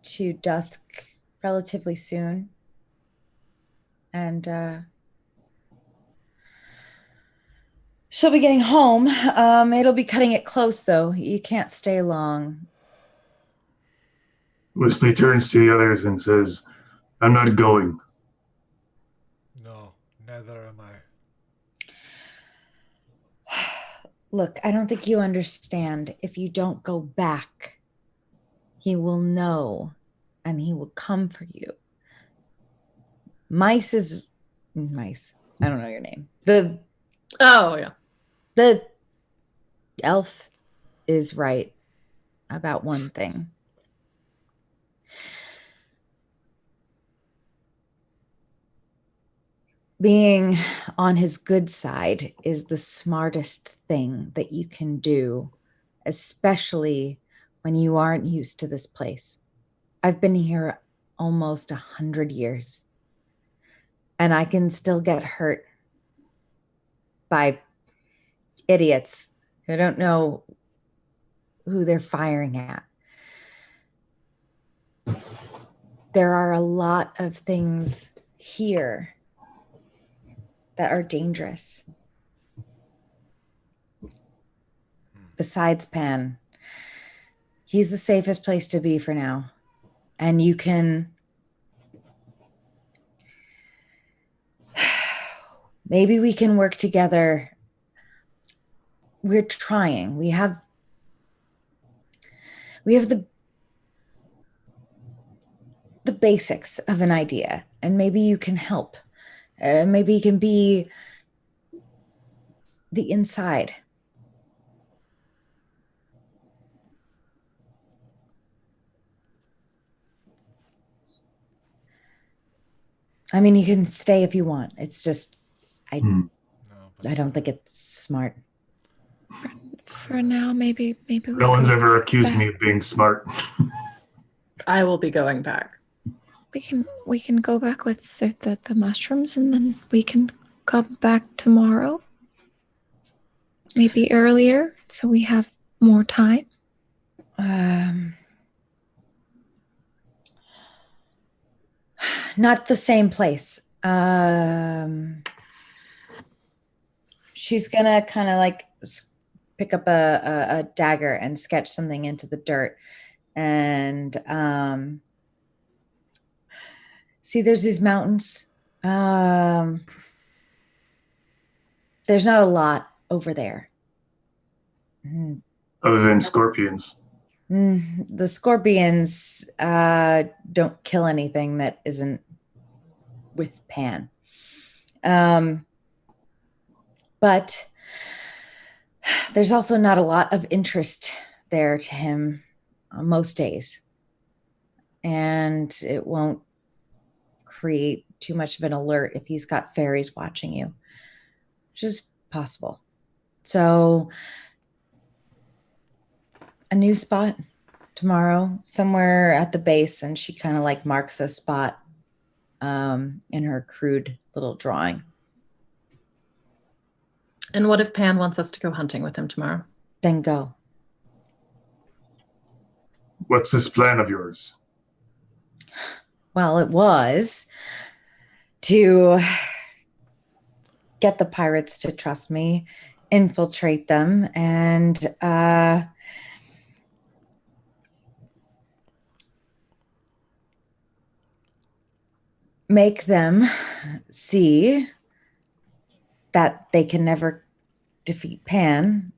to dusk relatively soon, and she'll be getting home. It'll be cutting it close, though. You can't stay long. Wesley turns to the others and says, I'm not going. No, neither am I. Look, I don't think you understand. If you don't go back, he will know and he will come for you. Mice. I don't know your name. The elf is right about one thing. Being on his good side is the smartest thing that you can do, especially when you aren't used to this place. I've been here almost 100 years, and I can still get hurt by idiots who don't know who they're firing at. There are a lot of things here that are dangerous. Besides Pan, he's the safest place to be for now. And you can... Maybe we can work together. We're trying. We have the basics of an idea, and maybe you can help. Maybe you can be the inside. I mean, you can stay if you want. It's just, I don't think it's smart. For now, maybe we No one's go ever accused back. me of being smart. I will be going back. We can go back with the mushrooms, and then we can come back tomorrow. Maybe earlier, so we have more time. Not the same place. She's gonna kind of like pick up a dagger and sketch something into the dirt. And see, there's these mountains. There's not a lot over there. Other than scorpions. The scorpions don't kill anything that isn't with Pan. But there's also not a lot of interest there to him on most days. And it won't create too much of an alert if he's got fairies watching you, which is possible. So a new spot tomorrow, somewhere at the base, and she kind of like marks a spot in her crude little drawing. And what if Pan wants us to go hunting with him tomorrow? Then go. What's this plan of yours? Well, it was to get the pirates to trust me, infiltrate them, and make them see that they can never defeat Pan,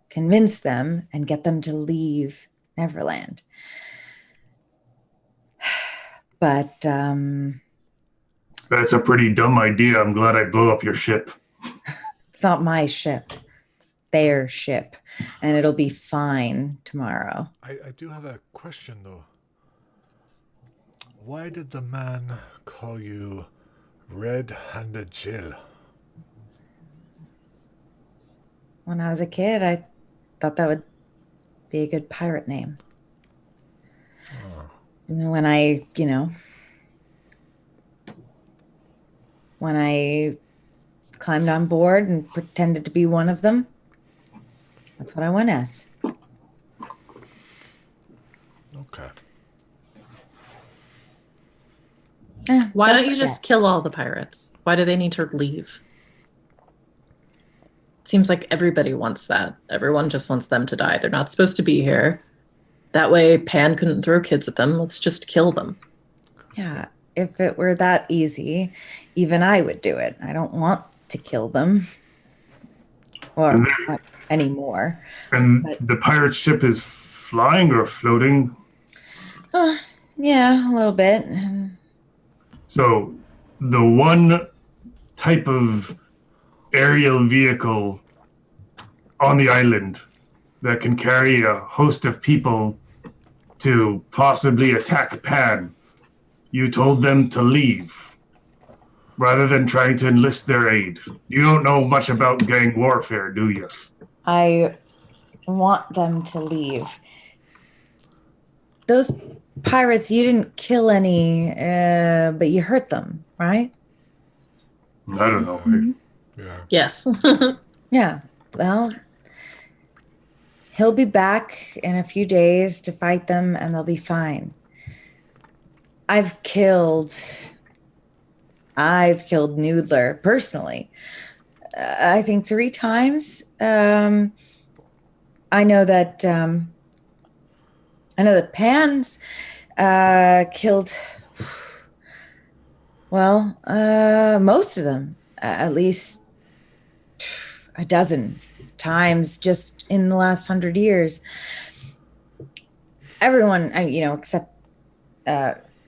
convince them, and get them to leave Neverland. But That's a pretty dumb idea. I'm glad I blew up your ship. it's not my ship. It's their ship. And it'll be fine tomorrow. I do have a question, though. Why did the man call you Red-Handed Jill? When I was a kid, I thought that would be a good pirate name. When I climbed on board and pretended to be one of them, that's what I went as. Okay. Why don't you just kill all the pirates? Why do they need to leave? Seems like everybody wants that. Everyone just wants them to die. They're not supposed to be here. That way Pan couldn't throw kids at them. Let's just kill them. Yeah, if it were that easy, even I would do it. I don't want to kill them. Or not anymore. And the pirate ship is flying or floating? Yeah, a little bit. So the one type of aerial vehicle on the island that can carry a host of people to possibly attack Pan, you told them to leave rather than trying to enlist their aid. You don't know much about gang warfare, do you? I want them to leave. Those pirates, you didn't kill any, but you hurt them, right? I don't know. Yeah. Yes. Yeah. Well, he'll be back in a few days to fight them, and they'll be fine. I've killed Noodler personally. I think 3 times. I know that Pan's killed most of them, at least a dozen times just in the last 100 years. Everyone, except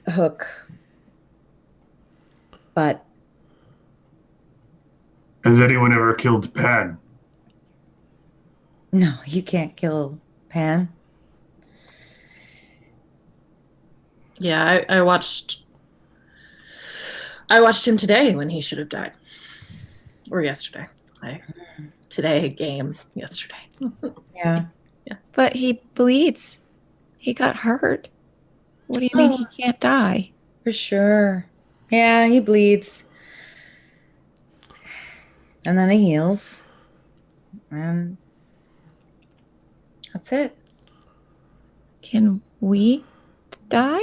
Hook. But has anyone ever killed Pan? No, you can't kill Pan. Yeah, I watched him today when he should have died. Or yesterday. today, game yesterday. Yeah. But he bleeds. He got hurt. What do you mean he can't die? For sure. Yeah, he bleeds. And then he heals. And that's it. Can we die?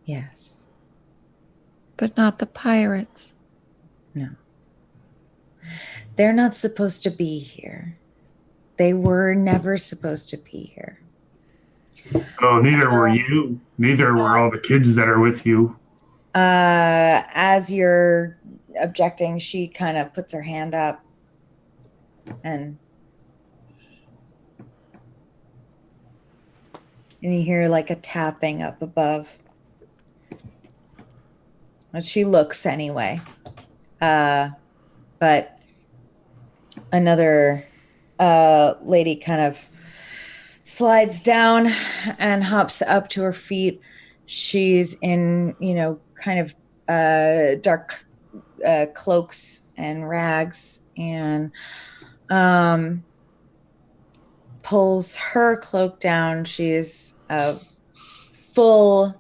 Yes. But not the pirates. No. They're not supposed to be here. They were never supposed to be here. Oh, neither were you. Neither were all the kids that are with you. As you're objecting, she kind of puts her hand up and you hear like a tapping up above. But she looks anyway. But another lady kind of slides down and hops up to her feet. She's in, kind of dark cloaks and rags, and pulls her cloak down. She's a full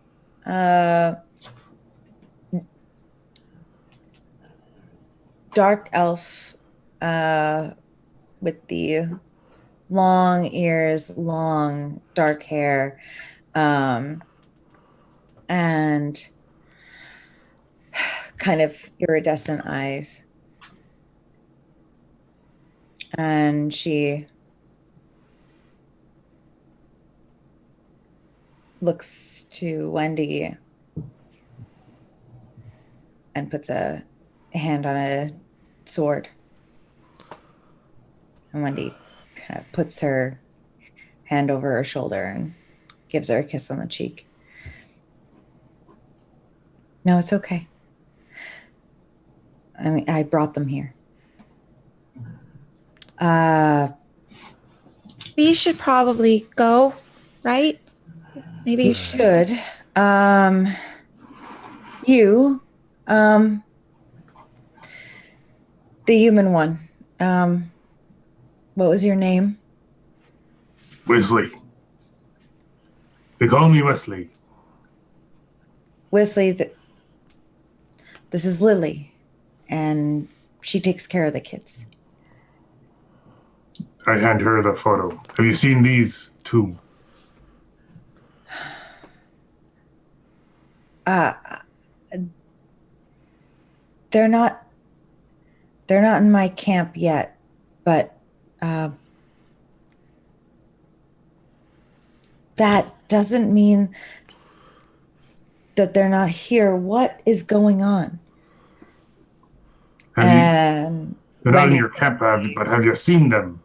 dark elf with the long ears, long dark hair, and kind of iridescent eyes. And she looks to Wendy and puts a hand on a sword. And Wendy kind of puts her hand over her shoulder and gives her a kiss on the cheek. No, it's okay. I mean, I brought them here. We should probably go, right? Maybe You should. You, the human one. What was your name? Wesley. They call me Wesley. Wesley, this is Lily, and she takes care of the kids. I hand her the photo. Have you seen these two? They're not in my camp yet, but that doesn't mean that they're not here. What is going on? And they're not in your camp, but have you seen them?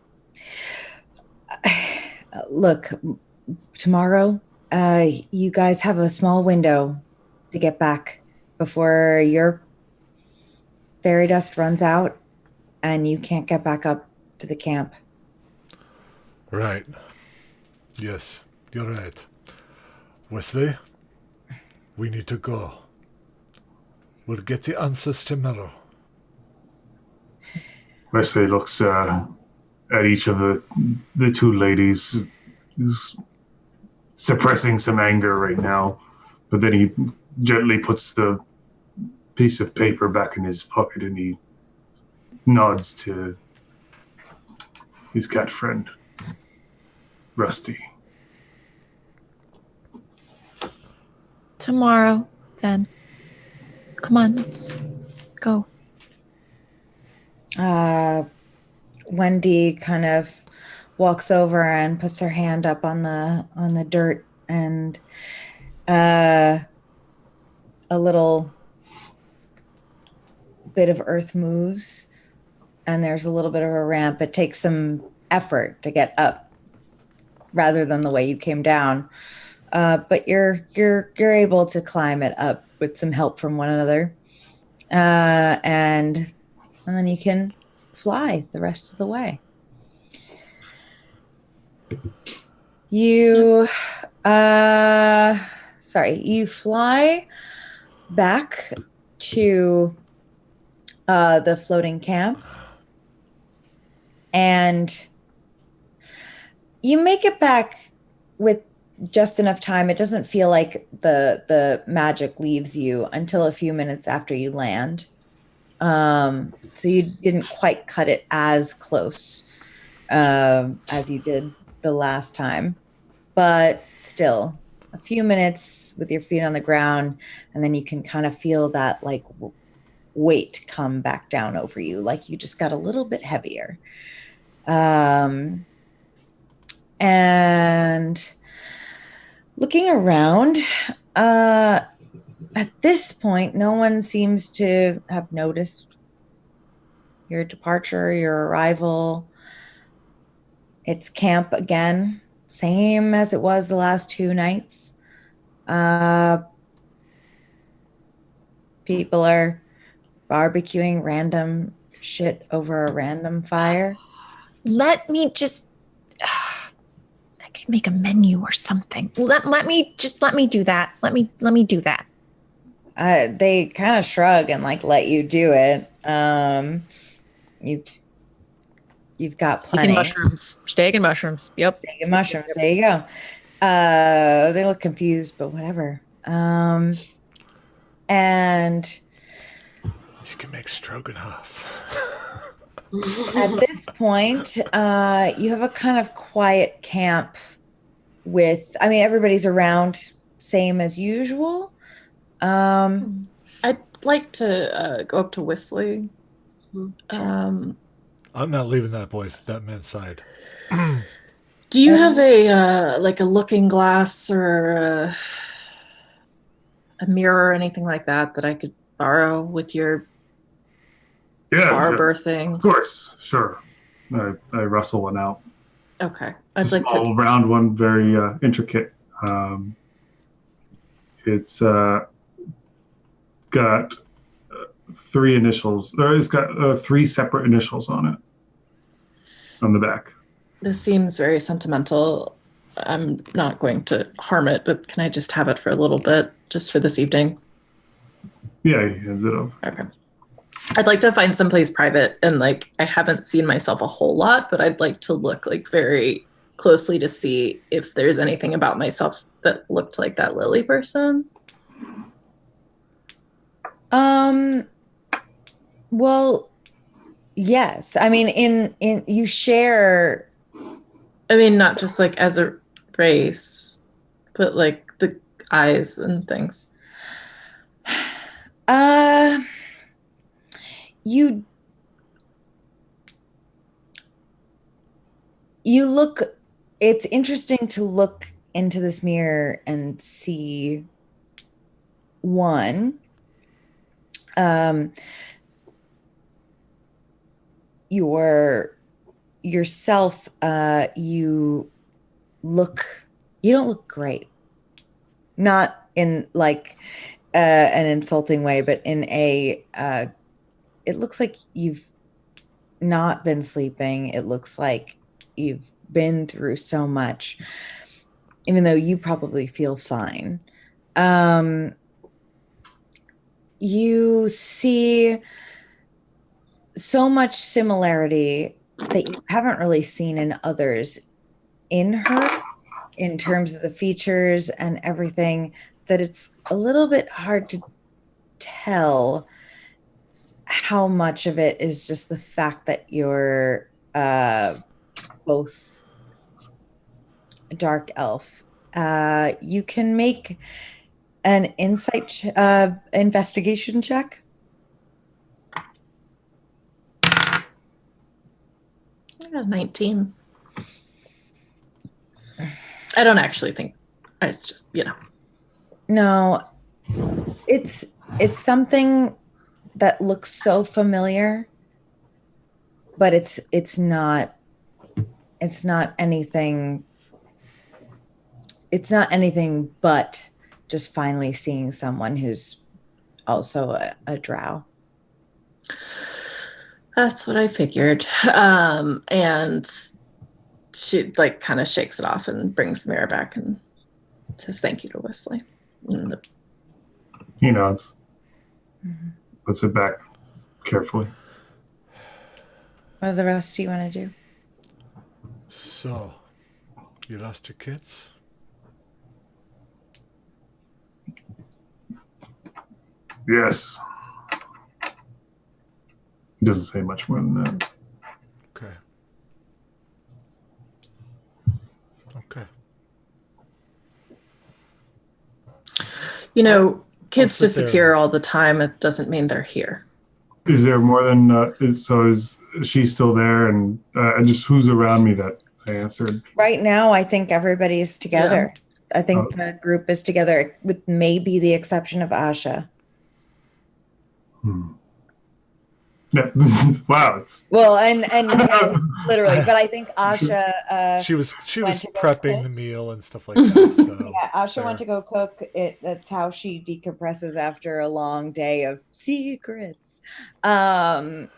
Look, tomorrow, you guys have a small window to get back before your fairy dust runs out and you can't get back up to the camp. Right. Yes, you're right. Wesley, we need to go. We'll get the answers tomorrow. Wesley looks at each of the two ladies. He's suppressing some anger right now, but then he gently puts the piece of paper back in his pocket and he nods to his cat friend, Rusty. tomorrow, then. Come on, let's go. Wendy kind of walks over and puts her hand up on the dirt, and a little bit of earth moves, and there's a little bit of a ramp. It takes some effort to get up rather than the way you came down, but you're able to climb it up with some help from one another, and then you can fly the rest of the way. You fly back to the floating camps, And you make it back with just enough time. It doesn't feel like the magic leaves you until a few minutes after you land. So you didn't quite cut it as close as you did the last time, but still a few minutes with your feet on the ground, and then you can kind of feel that like weight come back down over you, like you just got a little bit heavier. And looking around, at this point, no one seems to have noticed your departure, your arrival. It's camp again, same as it was the last 2 nights. People are barbecuing random shit over a random fire. Let me just. I could make a menu or something. Let me do that. Let me do that. They kind of shrug and like let you do it. You've got Steak plenty. Steak and mushrooms. Yep. Steak and mushrooms. There you go. They look confused, but whatever. And You can make stroganoff. at this point, you have a kind of quiet camp with, I mean, everybody's around, same as usual. I'd like to go up to Whistly. Sure. I'm not leaving that man's side. Do you have a like a looking glass or a mirror or anything like that that I could borrow with your barber things? Of course, sure. I rustle one out. Okay, I'd like Small, to. round one, very intricate. It's got 3 initials, or it's got 3 separate initials on it on the back. This seems very sentimental. I'm not going to harm it, but can I just have it for a little bit, just for this evening? Yeah, he hands it over. Okay. I'd like to find someplace private, and like I haven't seen myself a whole lot, but I'd like to look like very closely to see if there's anything about myself that looked like that Lily person. Well, yes. I mean, in you share. I mean, not just like as a race, but like the eyes and things. You look, it's interesting to look into this mirror and see one, yourself. You don't look great, not in like an insulting way, but in a it looks like you've not been sleeping. It looks like you've been through so much, even though you probably feel fine. You see so much similarity that you haven't really seen in others in her, in terms of the features and everything, that it's a little bit hard to tell how much of it is just the fact that you're both dark elf. You can make an insight investigation check. 19. I don't actually think. It's just, No, it's something that looks so familiar, but it's not anything. It's not anything but just finally seeing someone who's also a drow. That's what I figured. And she like kind of shakes it off and brings the mirror back and says thank you to Wesley. He nods. Puts it back carefully. What do the rest do you want to do? So, you lost your kids? Yes. He doesn't say much more than that. Okay. Okay. You know, kids sit there. disappear all the time. It doesn't mean they're here. Is there more than is she still there? And just who's around me that I answered? Right now, I think everybody's together. I think the group is together, with maybe the exception of Asha. Yeah. Wow. Well, and literally, but I think Asha. She was went to go prepping cook. the meal and stuff like that. So Yeah, Asha went to go cook. That's how she decompresses after a long day of secrets. She's But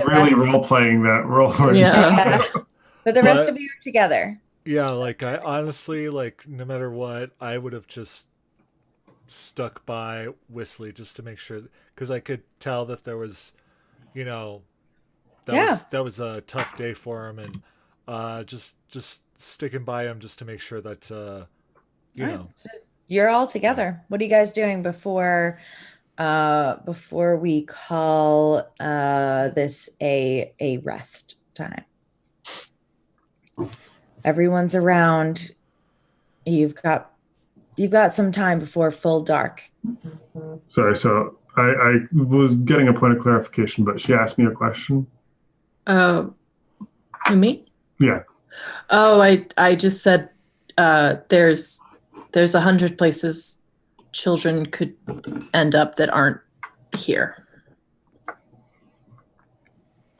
really role playing that role. Yeah. but the rest of you are together. Yeah, like I honestly, like, no matter what, I would have just stuck by Whistly just to make sure, because I could tell that there was, you know, that was a tough day for him, and just sticking by him just to make sure that you know. So you're all together. What are you guys doing before we call this a rest time? Everyone's around. You've got some time before full dark. Sorry, so I was getting a point of clarification, but she asked me a question. Me? Yeah. Oh, I just said there's 100 places children could end up that aren't here.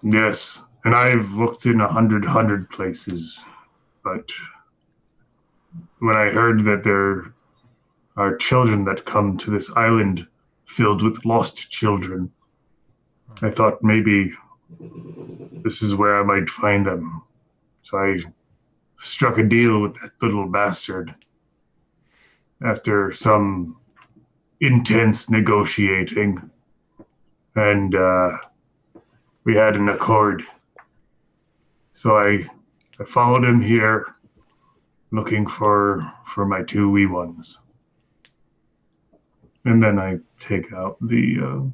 Yes, and I've looked in 100 places, but when I heard that there are children that come to this island filled with lost children, I thought maybe this is where I might find them. So I struck a deal with that little bastard. After some intense negotiating, and we had an accord. So I followed him here, looking for my two wee ones. And then I take out the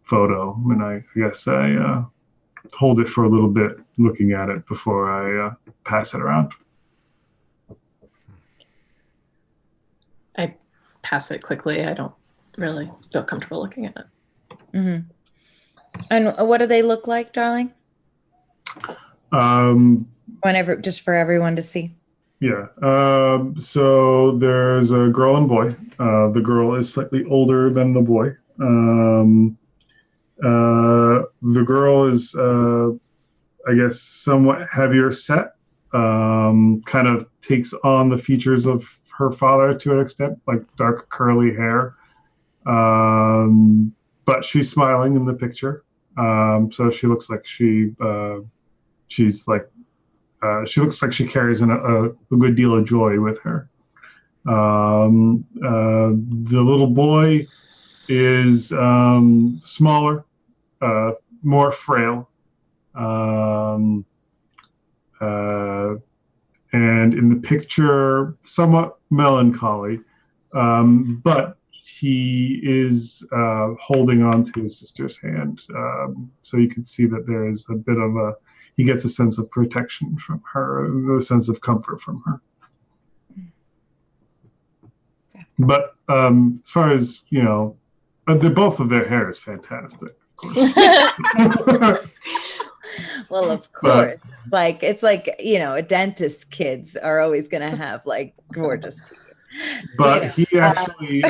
photo, and I guess I hold it for a little bit, looking at it before I pass it around. I pass it quickly. I don't really feel comfortable looking at it. Mm-hmm. And what do they look like, darling? Whenever, just for everyone to see. Yeah. So there's a girl and boy. The girl is slightly older than the boy. The girl is, I guess, somewhat heavier set. Kind of takes on the features of her father to an extent, like dark curly hair. But she's smiling in the picture. So she looks like she looks like she carries a good deal of joy with her. The little boy is smaller, more frail, and in the picture, somewhat melancholy, but he is holding on to his sister's hand. So you can see that there is a bit of he gets a sense of protection from her, a sense of comfort from her. Okay. But as far as, both of their hair is fantastic. Well, of course. It's like, a dentist's kids are always going to have like gorgeous teeth. But he actually,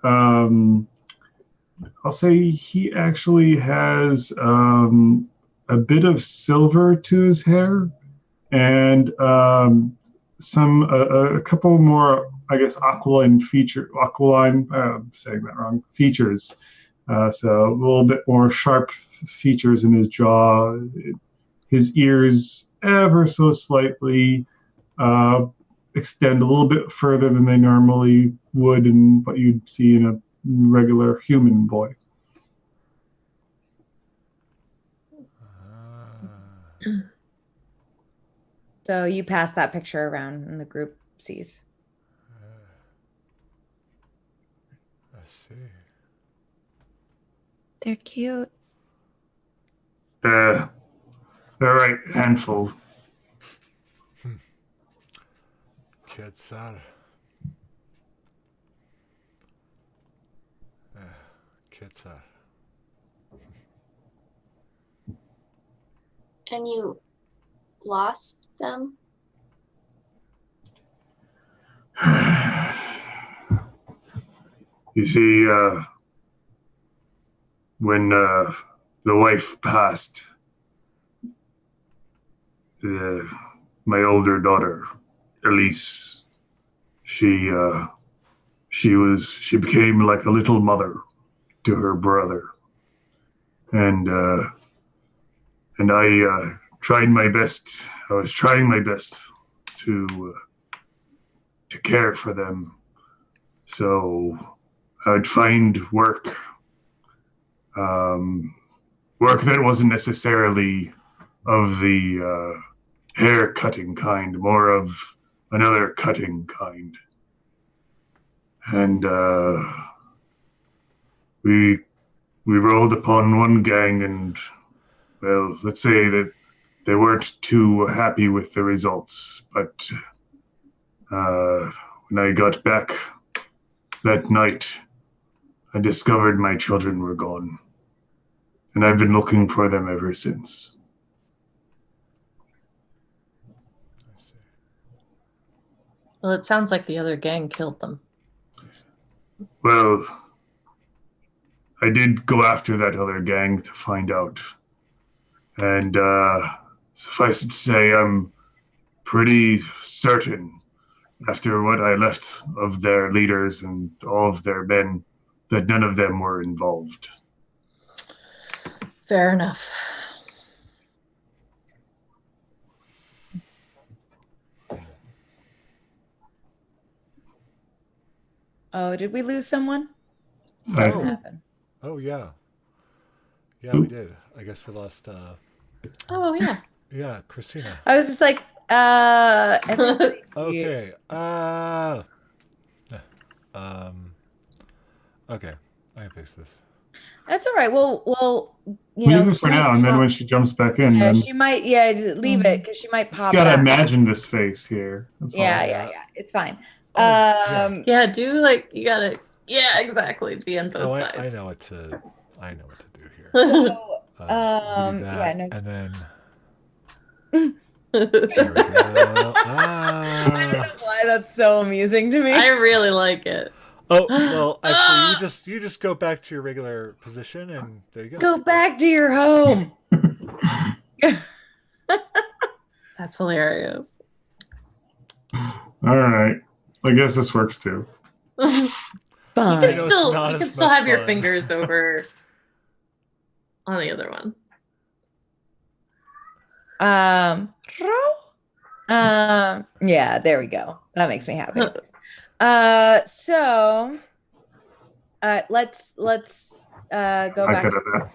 I'll say he actually has a bit of silver to his hair, and a couple more, I guess, aquiline, saying that wrong, features. So a little bit more sharp features in his jaw, his ears ever so slightly extend a little bit further than they normally would in what you'd see in a regular human boy. So you pass that picture around and the group sees. I see. They're cute. They're right handful. Kids are. Kids are. And you lost them? You see, when the wife passed, my older daughter, Elise, she became like a little mother to her brother, and I tried my best. I was trying my best to care for them. So I'd find work that wasn't necessarily of the hair cutting kind, more of another cutting kind. And we rolled upon one gang, and well, let's say that they weren't too happy with the results. But when I got back that night, I discovered my children were gone, and I've been looking for them ever since. I see. Well, it sounds like the other gang killed them. Well, I did go after that other gang to find out. And suffice it to say, I'm pretty certain, after what I left of their leaders and all of their men, that none of them were involved. Fair enough. Oh, did we lose someone? I- Something happened. Oh yeah. Yeah, we did. I guess we lost. Oh, yeah. Yeah, Christina. I was just like, everybody. Okay. Okay. I can fix this. That's all right. Well, you Leave know, it for now, and then when she jumps back in, yeah, then she might, leave it because she might you pop gotta back. imagine this face here. That's all. Yeah. It's fine. Oh, yeah. Yeah, do like, you gotta, yeah, exactly. Be on both Oh, sides. I know what to do here. So, We do that, yeah, no. and then there we go. I don't know why that's so amusing to me. I really like it. Oh well, actually, you just go back to your regular position, and there you go. Go back to your home. That's hilarious. All right. I guess this works too. You Fine. can know it's still, not you can as still much have your fun. fingers over on the other one. Yeah, there we go. That makes me happy. So let's go I back. could have that.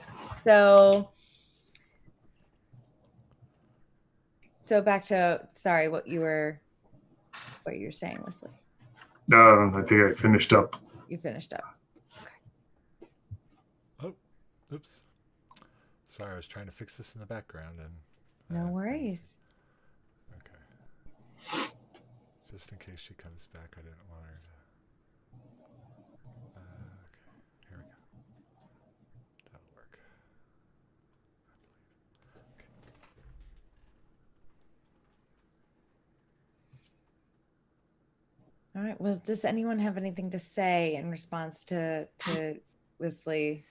So back to, sorry, what you were saying, Wesley. I think I finished up. You finished up. Oh, oops. Sorry, I was trying to fix this in the background, and No worries. Okay. Just in case she comes back, I didn't want her to. Okay, here we go. That'll work. All right. Well, does anyone have anything to say in response to Wesley?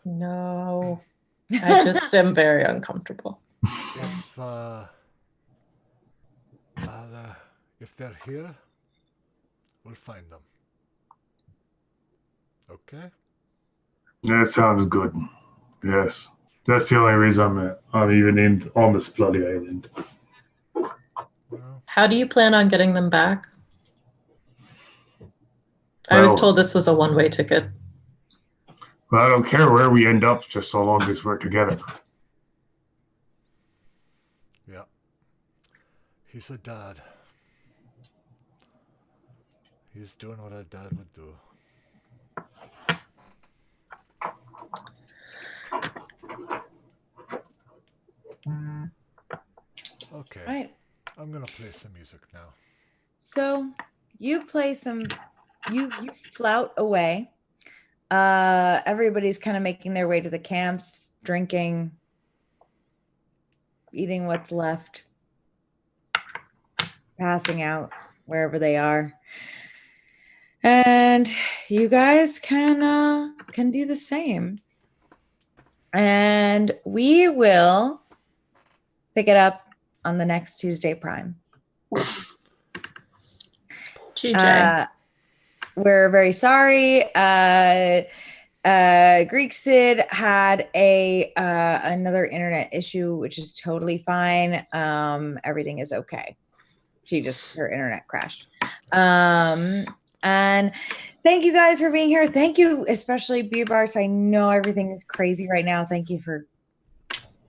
No. I just am very uncomfortable. If they're here, we'll find them. Okay. That sounds good. Yes. That's the only reason I'm even on this bloody island. Well, How do you plan on getting them back? I was told this was a one-way ticket. Well, I don't care where we end up, just so long as we're together. He's a dad. He's doing what a dad would do. Okay. All right. I'm gonna play some music now. So you play some, you flout away. Everybody's kind of making their way to the camps, drinking, eating what's left, passing out wherever they are. And you guys can do the same. And we will pick it up on the next Tuesday Prime. GJ. We're very sorry. Greek Sid had another internet issue, which is totally fine. Everything is okay. Her internet crashed. And thank you guys for being here. Thank you, especially B-Bars. I know everything is crazy right now. Thank you for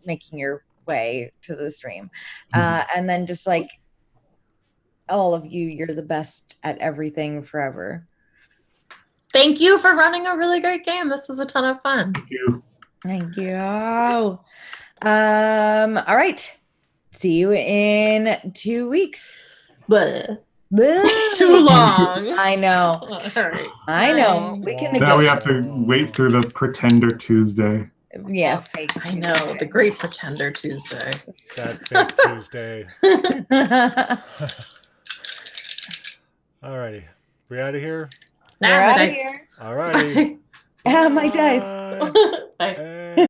making your way to the stream. And then just like all of you, you're the best at everything forever. Thank you for running a really great game. This was a ton of fun. Thank you. Thank you. All right. See you in 2 weeks. But too long. I know. All right. I know. We can Now we have to wait through the Pretender Tuesday. Yeah, fake I know. The Great Pretender Tuesday. That fake Tuesday. Alrighty. We out of here? We're out of here. Alrighty. My dice. Bye. And